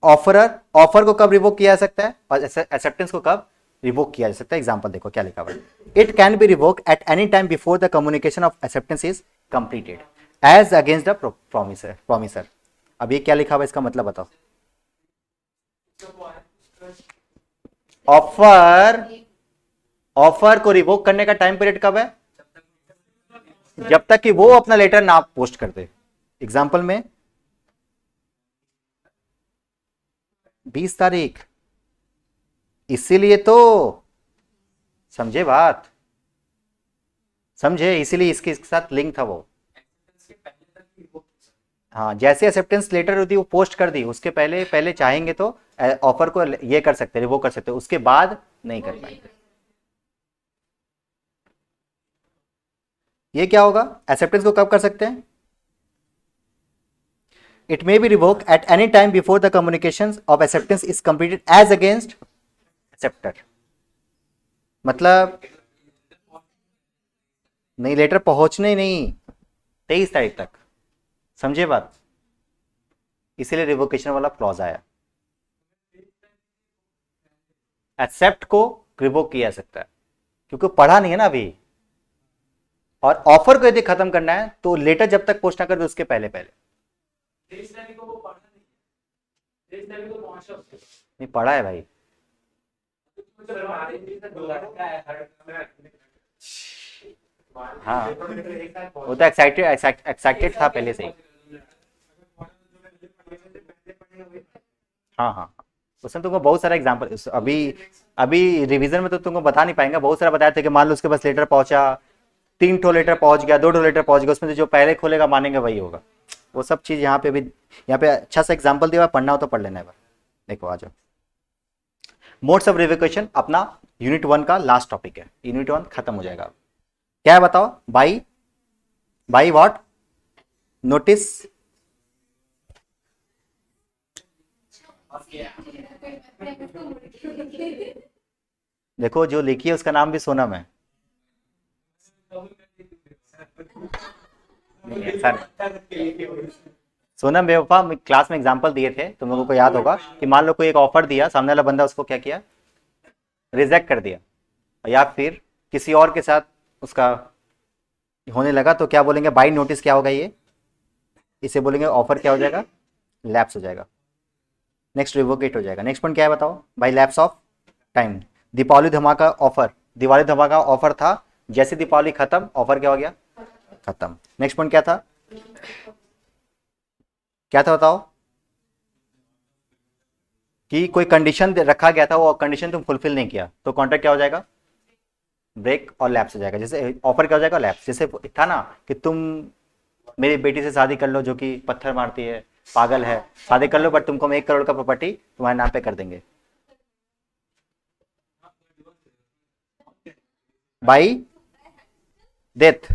ऑफर को कब रिवोक किया जा सकता है और एक्सेप्टेंस को कब रिवोक किया जा सकता है? एग्जांपल देखो क्या लिखा हुआ है। It can be revoke at any time before the communication of acceptance is completed as against the promisor. अब ये क्या लिखा हुआ है, इसका मतलब बताओ। ऑफर को रिवोक करने का टाइम पीरियड कब है? जब तक कि वो अपना लेटर ना पोस्ट कर दे। एग्जाम्पल में 20 तारीख, इसीलिए तो समझे बात, समझे, इसीलिए इसके साथ लिंक था वो। हाँ, जैसे एक्सेप्टेंस लेटर होती है वो पोस्ट कर दी, उसके पहले पहले चाहेंगे तो ऑफर को ये कर सकते हैं, रिवोक कर सकते हैं, उसके बाद नहीं कर पाएंगे। ये क्या होगा? एक्सेप्टेंस को कब कर सकते हैं? It may be revoke at any time before the communication of acceptance is completed as against acceptor. मतलब नहीं, लेटर पहुंचने नहीं, 23 तारीख तक, समझे बात, इसीलिए रिवोकेशन वाला क्लॉज आया। एक्सेप्ट को रिवोक किया जा सकता है क्योंकि पढ़ा नहीं है ना अभी, और ऑफर को यदि खत्म करना है तो लेटर जब तक पोस्ट ना कर दो उसके पहले पहले। नहीं पढ़ा है भाई, हाँ वो तो एक्साइटेड था पहले से ही। हाँ हाँ, उसमें तुमको बहुत सारा एग्जांपल, अभी अभी रिवीजन में तो तुमको बता नहीं पाएंगे, बहुत सारा बताया था कि मान लो उसके पास लेटर पहुंचा, 3 ठो लेटर पहुंच गया, 2 ठो लेटर पहुंच गया, उसमें से जो पहले खोलेगा मानेंगे वही होगा। वो सब चीज यहाँ पे भी, यहाँ पे अच्छा सा एग्जाम्पल दिया, पढ़ना हो तो पढ़ लेना है। देखो आ जाओ, मोड्स ऑफ रिवोकेशन अपना यूनिट 1 का लास्ट टॉपिक है, यूनिट 1 खत्म हो जाएगा। क्या है बताओ? By what? नोटिस, देखो जो लिखी है उसका नाम भी सोनम है। नहीं, ऐसा नहीं। सोनम बेवफा क्लास में एग्जांपल दिए थे, तुम लोगों को याद होगा कि मान लो कोई एक ऑफर दिया, सामने वाला बंदा उसको क्या किया, रिजेक्ट कर दिया, या फिर किसी और के साथ उसका होने लगा, तो क्या बोलेंगे? बाई नोटिस क्या होगा ये, इसे बोलेंगे ऑफर क्या हो जाएगा? लैप्स हो जाएगा, नेक्स्ट रिवोकेट हो जाएगा। नेक्स्ट पॉइंट क्या है बताओ? By lapse of time. Deepavali धमाका ऑफर, दिवाली धमाका ऑफर था, जैसे दीपावली खत्म ऑफर क्या हो गया? खत्म। नेक्स्ट पॉइंट क्या था? क्या था बताओ? कि कोई कंडीशन रखा गया था, वो कंडीशन तुम फुलफिल नहीं किया तो कॉन्ट्रैक्ट क्या हो जाएगा? ब्रेक और लैप्स हो जाएगा। जैसे ऑफर क्या हो जाएगा? लैप्स। जैसे था ना कि तुम मेरी बेटी से शादी कर लो जो कि पत्थर मारती है, पागल है, शादी कर लो बट तुमको हम 1 करोड़ का प्रॉपर्टी तुम्हारे नाम पे कर देंगे। बाई डेथ,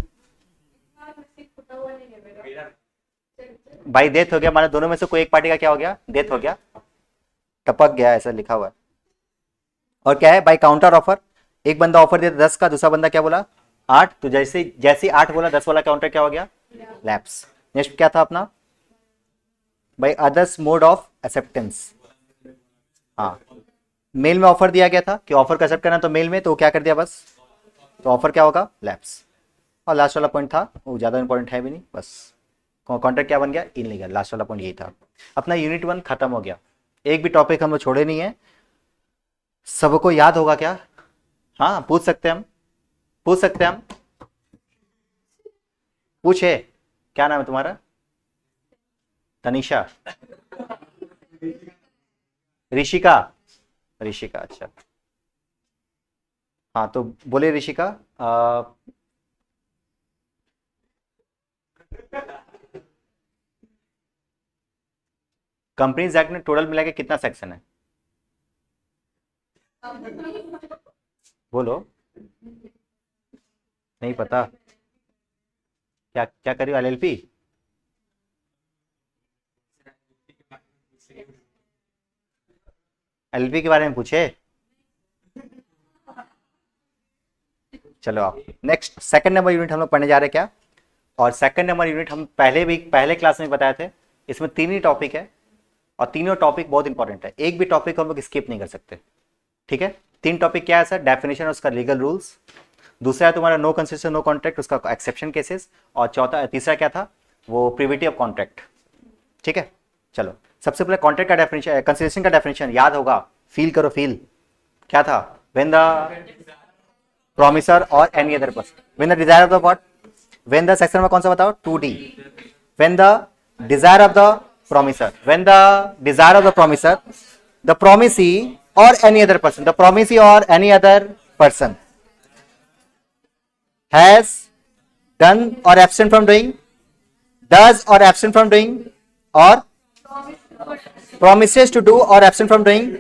बाई डेथ हो गया, माने दोनों में से कोई एक पार्टी का क्या हो गया? डेथ हो गया, टपक गया, ऐसा लिखा हुआ है। और क्या है? बाई काउंटर ऑफर, एक बंदा ऑफर दिया 10 का, दूसरा बंदा क्या बोला? 8, तो जैसे जैसे 8 बोला 10 वाला काउंटर क्या हो गया? लैप्स। नेक्स्ट क्या था अपना? By others mode of acceptance. हाँ, मेल में ऑफर दिया गया था कि ऑफर को एक्सेप्ट करना, तो मेल में, तो क्या कर दिया बस, तो ऑफर क्या होगा? लैप्स। और लास्ट वाला पॉइंट था, वो ज्यादा इंपॉर्टेंट है भी नहीं, बस कॉन्ट्रैक्ट क्या बन गया? इनलीगल। लास्ट वाला पॉइंट यही था। अपना यूनिट 1 खत्म हो गया, एक भी टॉपिक हम लोग छोड़े नहीं है। सबको याद होगा क्या? हाँ पूछ सकते हैं हम, पूछ सकते हैं हम, पूछे। क्या नाम है तुम्हारा? तनिषा, ऋषिका, ऋषिका, अच्छा हाँ, तो बोले ऋषिका। कंपनीज एक्ट में टोटल मिला के कितना सेक्शन है? बोलो, नहीं पता? क्या क्या करियो? एलएलपी? एलएलपी के बारे में पूछे? चलो आप नेक्स्ट सेकंड नंबर यूनिट हम लोग पढ़ने जा रहे हैं क्या? और सेकंड नंबर यूनिट हम पहले क्लास में बताए थे इसमें 3 ही टॉपिक है और तीनों टॉपिक बहुत इंपॉर्टेंट है, एक भी टॉपिक हम लोग स्किप नहीं कर सकते, ठीक है। 3 टॉपिक क्या है सर? डेफिनेशन, उसका लीगल रूल्स, दूसरा है तुम्हारा नो कंसिस्टेंट नो कॉन्ट्रैक्ट, उसका एक्सेप्शन केसेस, और तीसरा क्या था? वो प्रिविटी ऑफ कॉन्ट्रैक्ट, ठीक है। चलो सबसे पहले कॉन्ट्रैक्ट का डेफिनेशन, कंसिडरेशन का डेफिनेशन याद होगा, फील करो, फील क्या था? व्हेन द प्रॉमिसर और any other person, when the desire of the what, when the section में कौन सा बताओ? 2D, when the desire of the promiser, when the desire of the promiser, the promisee or any other person, the promisee or any other person has done or absent from doing, does or absent from doing, or promises to do or absent from doing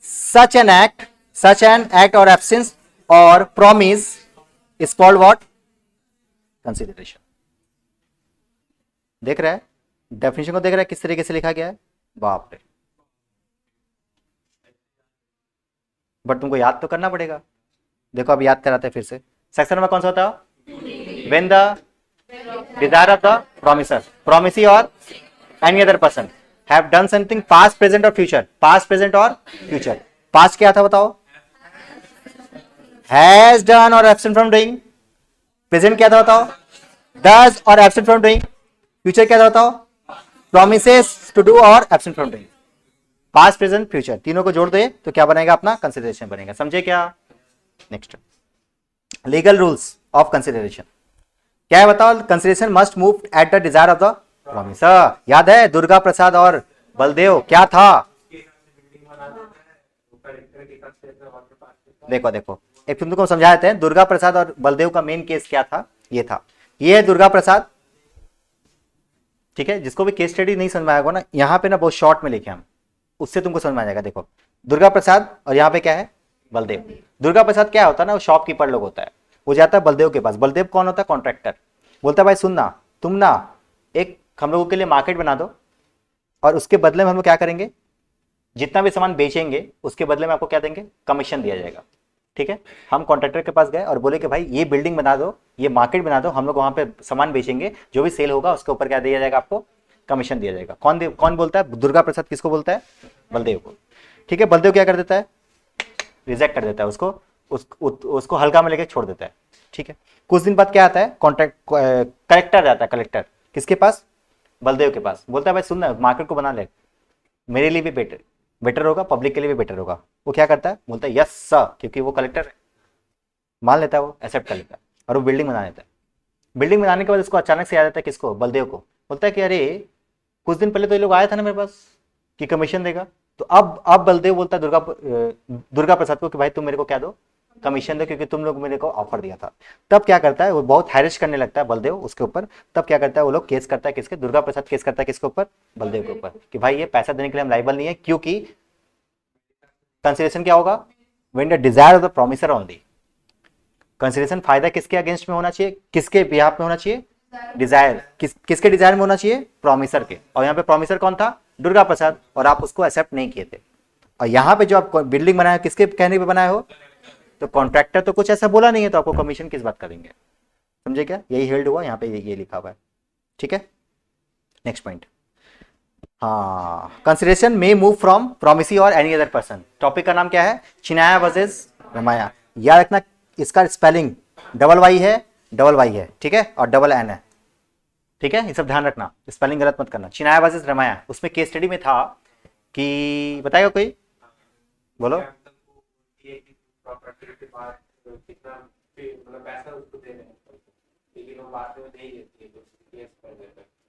such an act or absence or promise is called what? Consideration. देख रहा है definition को, देख रहा है किस तरीके से लिखा गया है? बाप रे, बट तुमको याद तो करना पड़ेगा। देखो अब याद कराते हैं फिर से। सेक्शन नंबर कौन सा होता है? When the desire of the promisor, promisee और any other person have done something past present और फ्यूचर, पास्ट प्रेजेंट और फ्यूचर। पास्ट क्या था बताओ? हैज डन और एब्सेंट फ्रॉम डूइंग। प्रेजेंट क्या था बताओ? डज और एब्सेंट फ्रॉम डूइंग। फ्यूचर क्या था बताओ? promises to do और absent from doing। past present future तीनों को जोड़ दे तो क्या बनेगा? अपना कंसिडरेशन बनेगा। समझे क्या? Next, legal rules of consideration क्या है बताओ? Consideration must move at the desire of the promiser. याद है दुर्गा प्रसाद और बलदेव क्या था? देखो देखो एक तुमको समझा देते हैं। दुर्गा प्रसाद और बलदेव का मेन केस क्या था? ये था, ये है दुर्गा प्रसाद, ठीक है। जिसको भी केस स्टडी नहीं समझ में आएगा ना, यहाँ पे ना बहुत शॉर्ट में लिखे हम, उससे तुमको समझ में आ जाएगा। देखो दुर्गा प्रसाद और यहाँ पे क्या है? बलदेव। दुर्गा प्रसाद क्या होता है ना, वो शॉपकीपर लोग होता है, वो जाता है बलदेव के पास। बलदेव कौन होता है? कॉन्ट्रैक्टर। बोलता है भाई सुनना, तुम ना एक हम लोगों के लिए मार्केट बना दो और उसके बदले में हम लोग क्या करेंगे? जितना भी सामान बेचेंगे उसके बदले में आपको क्या देंगे? कमीशन दिया जाएगा, ठीक है। हम कॉन्ट्रैक्टर के पास गए और बोले कि भाई ये बिल्डिंग बना दो, ये मार्केट बना दो, हम लोग वहां पे सामान बेचेंगे, जो भी सेल होगा उसके ऊपर क्या दिया जाएगा? आपको कमीशन दिया जाएगा। कौन बोलता है? दुर्गा प्रसाद किसको बोलता है? बलदेव को, ठीक है। बलदेव क्या कर देता है? रिजेक्ट कर देता है उसको, उसको हल्का में लेके छोड़ देता है, ठीक है। कुछ दिन बाद क्या आता है? कॉन्ट्रैक्ट कलेक्टर जाता है। कलेक्टर किसके पास? बलदेव के पास। बोलता है भाई सुन ना, मार्केट को बना ले, मेरे लिए भी बेटर होगा, पब्लिक के लिए भी बेटर होगा। वो क्या करता है? बोलता है यस सर, क्योंकि वो कलेक्टर है, मान लेता है, वो एक्सेप्ट कर लेता है और वो बिल्डिंग बना लेता है। बिल्डिंग बनाने के बाद उसको अचानक से याद आता है किसको? बलदेव को। बोलता है कि अरे कुछ दिन पहले तो ये लोग आया था ना मेरे पास कि कमीशन देगा। तो अब बलदेव बोलता है दुर्गा प्रसाद को कि भाई तुम मेरे को क्या दो? कमीशन दो, क्योंकि तुम लोग मेरे को ऑफर दिया था। तब क्या करता है? वो बहुत हैरिश करने लगता है बलदेव उसके ऊपर। तब क्या करता है? वो लोग केस करता है किसके? दुर्गा प्रसाद केस करता है किसके ऊपर? बलदेव के ऊपर, कि भाई ये पैसा देने के लिए हम लायबल नहीं है, क्योंकि कंसिडरेशन क्या होगा? When the desire of the promiser only. Consideration फायदा किसके अगेंस्ट में होना चाहिए? किसके बिहाफ में होना चाहिए? डिजायर। किसके डिजायर में होना चाहिए? प्रॉमिसर के। और यहाँ पे प्रॉमिसर कौन था? दुर्गा प्रसाद। और आप उसको एक्सेप्ट नहीं किए थे। और यहाँ पे जो आप बिल्डिंग बनाए किसके कहने पे बनाए हो? तो कॉन्ट्रैक्टर तो कुछ ऐसा बोला नहीं है, तो आपको कमीशन किस बात का देंगे? समझे क्या? यही हेल्ड हुआ यहाँ पे, ये लिखा हुआ है, ठीक है। नेक्स्ट पॉइंट, हाँ, consideration may move from promisee और एनी अदर पर्सन। टॉपिक का नाम क्या है? चिनाया वर्सेस रमाया। याद रखना इसका स्पेलिंग डबल वाई है, ठीक है, और डबल एन है, ठीक है। ये सब ध्यान रखना, स्पेलिंग गलत मत करना। चिनाया वर्सेस रमाया, उसमें केस स्टडी में था कि बताएगा कोई? बोलो।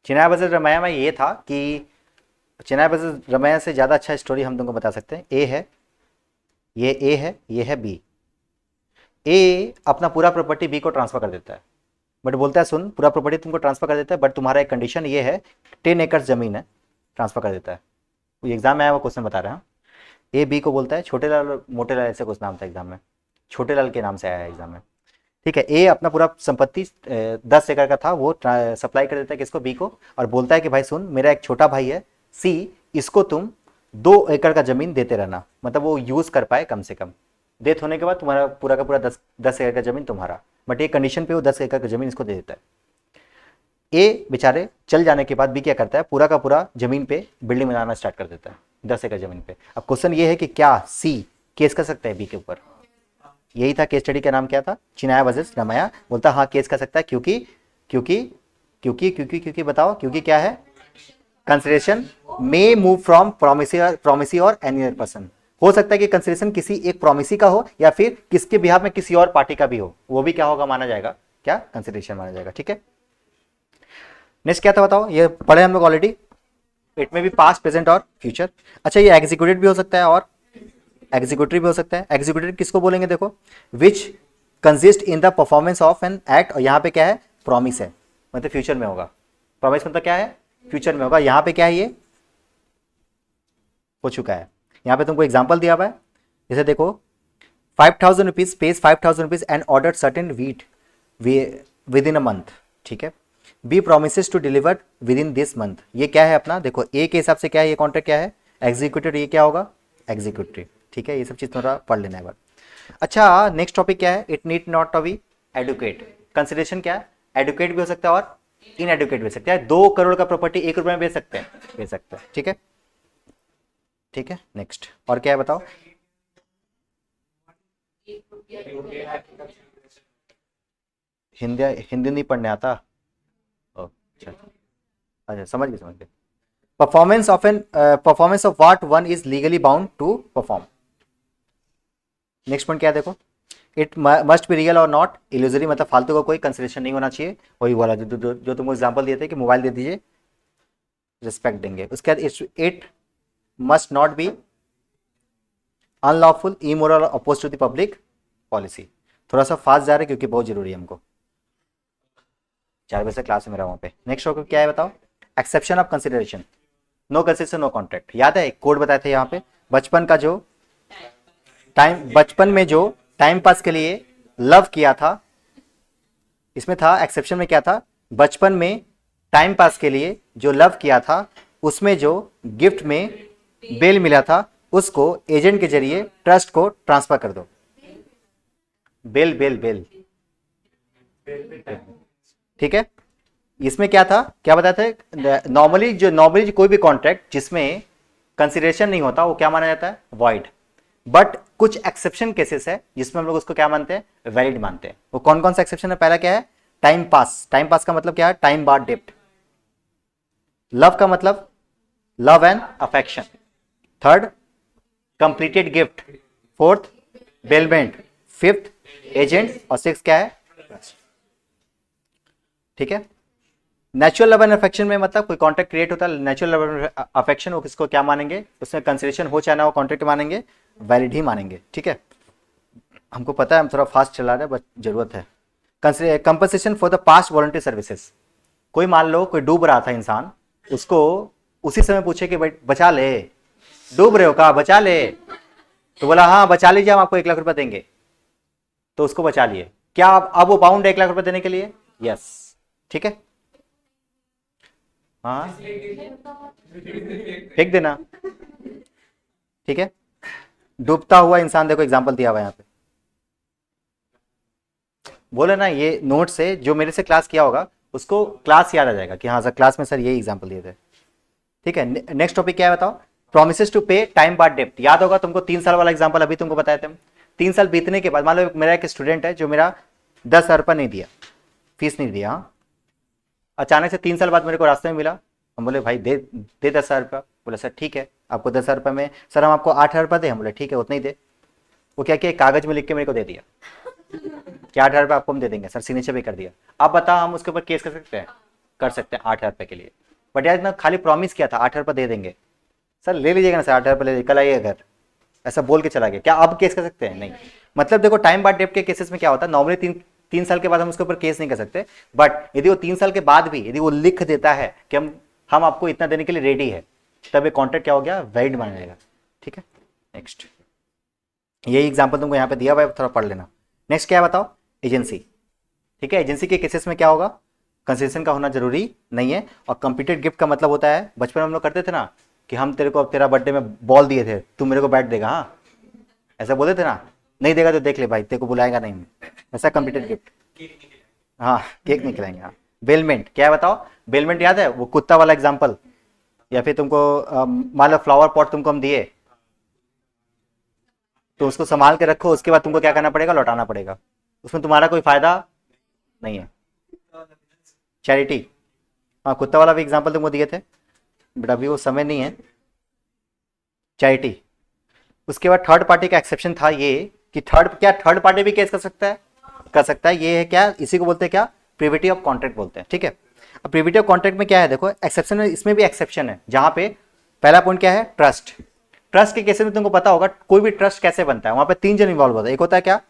चिनाया वर्सेस रमाया में ये था कि चिनाया वर्सेस रमाया से ज़्यादा अच्छा स्टोरी हम तुमको बता सकते हैं। ए है, ये है बी। ए अपना पूरा प्रॉपर्टी बी को ट्रांसफर कर देता है, बट बोलता है सुन, पूरा प्रॉपर्टी तुमको ट्रांसफर कर देता है, बट तुम्हारा एक कंडीशन ये है, 10 एकड़ जमीन है, ट्रांसफर कर देता है। एग्जाम में आया वो क्वेश्चन बता रहे हैं। ए बी को बोलता है, छोटे लाल और मोटे लाल ऐसे कुछ नाम था एग्जाम में, छोटे लाल के नाम से आया है एग्जाम में, ठीक है। ए अपना पूरा संपत्ति 10 एकड़ का था, वो सप्लाई कर देता है किसको? बी को, और बोलता है कि भाई सुन, मेरा एक छोटा भाई है सी, इसको तुम 2 एकड़ का जमीन देते रहना, मतलब वो यूज कर पाए कम से कम। डेथ होने के बाद तुम्हारा पूरा का पूरा 10 एकड़ का जमीन तुम्हारा, बट एक कंडीशन पे वो 10 एकड़ का जमीन इसको दे देता है। ए बेचारे चल जाने के बाद बी क्या करता है, पूरा का पूरा जमीन पे बिल्डिंग बनाना स्टार्ट कर देता है 10 एकड़ जमीन पे। अब क्वेश्चन ये है कि क्या सी केस कर सकता है बी के ऊपर? यही था केस स्टडी का नाम, क्या था, चिनाया वर्सेस रामाया। बोलता हाँ केस कर सकता है, क्योंकि क्योंकि क्योंकि क्योंकि क्योंकि बताओ क्योंकि क्या है, consideration may move from promisee और एनी अदर पर्सन। हो सकता है कि कंसिडरेशन किसी एक प्रोमिसी का हो या फिर किसके बिहाफ में किसी और पार्टी का भी हो, वो भी क्या होगा, माना जाएगा, क्या, कंसिडरेशन माना जाएगा। ठीक है, नेक्स्ट क्या था बताओ, ये पढ़े हम लोग ऑलरेडी, इट में भी पास्ट प्रेजेंट और फ्यूचर। अच्छा ये एग्जीक्यूटिव भी हो सकता है और एग्जीक्यूटिव भी हो सकता है। एग्जीक्यूटिव किसको बोलेंगे, देखो, which consist in the performance of an act, और यहाँ पे क्या है, प्रॉमिस है, मतलब फ्यूचर में होगा। प्रॉमिस मतलब क्या है, फ्यूचर में होगा। यहाँ पे क्या है, ये हो चुका है। यहाँ पे तुमको एग्जाम्पल दिया हुआ है, जैसे देखो 5,000 rupees pays 5,000 rupees and order certain wheat within a month. ठीक है, B promises to deliver within this month. ये क्या है अपना, देखो ए के हिसाब से क्या है, ये कॉन्ट्रैक्ट क्या है, एग्जीक्यूटिव, ये क्या होगा, एग्जीक्यूटिव। ठीक है, ये सब चीज थोड़ा पढ़ लेना है बार। अच्छा नेक्स्ट टॉपिक क्या है, it need not to be adequate. Consideration क्या है, एडुकेट भी हो सकता है और इनएडुकेट भी हो सकता है। 2 करोड़ का प्रॉपर्टी 1 रुपए में बेच सकते हैं, बेच सकते हैं। ठीक है, ठीक है, नेक्स्ट और क्या है बताओ। हिंदी हिंदी नहीं पढ़ने आता, अच्छा अच्छा, समझ गए। Performance of what one is legally bound to perform. Next point क्या है, देखो, इट मस्ट बी रियल और नॉट इल्यूजरी, मतलब फालतू का कोई कंसिडरेशन नहीं होना चाहिए। वही वाला जो तुमको एग्जांपल दिए थे कि मोबाइल दे दीजिए, रिस्पेक्ट देंगे। उसके बाद it must not be unlawful, immoral, oppose to the public policy. थोड़ा सा फास्ट जा रहे हैं क्योंकि बहुत जरूरी है हमको, 4 बजे से क्लास में मेरा वहाँ पे। नेक्स्ट टॉपिक क्या है बताओ, exception of consideration, no consideration no contract. याद है एक कोड बताए थे यहाँ पे, बचपन का जो टाइम, बचपन में जो टाइम पास के लिए लव किया था, इसमें था एक्सेप्शन में क्या था, बचपन में टाइम पास के लिए जो लव किया था उसमें जो गिफ्ट में बेल मिला था उसको एजेंट के जरिए ट्रस्ट को ट्रांसफर कर दो। बेल बेल बेल, ठीक है। इसमें क्या था, क्या बताते थे, नॉर्मली कोई भी कॉन्ट्रैक्ट जिसमें कंसिडरेशन नहीं होता वो क्या माना जाता है, वॉइड। बट कुछ एक्सेप्शन केसेस है जिसमें हम लोग उसको क्या मानते हैं, वैलिड मानते हैं। वो कौन कौन सा एक्सेप्शन है, पहला क्या है, टाइम पास। टाइम पास का मतलब क्या है, टाइम बार डेप्ट। लव का मतलब love and affection. Third completed gift. Fourth bailment. Fifth agent. और सिक्स क्या है, ठीक है। नेचुरल लव एंड अफेक्शन में मतलब कोई कॉन्ट्रैक्ट क्रिएट होता है, नेचुरल लव एंड अफेक्शन, वो किसको क्या मानेंगे, उसमें कंसिडरेशन हो चाहे ना हो, कॉन्ट्रैक्ट मानेंगे, वैलिड ही मानेंगे। ठीक है, हमको पता है हम थोड़ा फास्ट चला रहे हैं, बट जरूरत है। Compensation for the past voluntary services. कोई मान लो कोई डूब रहा था इंसान, उसको उसी समय पूछे कि भाई बचा ले, डूब रहे हो कहा, बचा ले, तो बोला हाँ बचा लीजिए, हम आपको 1 लाख रुपए देंगे, तो उसको बचा लिए। क्या अब वो बाउंड है 1 लाख रुपए देने के लिए, यस, ठीक है। हाँ फेंक देना, ठीक है। डूबता हुआ इंसान, देखो एग्जांपल दिया हुआ यहाँ पे, बोले ना ये नोट से जो मेरे से क्लास किया होगा उसको क्लास याद आ जाएगा कि हाँ सर क्लास में सर ये एग्जांपल दिए थे। ठीक है, नेक्स्ट टॉपिक क्या है बताओ, प्रोमिसेस टू पे टाइम बार डेप्ट। याद होगा तुमको 3 साल वाला एग्जांपल अभी तुमको बताए थे हम। 3 साल बीतने के बाद मान लो मेरा एक स्टूडेंट है जो मेरा 10,000 रुपये नहीं दिया, फीस नहीं दिया, हाँ, अचानक से 3 साल बाद मेरे को रास्ते में मिला, हम बोले भाई दे 10,000 रुपया। बोले सर ठीक है, आपको 10,000 रुपये में सर हम आपको 8,000 रुपये दे, हम बोले ठीक है उतना ही दे। वो क्या किया, कागज में लिख के मेरे को दे दिया कि 8,000 रुपये आपको हम दे देंगे, सर सिग्नेचर भी कर दिया। अब बताओ हम उसके ऊपर केस कर सकते हैं, कर सकते हैं 8,000 रुपये के लिए। बट यार इतना खाली प्रॉमिस किया था 8,000 रुपये दे देंगे, सर ले लीजिएगा ना सर 8,000 रुपये ले लीजिए, कल आइए घर, ऐसा बोल के चला गया, क्या अब केस कर सकते हैं, नहीं। मतलब देखो टाइम बार डेप्ट के केसेस में क्या होता है, नॉर्मली 3 साल के बाद हम उसके ऊपर केस नहीं कर सकते, बट यदि वो 3 साल के बाद भी यदि वो लिख देता है कि हम आपको इतना देने के लिए रेडी है, तब ये कॉन्ट्रैक्ट क्या हो गया, वैलिड माना जाएगा। ठीक है, नेक्स्ट यही एग्जांपल तुमको यहाँ पे दिया हुआ है, थोड़ा पढ़ लेना। नेक्स्ट क्या है बताओ, एजेंसी। ठीक है, एजेंसी के केसेस में क्या होगा, कंसेशन का होना जरूरी नहीं है। और कंप्लीटेड गिफ्ट का मतलब होता है, बचपन में हम लोग करते थे ना कि हम तेरे को अब तेरा बर्थडे में बॉल दिए थे, तू मेरे को बैट देगा, हाँ ऐसा बोले थे ना, नहीं देगा तो देख ले भाई तेरे को बुलाएगा नहीं, ऐसा कंप्लीटेड गिफ्ट, हाँ केक नहीं खिलाएंगे, हाँ बेलमेंट क्या है बताओ? बेलमेंट याद है वो कुत्ता वाला एग्जांपल? या फिर तुमको मान लो फ्लावर पॉट तुमको हम दिए, तो उसको संभाल के रखो, उसके बाद तुमको क्या करना पड़ेगा? लौटाना पड़ेगा। उसमें तुम्हारा कोई फायदा नहीं है। चैरिटी, हाँ कुत्ता वाला भी एग्जांपल तुमको दिए थे बट अभी वो समय नहीं है। चैरिटी। उसके बाद थर्ड पार्टी का एक्सेप्शन था ये कि थर्ड पार्टी भी केस कर सकता है? कर सकता है। ये है क्या? इसी को बोलते हैं क्या? प्रिविटी ऑफ कॉन्ट्रैक्ट बोलते हैं। ठीक है, अब प्रिविटी ऑफ कॉन्ट्रैक्ट में क्या है देखो, एक्सेप्शन है, इसमें भी एक्सेप्शन है, जहां पे पहला पॉइंट क्या है? ट्रस्ट। ट्रस्ट के केस में तुमको पता होगा कोई भी ट्रस्ट कैसे बनता है, वहां पे 3 जन इन्वॉल्व होता है। एक होता है क्या?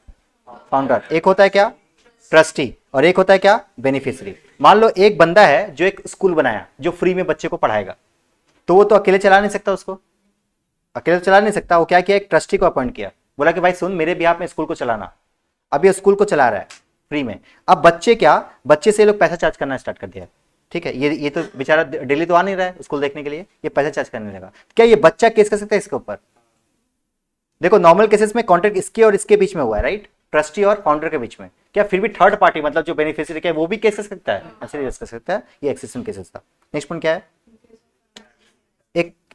फाउंडर, एक होता है क्या? ट्रस्टी, और एक होता है क्या? बेनिफिशियरी। मान लो एक बंदा है जो एक स्कूल बनाया जो फ्री में बच्चे को पढ़ाएगा, तो वो तो अकेले चला नहीं सकता, उसको अकेले तो चला नहीं सकता। वो क्या किया? एक ट्रस्टी को अपॉइंट किया, बोला कि भाई सुन मेरे बिहाफ में स्कूल को चलाना। अब ये स्कूल को चला रहा है फ्री में। अब बच्चे से लोग पैसा चार्ज करना स्टार्ट कर दिया। ठीक है, ये तो बेचारा डेली तो आ नहीं रहा है स्कूल देखने के लिए, ये पैसा चार्ज करने लगा। क्या ये बच्चा केस कर सकता है इसके ऊपर? देखो नॉर्मल केसेस में कॉन्ट्रैक्ट इसके और इसके बीच में हुआ है, राइट? ट्रस्टी और फाउंडर के बीच में। क्या फिर भी थर्ड पार्टी मतलब जो बेनिफिशियरी है वो भी केस कर सकता है? ऐसे केस कर सकता है। ये एक्सेप्शन केसेस था। नेक्स्ट पॉइंट क्या है?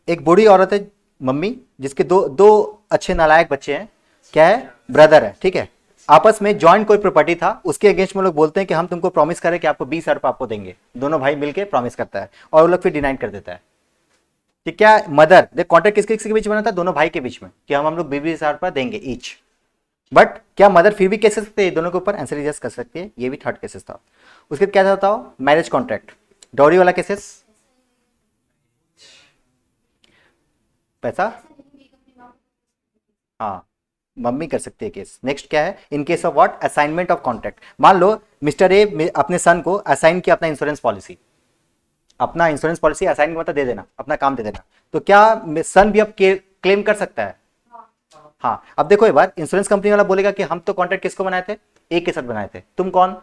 एक बूढ़ी औरत है मम्मी, जिसके दो अच्छे नालायक बच्चे हैं। क्या है? ब्रदर है। ठीक है, आपस में जॉइंट कोई प्रॉपर्टी था, उसके अगेंस्ट में लोग बोलते हैं कि हम तुमको प्रॉमिस करें कि आपको 20,000 रुपये आपको देंगे। दोनों भाई मिलकर प्रॉमिस करता है और वो लोग फिर डिनाइन कर देता है कि क्या मदर देख कॉन्ट्रैक्ट किसके बीच बना था? दोनों भाई के बीच में, कि हम लोग 20,000 रुपये देंगे ईच। बट क्या मदर फिर भी केस कर सकते हैं दोनों के ऊपर? आंसर यस कर सकती है। ये भी थर्ड केसेस था। उसके बाद क्या था बताओ? मैरिज कॉन्ट्रैक्ट, डॉरी वाला केसेस। पैसा, हाँ मम्मी कर सकती है केस। नेक्स्ट क्या है? In case of what? Assignment of contract. मान लो मिस्टर ए अपने सन को असाइन किया अपना इंश्योरेंस पॉलिसी, अपना इंश्योरेंस पॉलिसी असाइन मतलब दे देना, अपना काम दे देना। तो क्या सन भी अब क्लेम कर सकता है? हाँ। अब देखो एक बार इंश्योरेंस कंपनी वाला बोलेगा कि हम तो कॉन्ट्रैक्ट किसको बनाए थे? ए के साथ बनाए थे, तुम कौन?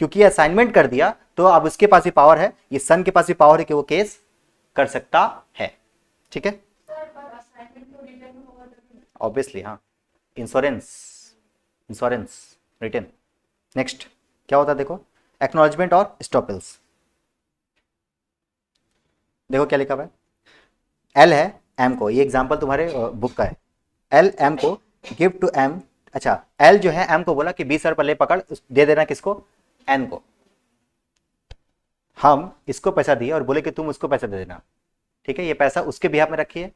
क्योंकि ये असाइनमेंट कर दिया तो अब उसके पास भी पावर है, ये सन के पास भी पावर है कि वो केस कर सकता है। ठीक है, ऑब्वियसली हाँ। Insurance return. नेक्स्ट क्या होता है देखो? एक्नॉलेजमेंट और स्टॉपल्स। देखो क्या लिखा हुआ है? एल है एम को, ये एग्जांपल तुम्हारे बुक का है। एल एम को गिव टू एम, अच्छा एल जो है एम को बोला कि 20,000 रुपये ले पकड़, दे देना किसको? एन को। हम इसको पैसा दिए और बोले कि तुम उसको पैसा दे देना। ठीक है, ये पैसा उसके बिहाफ में रखिए,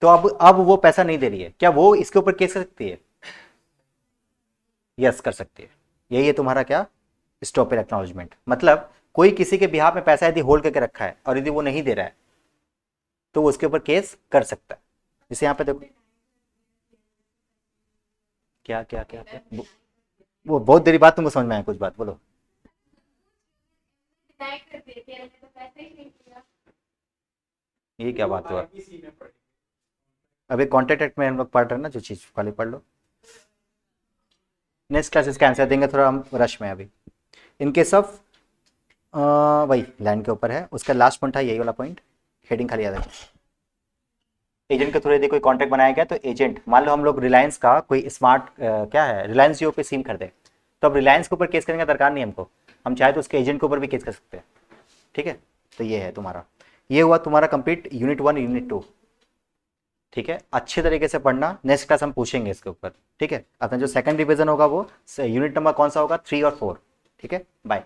तो अब वो पैसा नहीं दे रही है, क्या वो इसके ऊपर केस कर सकती है? यस कर सकती है। यही है तुम्हारा क्या? Stopper acknowledgement. मतलब कोई किसी के बिहाफ में पैसा यदि होल्ड करके रखा है और यदि वो नहीं दे रहा है तो वो उसके ऊपर केस कर सकता है। जैसे यहाँ पे देखो क्या क्या क्या क्या वो बहुत देरी बाद तुमको समझ में आया कुछ बात, बोलो। ये क्या बात हुआ? अभी कॉन्ट्रैक्ट एक्ट में हम लोग पढ़ रहे हैं ना, जो चीज खाली पढ़ लो। नेक्स्ट क्लास इसका आंसर देंगे, थोड़ा हम रश में अभी। इन केस ऑफ वही लैंड के ऊपर है, उसका लास्ट पॉइंट था यही वाला पॉइंट, हेडिंग खाली याद रखिए। एजेंट के थ्रू यदि कोई कॉन्ट्रैक्ट बनाया गया तो एजेंट, मान लो हम लोग रिलायंस का कोई स्मार्ट क्या है रिलायंस जियो पे सिम खरीदे, तो अब रिलायंस के ऊपर केस करने का दरकार नहीं हमको, हम चाहे तो उसके एजेंट के ऊपर भी केस कर सकते हैं। ठीक है, तो ये है तुम्हारा, ये हुआ तुम्हारा कंप्लीट यूनिट 1 यूनिट 2। ठीक है, अच्छे तरीके से पढ़ना, नेक्स्ट क्लास हम पूछेंगे इसके ऊपर। ठीक है, अपना जो सेकंड रिवीजन होगा वो यूनिट नंबर कौन सा होगा? 3 और 4। ठीक है, बाय।